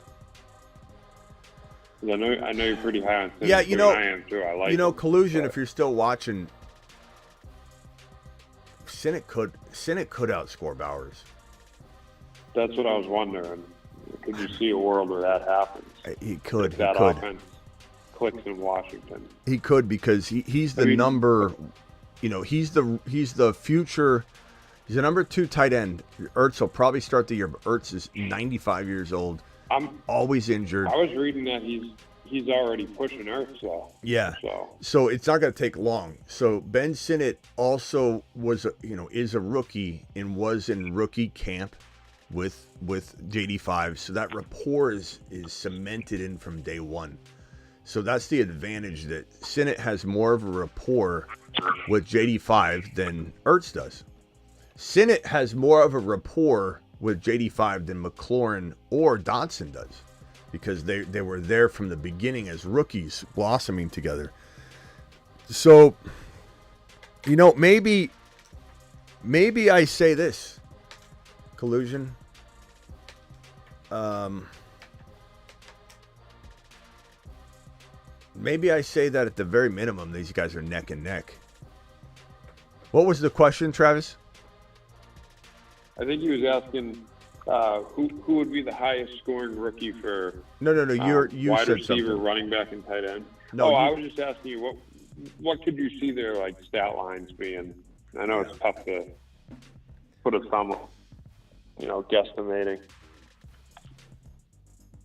S13: I know you're pretty high on Sinnott.
S1: Yeah,
S13: I am too. I like
S1: Collusion. If you're still watching, Sinnott could outscore Bowers.
S13: That's what I was wondering. Could you see a world where that happens?
S1: He could.
S13: If that offense clicks in Washington.
S1: He could, because he's the number. He's the future. He's the number 2 tight end. Ertz will probably start the year, but Ertz is 95 years old. Always injured.
S13: I was reading that he's already pushing Ertz though.
S1: Yeah. So it's not going to take long. So Ben Sinnott also is a rookie and was in rookie camp with JD5. So that rapport is cemented in from day one. So that's the advantage, that Sinnott has more of a rapport with JD5 than Ertz does. Sinnott has more of a rapport with JD5 than McLaurin or Dodson does, because they were there from the beginning as rookies blossoming together. So, maybe I say this, Collusion. Maybe I say that at the very minimum, these guys are neck and neck. What was the question, Travis?
S13: I think he was asking who would be the highest scoring rookie for
S1: No, you
S13: wide
S1: said
S13: receiver,
S1: something.
S13: running back, and tight end.
S1: No,
S13: I was just asking you what could you see their like stat lines being? I know it's tough to put a thumb, guesstimating.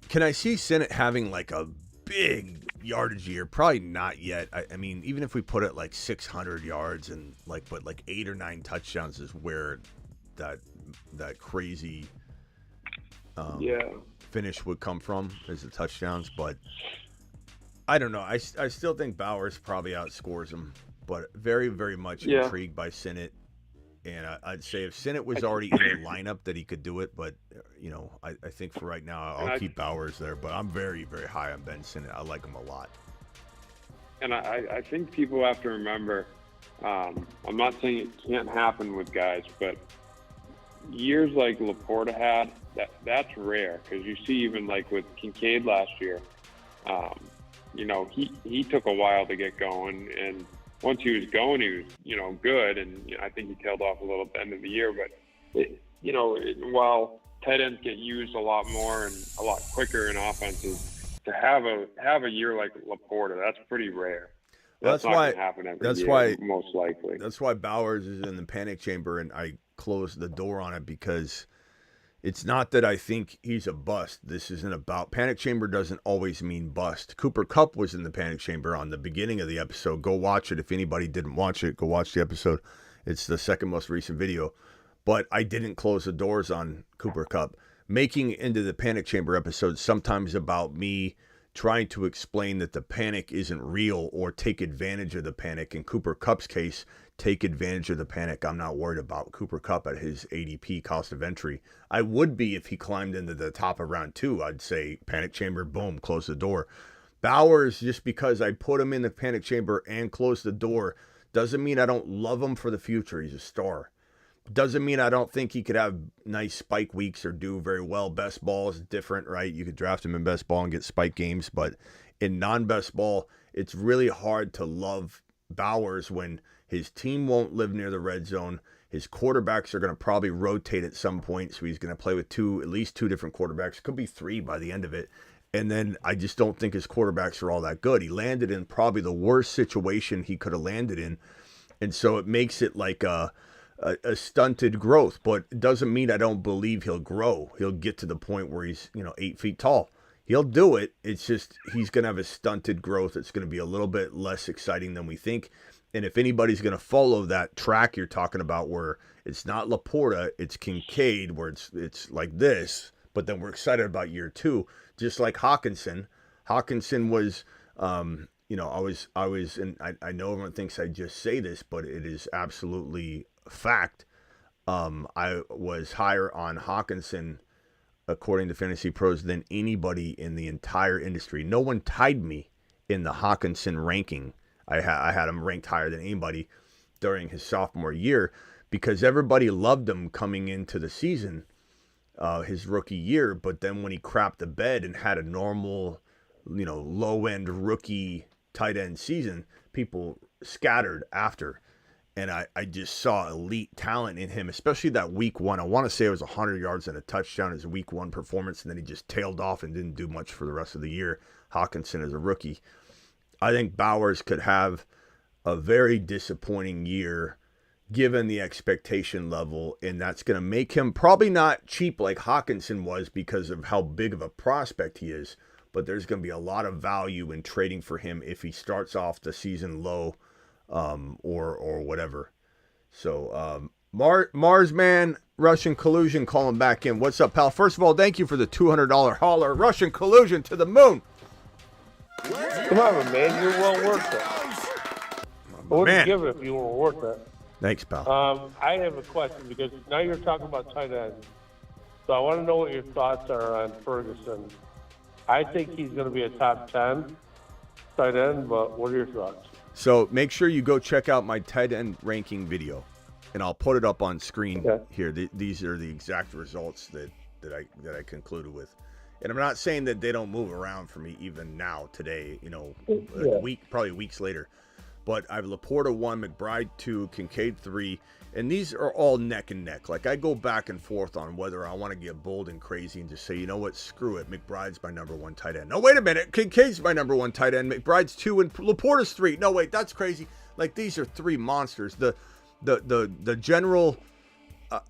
S1: Can I see Sinnott having like a big yardage year? Probably not yet. I mean, even if we put it like 600 yards and like 8 or 9 touchdowns is where that crazy finish would come from, is the touchdowns. But I don't know. I still think Bowers probably outscores him, but very, very much intrigued by Sinnott. And I'd say if Sinnott was already in the lineup that he could do it, but I think for right now I'll keep Bowers there. But I'm very, very high on Ben Sinnott. I like him a lot.
S13: And I think people have to remember, I'm not saying it can't happen with guys, but years like Laporta had, that's rare, because you see even like with Kincaid last year, he took a while to get going, and once he was going, he was good, and I think he tailed off a little at the end of the year. But while tight ends get used a lot more and a lot quicker in offenses, to have a year like Laporta, that's pretty rare. That's not going to happen every year, most likely.
S1: That's why Bowers is in the panic chamber, and I closed the door on it, because it's not that I think he's a bust. This isn't about panic chamber. Doesn't always mean bust. Cooper Kupp was in the panic chamber on the beginning of the episode. Go watch it. If anybody didn't watch it, go watch the episode. It's the second most recent video. But I didn't close the doors on Cooper Kupp. Making into the panic chamber episode sometimes about me trying to explain that the panic isn't real or take advantage of the panic. In Cooper Kupp's case, take advantage of the panic. I'm not worried about Cooper Kupp at his ADP cost of entry. I would be if he climbed into the top of round 2. I'd say panic chamber, boom, close the door. Bowers, just because I put him in the panic chamber and close the door, doesn't mean I don't love him for the future. He's a star. Doesn't mean I don't think he could have nice spike weeks or do very well. Best ball is different, right? You could draft him in best ball and get spike games, but in non-best ball, it's really hard to love Bowers when his team won't live near the red zone. His quarterbacks are going to probably rotate at some point, so he's going to play with at least two different quarterbacks. Could be 3 by the end of it. And then I just don't think his quarterbacks are all that good. He landed in probably the worst situation he could have landed in, and so it makes it like a stunted growth. But it doesn't mean I don't believe he'll grow. He'll get to the point where he's 8 feet tall. He'll do it. It's just he's going to have a stunted growth. It's going to be a little bit less exciting than we think. And if anybody's going to follow that track you're talking about where it's not Laporta, it's Kincaid, where it's like this, but then we're excited about year 2, just like Hawkinson. Hawkinson was, you know, I was, and I know everyone thinks I just say this, but it is absolutely fact. I was higher on Hawkinson, according to Fantasy Pros, than anybody in the entire industry. No one tied me in the Hawkinson ranking. I had him ranked higher than anybody during his sophomore year because everybody loved him coming into the season, his rookie year. But then when he crapped the bed and had a normal, you know, low-end rookie tight end season, people scattered after. And I just saw elite talent in him, especially that week 1. I want to say it was 100 yards and a touchdown his week 1 performance, and then he just tailed off and didn't do much for the rest of the year. Hawkinson as a rookie. I think Bowers could have a very disappointing year given the expectation level, and that's going to make him probably not cheap like Hawkinson was because of how big of a prospect he is, but there's going to be a lot of value in trading for him if he starts off the season low or whatever. So Marsman, Russian Collusion calling back in. What's up, pal? First of all, thank you for the $200 hauler. Russian Collusion to the moon.
S9: Come on, man. You're well worth it. I wouldn't give it if you weren't worth it.
S1: Thanks, pal.
S9: I have a question because now you're talking about tight ends. So I want to know what your thoughts are on Ferguson. I think he's going to be a top 10 tight end, but what are your thoughts?
S1: So make sure you go check out my tight end ranking video, and I'll put it up on screen here. These are the exact results that I concluded with. And I'm not saying that they don't move around for me even now, today, you know, a week, probably weeks later. But I have Laporta 1, McBride 2, Kincaid 3, and these are all neck and neck. Like, I go back and forth on whether I want to get bold and crazy and just say, you know what, screw it, McBride's my number 1 tight end. No, wait a minute, Kincaid's my number 1 tight end, McBride's 2, and Laporta's 3. No, wait, that's crazy. Like, these are 3 monsters. The general,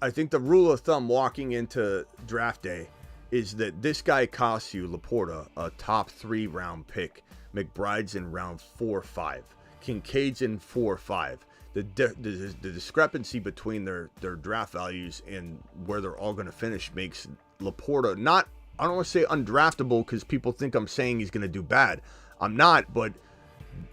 S1: I think the rule of thumb walking into draft day is that this guy costs you, Laporta, a top 3 round pick. McBride's in round 4 or 5. Kincaid's in 4 or 5. The discrepancy between their draft values and where they're all going to finish makes Laporta not, I don't want to say undraftable because people think I'm saying he's going to do bad. I'm not, but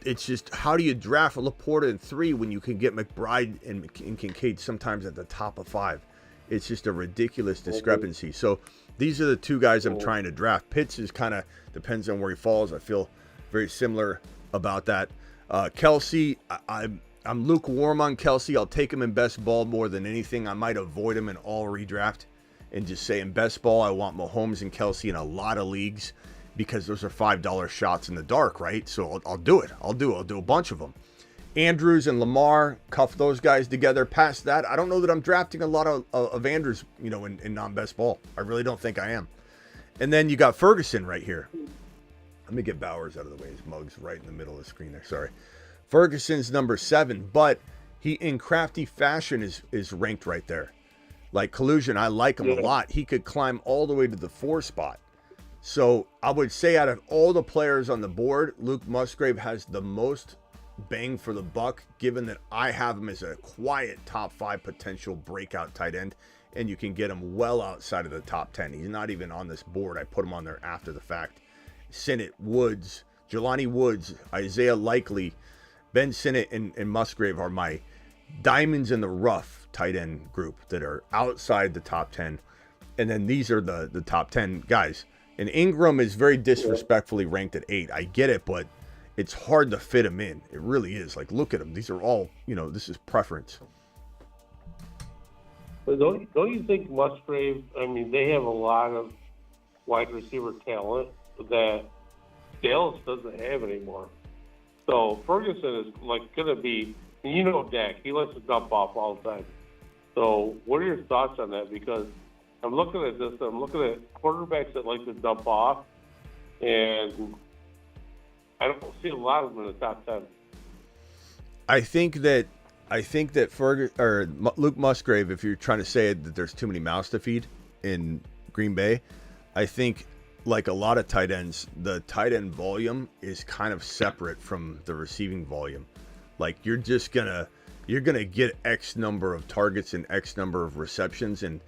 S1: it's just, how do you draft Laporta in 3 when you can get McBride and Kincaid sometimes at the top of 5? It's just a ridiculous discrepancy. So these are the 2 guys I'm trying to draft. Pitts is kind of, depends on where he falls. I feel very similar about that. Kelsey, I'm lukewarm on Kelsey. I'll take him in best ball more than anything. I might avoid him in all redraft and just say in best ball, I want Mahomes and Kelsey in a lot of leagues because those are $5 shots in the dark, right? So I'll do it. I'll do a bunch of them. Andrews and Lamar, cuff those guys together. Past that, I don't know that I'm drafting a lot of Andrews, you know, in non-best ball. I really don't think I am. And then you got Ferguson right here. Let me get Bowers out of the way. His mug's right in the middle of the screen there. Sorry. Ferguson's number 7, but he, in crafty fashion, is ranked right there. Like Collusion, I like him a lot. He could climb all the way to the 4 spot. So I would say out of all the players on the board, Luke Musgrave has the most bang for the buck, given that I have him as a quiet top 5 potential breakout tight end, and you can get him well outside of the top 10. He's not even on this board. I put him on there after the fact. Sinnott, Woods, Jelani Woods, Isaiah Likely, Ben Sinnott, and Musgrave are my diamonds in the rough tight end group that are outside the top 10. And then these are the top 10 guys. And Ingram is very disrespectfully ranked at 8. I get it, but it's hard to fit him in. It really is. Like, look at him. These are all, you know, this is preference.
S9: But don't you think Musgrave, I mean, they have a lot of wide receiver talent that Dallas doesn't have anymore. So Ferguson is like going to be, you know, Dak, he lets it dump off all the time. So what are your thoughts on that? Because I'm looking at this, I'm looking at quarterbacks that like to dump off, and I don't see a lot of them in the top 10.
S1: I think that Luke Musgrave, if you're trying to say that there's too many mouths to feed in Green Bay, I think like a lot of tight ends, the tight end volume is kind of separate from the receiving volume. Like you're gonna get X number of targets and X number of receptions, and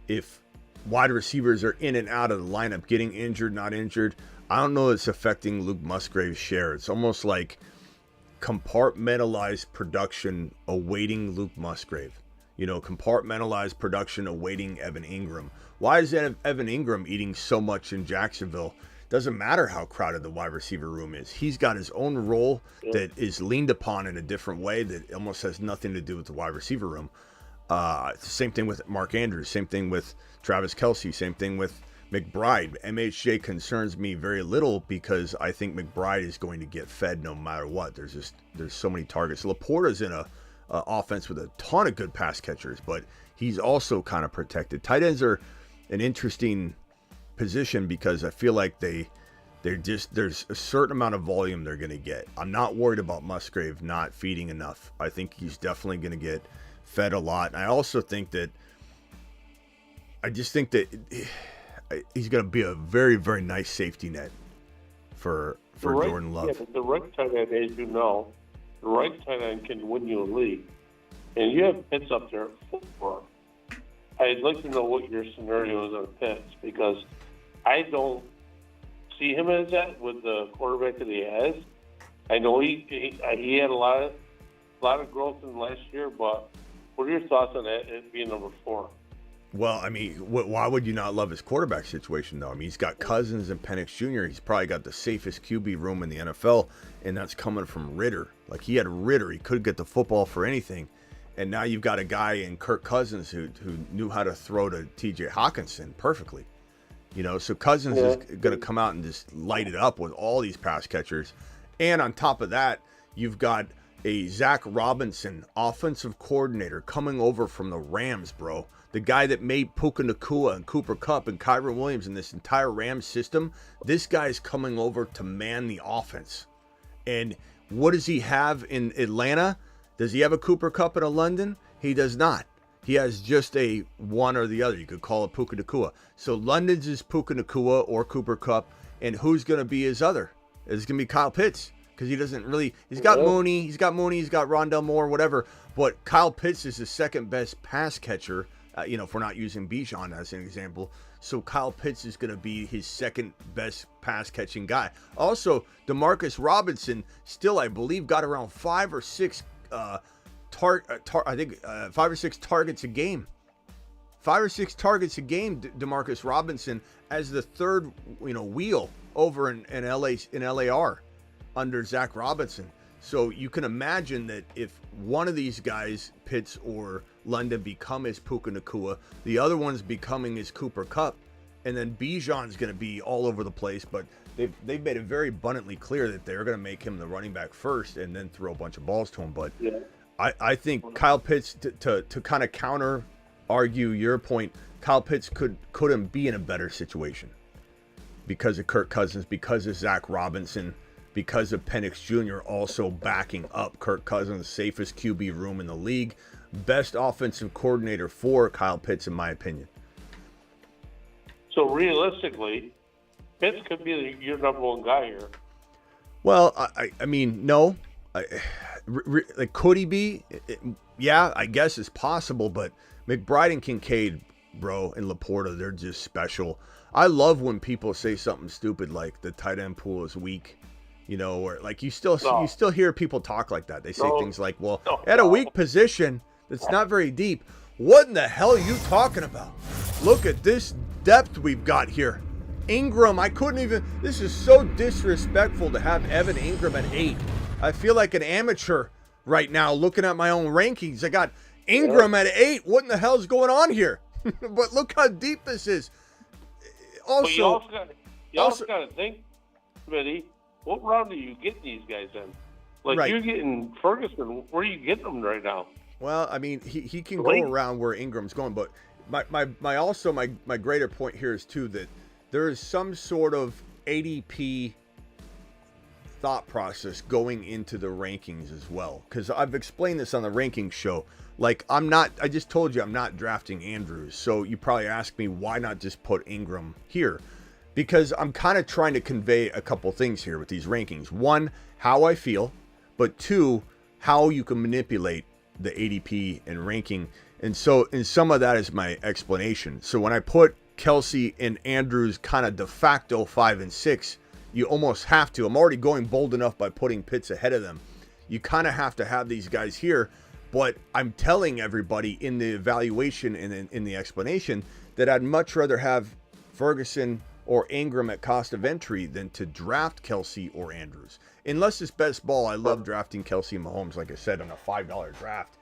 S1: if wide receivers are in and out of the lineup, getting injured, not injured, I don't know it's affecting Luke Musgrave's share. It's almost like compartmentalized production awaiting Luke Musgrave. Compartmentalized production awaiting Evan Ingram. Why is Evan Ingram eating so much in Jacksonville? Doesn't matter how crowded the wide receiver room is. He's got his own role that is leaned upon in a different way that almost has nothing to do with the wide receiver room. Same thing with Mark Andrews. Same thing with Travis Kelce. Same thing with McBride. MHJ concerns me very little because I think McBride is going to get fed no matter what. There's so many targets. Laporta's in a offense with a ton of good pass catchers, but he's also kind of protected. Tight ends are an interesting position because I feel like there's a certain amount of volume they're going to get. I'm not worried about Musgrave not feeding enough. I think he's definitely going to get fed a lot. And I also think that he's going to be a very, very nice safety net for Jordan Love.
S9: Yeah, but the right tight end, as you know, the right tight end can win you a league. And you have Pitts up there at 4. I'd like to know what your scenario is on Pitts because I don't see him as that with the quarterback that he has. I know he had a lot of growth in last year, but what are your thoughts on that it being number 4?
S1: Well, I mean, why would you not love his quarterback situation, though? I mean, he's got Cousins and Penix Jr. He's probably got the safest QB room in the NFL, and that's coming from Ritter. Like, he had Ritter. He could get the football for anything. And now you've got a guy in Kirk Cousins who knew how to throw to T.J. Hawkinson perfectly. So Cousins is going to come out and just light it up with all these pass catchers. And on top of that, you've got a Zach Robinson, offensive coordinator, coming over from the Rams, bro. The guy that made Puka Nacua and Cooper Kupp and Kyron Williams in this entire Rams system, this guy's coming over to man the offense. And what does he have in Atlanta? Does he have a Cooper Kupp and a London? He does not. He has just a one or the other. You could call it Puka Nacua. So London's is Puka Nacua or Cooper Kupp, and who's going to be his other? It's going to be Kyle Pitts because he doesn't really. He's got Mooney, he's got Rondell Moore, whatever. But Kyle Pitts is the second best pass catcher. If we're not using Bijan as an example. So Kyle Pitts is going to be his second best pass catching guy. Also, Demarcus Robinson still, I believe, got around 5 or 6 5 or 6 targets a game. 5 or 6 targets a game, Demarcus Robinson as the third, wheel over in LAR under Zach Robinson. So you can imagine that if one of these guys, Pitts or London, become his Puka Nacua, the other one's becoming his Cooper Kupp, and then Bijan's going to be all over the place. But they've made it very abundantly clear that they're going to make him the running back first and then throw a bunch of balls to him. But I think Kyle Pitts, to kind of counter argue your point, Kyle Pitts couldn't be in a better situation because of Kirk Cousins, because of Zach Robinson, because of Penix Jr. also backing up Kirk Cousins, safest QB room in the league, best offensive coordinator for Kyle Pitts, in my opinion.
S9: So realistically, Pitts could be your number one guy here.
S1: Well, I mean, no. Could he be? Yeah, I guess it's possible, but McBride and Kincaid, bro, and Laporta, they're just special. I love when people say something stupid like the tight end pool is weak. Or like you still hear people talk like that. They say things like, well, at a weak position that's not very deep. What in the hell are you talking about? Look at this depth we've got here. Ingram, this is so disrespectful to have Evan Ingram at 8. I feel like an amateur right now looking at my own rankings. I got Ingram at 8. What in the hell is going on here? But look how deep this is. Also,
S9: you also got to think, Smitty, what round are you getting these guys in? Like, you're getting Ferguson. Where are you getting them right now?
S1: Well, I mean, he can go around where Ingram's going, but my greater point here is too that there is some sort of ADP thought process going into the rankings as well. Because I've explained this on the rankings show. Like, I just told you I'm not drafting Andrews. So you probably ask me, why not just put Ingram here? because I'm kind of trying to convey a couple things here with these rankings. One, how I feel, but two, how you can manipulate the ADP and ranking. And so, in some of that is my explanation. So when I put Kelce and Andrews kind of de facto 5 and 6, you almost have to. I'm already going bold enough by putting Pitts ahead of them. You kind of have to have these guys here. But I'm telling everybody in the evaluation and in the explanation that I'd much rather have Ferguson or Ingram at cost of entry than to draft Kelce or Andrews. Unless it's best ball, I love drafting Kelce and Mahomes, like I said, on a $5 draft.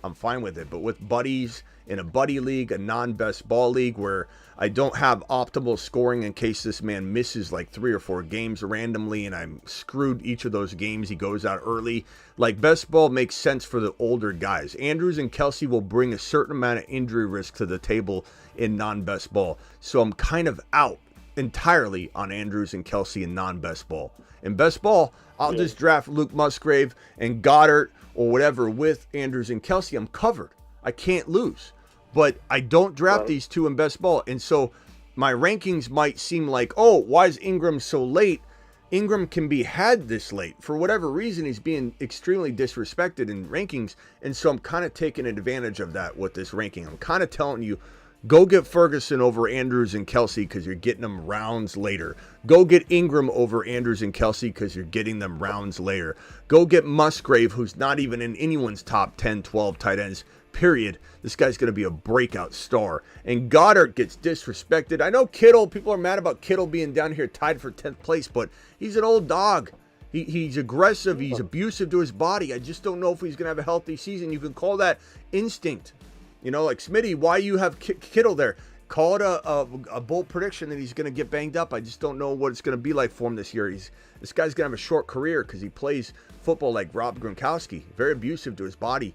S1: I'm fine with it. But with buddies, in a buddy league, a non-best ball league where I don't have optimal scoring in case this man misses like 3 or 4 games randomly and I'm screwed each of those games, he goes out early. Like, best ball makes sense for the older guys. Andrews and Kelce will bring a certain amount of injury risk to the table in non-best ball. So I'm kind of out entirely on Andrews and Kelce in non-best ball. In best ball, I'll just draft Luke Musgrave and Goddard or whatever with Andrews and Kelce. I'm covered. I can't lose. But I don't draft these two in best ball. And so my rankings might seem like, oh, why is Ingram so late? Ingram can be had this late. For whatever reason, he's being extremely disrespected in rankings. And so I'm kind of taking advantage of that with this ranking. I'm kind of telling you, go get Ferguson over Andrews and Kelce because you're getting them rounds later. Go get Ingram over Andrews and Kelce because you're getting them rounds later. Go get Musgrave, who's not even in anyone's top 10, 12 tight ends, period. This guy's going to be a breakout star. And Goddard gets disrespected. I know Kittle, people are mad about Kittle being down here tied for 10th place, but he's an old dog. He's aggressive. He's abusive to his body. I just don't know if he's going to have a healthy season. You can call that instinct. You know, like Smitty, why you have Kittle there? Call it a bold prediction that he's going to get banged up. I just don't know what it's going to be like for him this year. This guy's going to have a short career because he plays football like Rob Gronkowski. Very abusive to his body.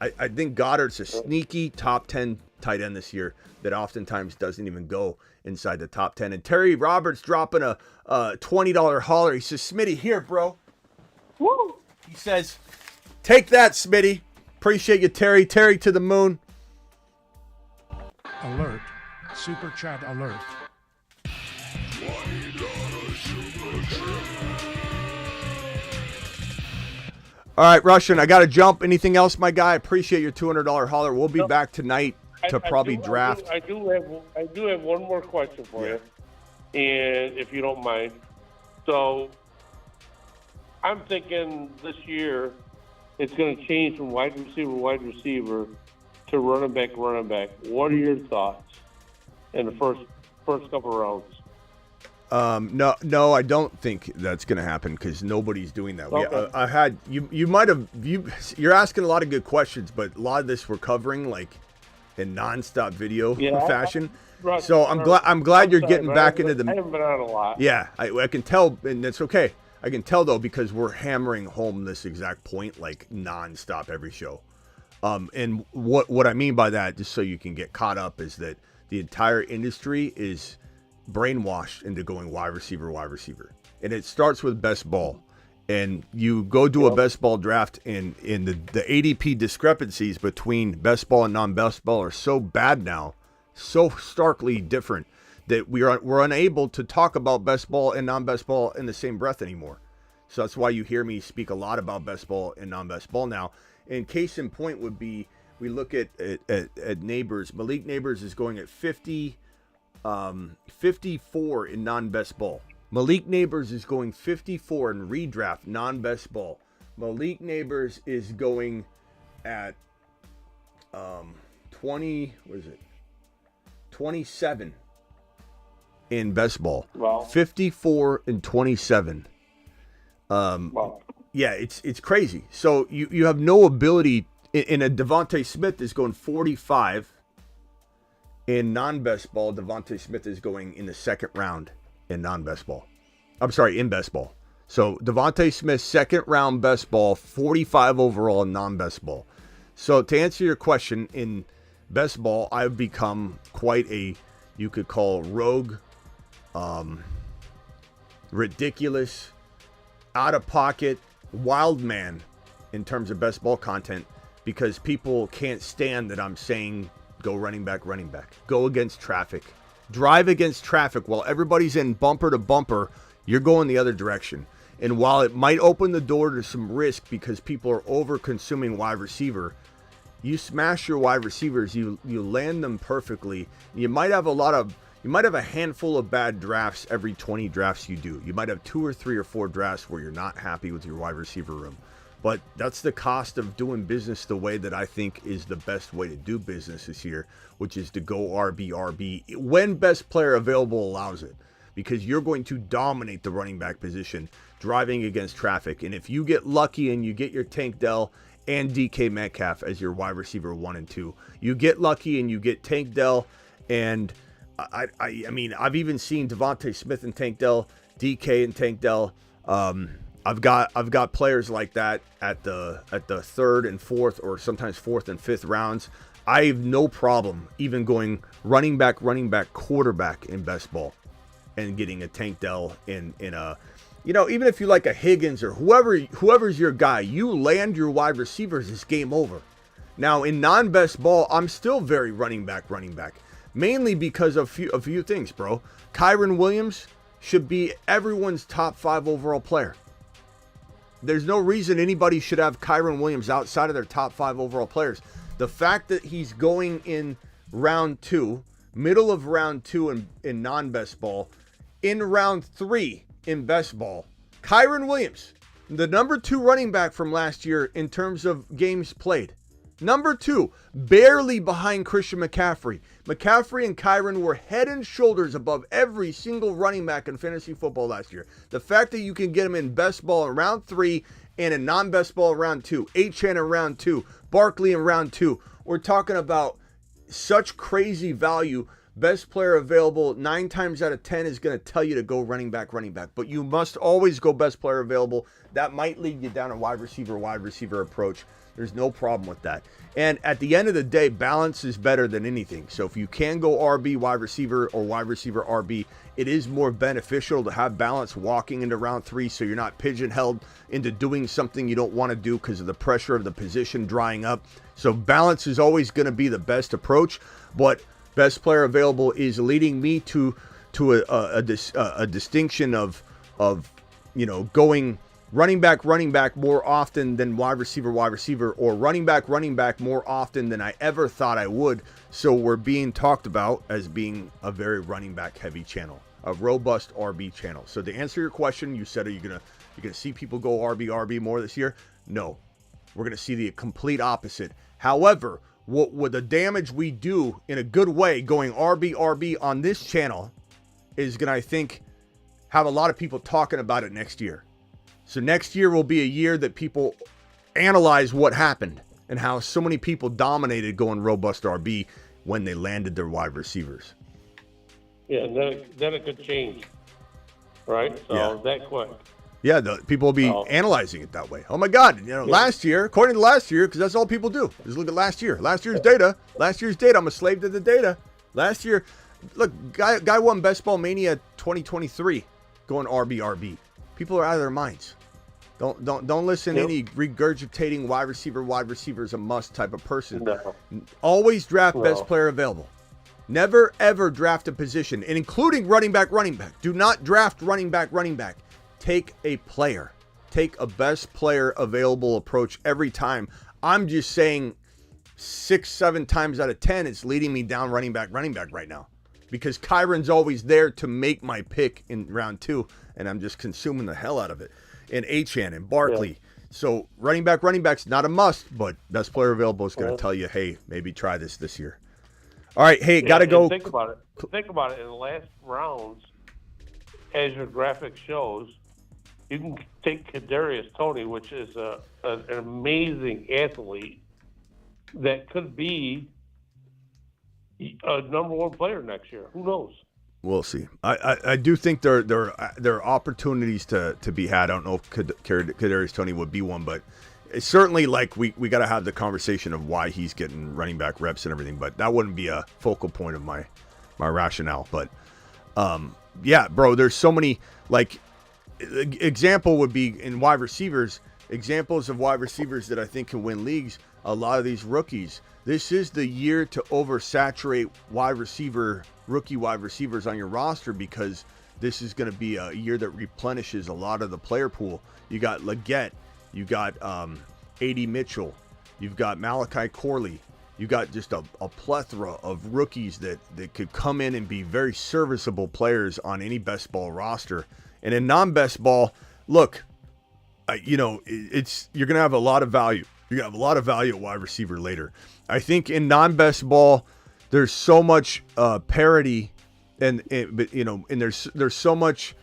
S1: I think Goddard's a sneaky top 10 tight end this year that oftentimes doesn't even go inside the top 10. And Terry Roberts dropping a $20 hauler. He says, Smitty, here, bro. Woo! He says, take that, Smitty. Appreciate you, Terry. Terry to the moon.
S12: Alert. Super chat alert.
S1: All right, Russian, I got to jump. Anything else, my guy? Appreciate your $200 hauler. We'll be back tonight to draft.
S9: I do have one more question for you, and if you don't mind. So I'm thinking this year it's going to change from wide receiver to running back. What are your thoughts in the first couple of rounds?
S1: No, I don't think that's going to happen because nobody's doing that. Okay. You're asking a lot of good questions, but a lot of this we're covering like in nonstop video fashion. So I'm glad you're getting back into the.
S9: I haven't been on a lot.
S1: Yeah, I can tell, and that's okay. I can tell though because we're hammering home this exact point like nonstop every show. And what I mean by that, just so you can get caught up, is that the entire industry is brainwashed into going wide receiver. And it starts with best ball. And you go do a best ball draft, and the ADP discrepancies between best ball and non-best ball are so bad now, so starkly different, that we're unable to talk about best ball and non-best ball in the same breath anymore. So that's why you hear me speak a lot about best ball and non-best ball now. And case in point would be, we look at Neighbors. Malik Neighbors is going at 54 in non-best ball. Malik Neighbors is going 54 in redraft non-best ball. Malik Neighbors is going at 27 in best ball. Wow. 54 and 27. Wow. Yeah, it's crazy. So you have no ability. In a Devontae Smith is going 45 in non-best ball. Devontae Smith is going in the second round in non-best ball. I'm sorry, in best ball. So Devontae Smith, second round best ball, 45 overall in non-best ball. So to answer your question, in best ball, I've become quite a, you could call rogue, ridiculous, out of pocket, wild man in terms of best ball content, because people can't stand that I'm saying go running back, go against traffic, drive against traffic while everybody's in bumper to bumper, you're going the other direction. And while it might open the door to some risk because people are over consuming wide receiver, you smash your wide receivers, you land them perfectly. You might have a handful of bad drafts every 20 drafts you do. You might have 2 or 3 or 4 drafts where you're not happy with your wide receiver room. But that's the cost of doing business the way that I think is the best way to do business this year, which is to go RB when best player available allows it, because you're going to dominate the running back position driving against traffic. And if you get lucky and you get your Tank Dell and DK Metcalf as your wide receiver 1 and 2, you get lucky and you get Tank Dell, and I mean, I've even seen Devontae Smith and Tank Dell, DK and Tank Dell. I've got players like that at the 3rd and 4th, or sometimes 4th and 5th rounds. I have no problem even going running back, quarterback in best ball, and getting a Tank Dell in a, even if you like a Higgins or whoever's your guy, you land your wide receivers, it's game over. Now in non-best ball, I'm still very running back, mainly because of a few things, bro. Kyren Williams should be everyone's top 5 overall player. There's no reason anybody should have Kyren Williams outside of their top 5 overall players. The fact that he's going in round 2, middle of round 2 in non-best ball, in round 3 in best ball, Kyren Williams, the number 2 running back from last year in terms of games played. Number 2, barely behind Christian McCaffrey. McCaffrey and Kyren were head and shoulders above every single running back in fantasy football last year. The fact that you can get him in best ball in round 3 and in non-best ball in round 2, Achane in round 2, Barkley in round 2. We're talking about such crazy value. Best player available 9 times out of 10 is going to tell you to go running back. But you must always go best player available. That might lead you down a wide receiver approach. There's no problem with that. And at the end of the day, balance is better than anything. So if you can go RB wide receiver or wide receiver RB, it is more beneficial to have balance walking into round 3, so you're not pigeonholed into doing something you don't want to do because of the pressure of the position drying up. So balance is always going to be the best approach. But best player available is leading me to a distinction of going running back more often than wide receiver, or running back more often than I ever thought I would. So we're being talked about as being a very running back heavy channel, a robust RB channel. So to answer your question, you said, are you gonna see people go RB more this year? No, we're gonna see the complete opposite. However, what the damage we do in a good way going RB on this channel is gonna, I think, have a lot of people talking about it next year. So next year will be a year that people analyze what happened and how so many people dominated going robust RB when they landed their wide receivers.
S9: Yeah, and then it could change, right? So that quick.
S1: Yeah, people will be analyzing it that way. Oh my God, last year, according to last year, because that's all people do, is look at last year. Last year's data. I'm a slave to the data. Last year, look, guy won Best Ball Mania 2023 going RB. People are out of their minds. Don't listen to any regurgitating wide receiver is a must type of person.
S9: No.
S1: Always draft best player available. Never ever draft a position, and including running back. Do not draft running back. Take a player. Take a best player available approach every time. I'm just saying 6-7 times out of 10 it's leading me down running back right now, because Kyron's always there to make my pick in round 2, and I'm just consuming the hell out of it. And Achane and Barkley. Yeah. So running back's not a must, but best player available is going to tell you, hey, maybe try this year. All right, hey, got to go.
S9: Think about it. In the last rounds, as your graphic shows, you can take Kadarius Toney, which is an amazing athlete that could be a number 1 player next year. Who knows?
S1: We'll see. I do think there are opportunities to be had. I don't know if Kadarius Toney would be one, but it's certainly like we got to have the conversation of why he's getting running back reps and everything. But that wouldn't be a focal point of my rationale. But yeah, bro, there's so many, like, example would be in wide receivers. Examples of wide receivers that I think can win leagues. a lot of these rookies. This is the year to oversaturate rookie wide receivers on your roster, because this is going to be a year that replenishes a lot of the player pool. You got Leggett, you got A.D. Mitchell, you've got Malachi Corley. You got just a plethora of rookies that could come in and be very serviceable players on any best ball roster. And in non-best ball, look, you're going to have a lot of value. You're going to have a lot of value at wide receiver later. I think in non-best ball, there's so much parity, and there's so much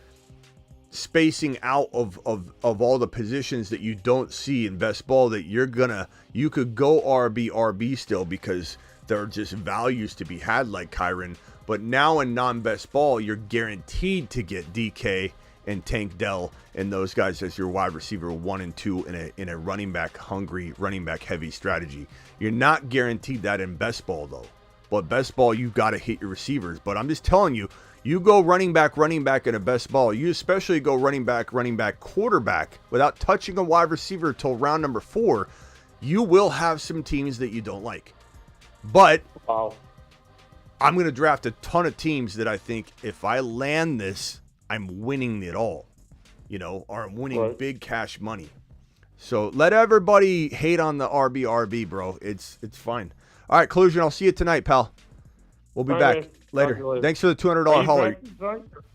S1: spacing out of all the positions that you don't see in best ball that you could go RB still, because there are just values to be had like Kyron. But now in non-best ball, you're guaranteed to get DK and Tank Dell and those guys as your wide receiver 1 and 2 in a running back hungry, running back heavy strategy. You're not guaranteed that in best ball though. But best ball, you got to hit your receivers. But I'm just telling you, you go running back in a best ball. You especially go running back, quarterback without touching a wide receiver till round number 4. You will have some teams that you don't like. But I'm going to draft a ton of teams that I think if I land this, I'm winning it all, or I'm winning big cash money. So let everybody hate on the RB, bro. It's fine. All right, Collusion, I'll see you tonight, pal. We'll be back later. Thanks for the $200 hauler.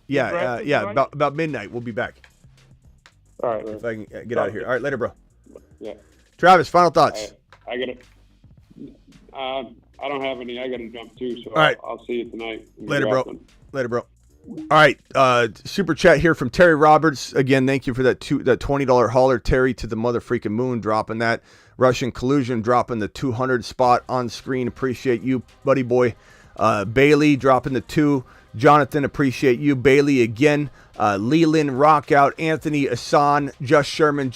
S1: Yeah, about midnight. We'll be back.
S13: All right.
S1: If I can get out of here. All right, later, bro.
S13: Yeah.
S1: Travis, final thoughts.
S13: I don't have any. I got to jump too, so
S1: all right.
S13: I'll see you tonight.
S1: Later, bro. All right, super chat here from Terry Roberts. Again, thank you for that $20 hauler, Terry, to the mother freaking moon, dropping that. Russian Collusion dropping the 200 spot on screen. Appreciate you, buddy boy. Bailey dropping the 2. Jonathan, appreciate you. Bailey again. Leland, Rockout, Anthony, Asan, Just Sherman,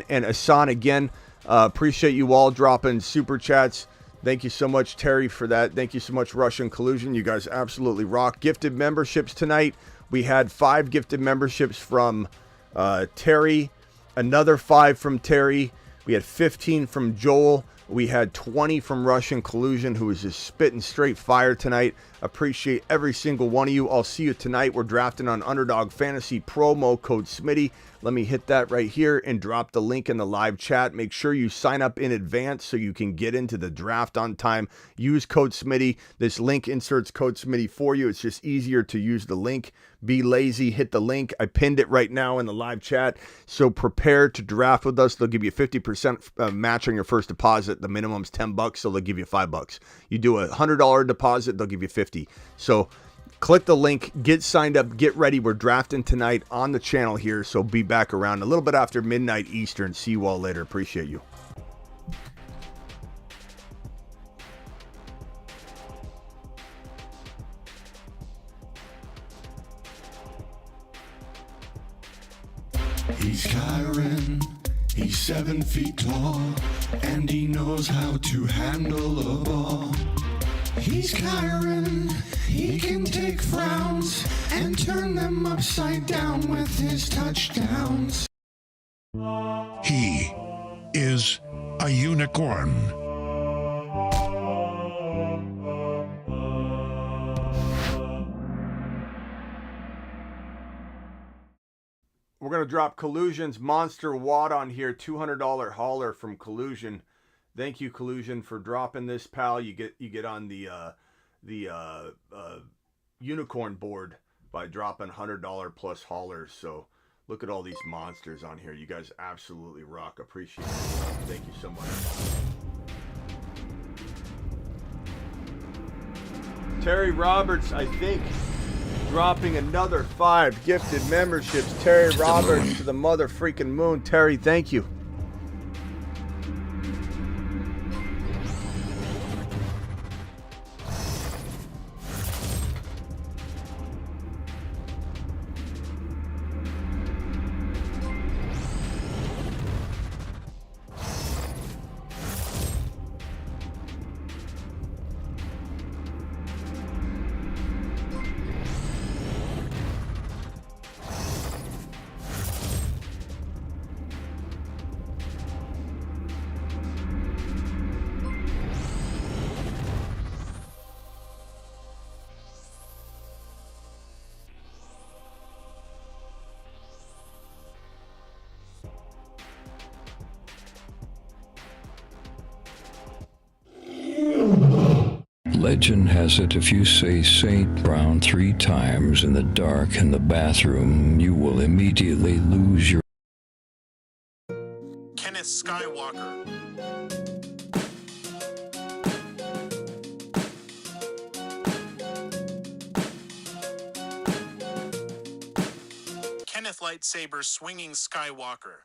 S1: and Asan again. Appreciate you all dropping super chats. Thank you so much, Terry, for that. Thank you so much, Russian Collusion. You guys absolutely rock. Gifted memberships tonight. We had 5 gifted memberships from Terry, another 5 from Terry. We had 15 from Joel. We had 20 from Russian Collusion, who was just spitting straight fire tonight. Appreciate every single one of you. I'll see you tonight. We're drafting on Underdog Fantasy, promo code Smitty. Let me hit that right here and drop the link in the live chat. Make sure you sign up in advance so you can get into the draft on time. Use code Smitty. This link inserts code Smitty for you. It's just easier to use the link. Be lazy. Hit the link. I pinned it right now in the live chat. So prepare to draft with us. They'll give you 50% match on your first deposit. The minimum's $10, so they'll give you $5. You do a $100 deposit, they'll give you $50. So click the link, get signed up, get ready. We're drafting tonight on the channel here, so be back around a little bit after midnight Eastern. See you all later. Appreciate you.
S2: He's Kyron, he's 7 feet tall, and he knows how to handle a ball. He's Kyron, he can take frowns and turn them upside down with his touchdowns.
S12: He is a unicorn.
S1: We're going to drop Collusion's Monster Wad on here. $200 hauler from Collusion. Thank you, Collusion, for dropping this, pal. You get on the unicorn board by dropping $100 plus haulers. So look at all these monsters on here. You guys absolutely rock. Appreciate it. Thank you so much. Terry Roberts, I think, dropping another 5 gifted memberships. Terry Roberts to the mother freaking moon. Terry, thank you.
S6: Legend has it if you say St. Brown 3 times in the dark in the bathroom, you will immediately lose your...
S15: Kenneth Skywalker. Kenneth Lightsaber Swinging Skywalker.